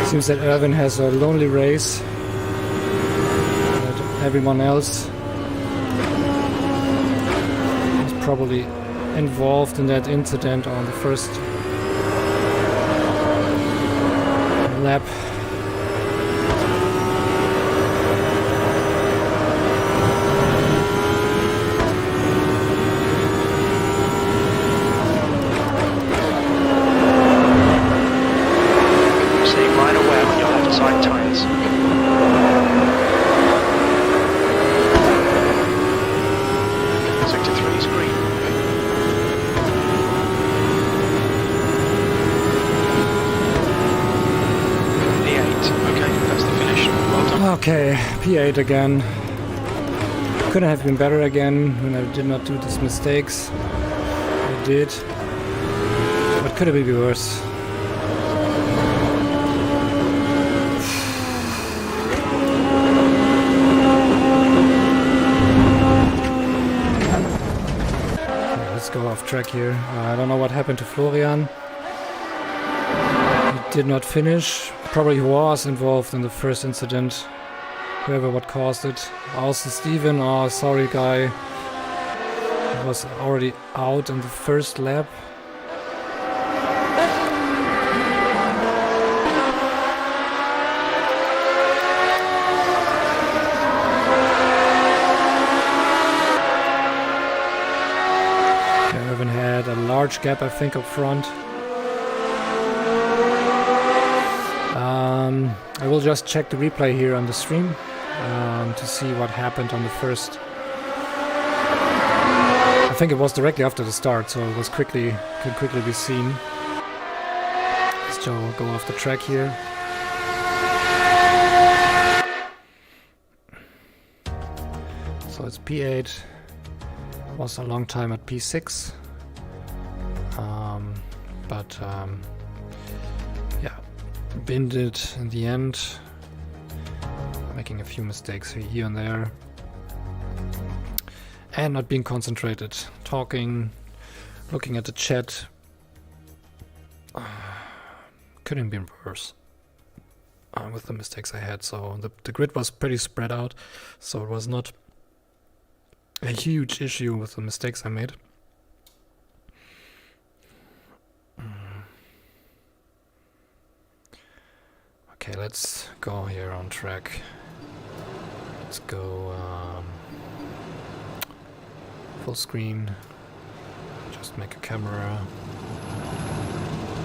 Seems that Irvin has a lonely race. But everyone else is probably involved in that incident on the first lap. Okay, P8 again. Couldn't have been better again when I did not do these mistakes. I did. But could it be worse? Okay, let's go off track here. I don't know what happened to Florian. He did not finish. Probably was involved in the first incident. Whoever what caused it. Also Steven, oh sorry guy. He was already out in the first lap. Irvin had a large gap I think up front. I will just check the replay here on the stream to see what happened on the first. I think it was directly after the start, so it was could quickly be seen. Let's go off the track here. So it's P8. Was a long time at P6, but yeah, binned it in the end. Making a few mistakes here and there, and not being concentrated. Talking, looking at the chat. Couldn't be worse with the mistakes I had. So the grid was pretty spread out, so it was not a huge issue with the mistakes I made. Okay, let's go here on track. Let's go full screen. Just make a camera.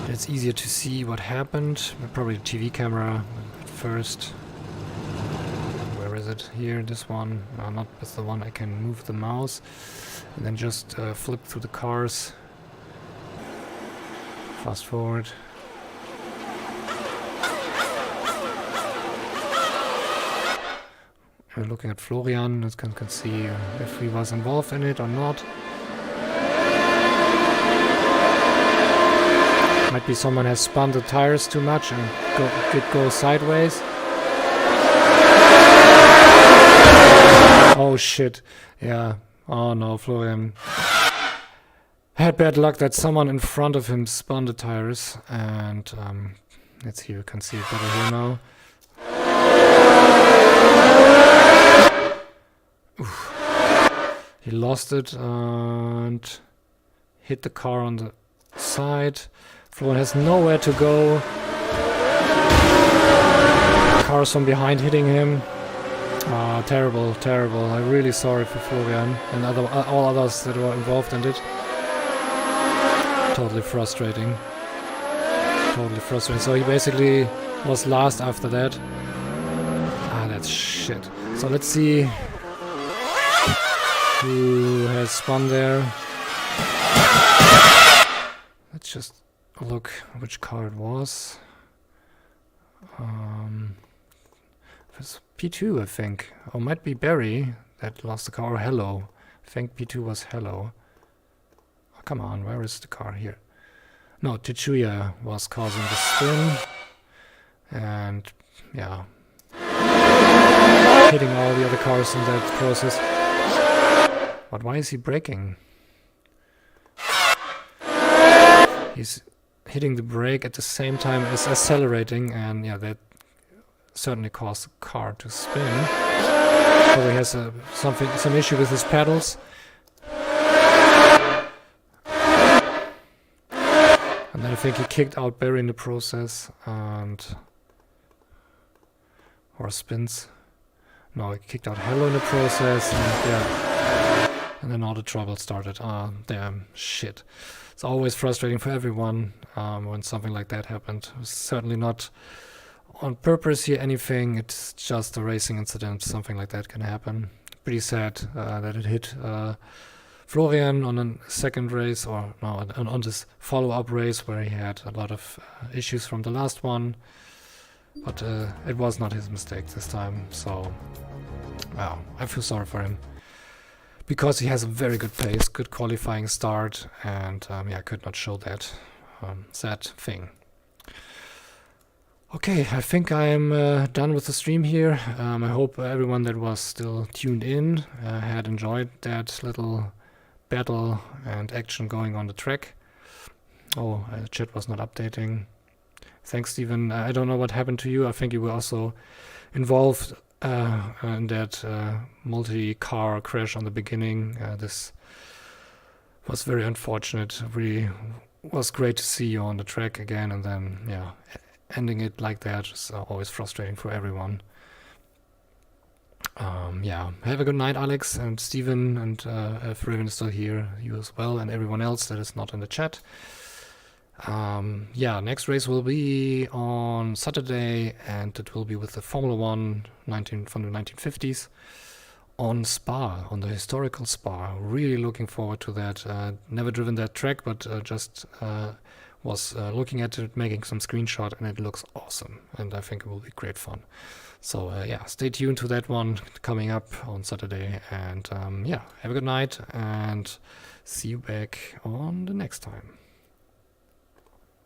It's easier to see what happened. Probably the TV camera at first. Where is it? Here, this one. Not with the one I can move the mouse. And then just flip through the cars. Fast forward. We're looking at Florian. You can see if he was involved in it or not. Might be someone has spun the tires too much and did go sideways. Oh shit. Yeah. Oh no, Florian had bad luck that someone in front of him spun the tires. And let's see, you can see it better here now. Oof. He lost it and hit the car on the side. Florian has nowhere to go. Cars from behind hitting him. Terrible, terrible. I'm really sorry for Florian and all others that were involved in it. Totally frustrating. Totally frustrating. So he basically was last after that. That's shit. So let's see who has spun there. Let's just look which car it was. It was P2, I think. Or might be Barry that lost the car. Or Hello. I think P2 was Hello. Oh, come on, where is the car? Here. No, Tetsuya was causing the spin. And yeah, hitting all the other cars in that process. But why is he braking? He's hitting the brake at the same time as accelerating, and yeah, that certainly caused the car to spin. Probably has some issue with his pedals. And then I think he kicked out Barry in the process, and or spins. No, he kicked out Hello in the process, and yeah. And then all the trouble started. Damn, shit. It's always frustrating for everyone when something like that happened. It was certainly not on purpose here, anything. It's just a racing incident. Something like that can happen. Pretty sad that it hit Florian on a second race, or no, on this follow-up race where he had a lot of issues from the last one. but it was not his mistake this time, so well, I feel sorry for him. Because he has a very good pace, good qualifying start, and yeah, could not show that. Sad thing. Okay, I think I'm done with the stream here. I hope everyone that was still tuned in had enjoyed that little battle and action going on the track. Oh, the chat was not updating. Thanks, Steven. I don't know what happened to you. I think you were also involved in that multi-car crash on the beginning. This was very unfortunate. Really was great to see you on the track again, and then yeah, ending it like that is always frustrating for everyone. Yeah, have a good night, Alex and Steven, and if Raven is still here, you as well, and everyone else that is not in the chat. Yeah, next race will be on Saturday, and it will be with the Formula 1 from the 1950s on Spa, on the historical Spa. Really looking forward to that. Never driven that track, but just was looking at it, making some screenshot, and it looks awesome, and I think it will be great fun. So yeah, stay tuned to that one coming up on Saturday, and yeah, have a good night, and see you back on the next time.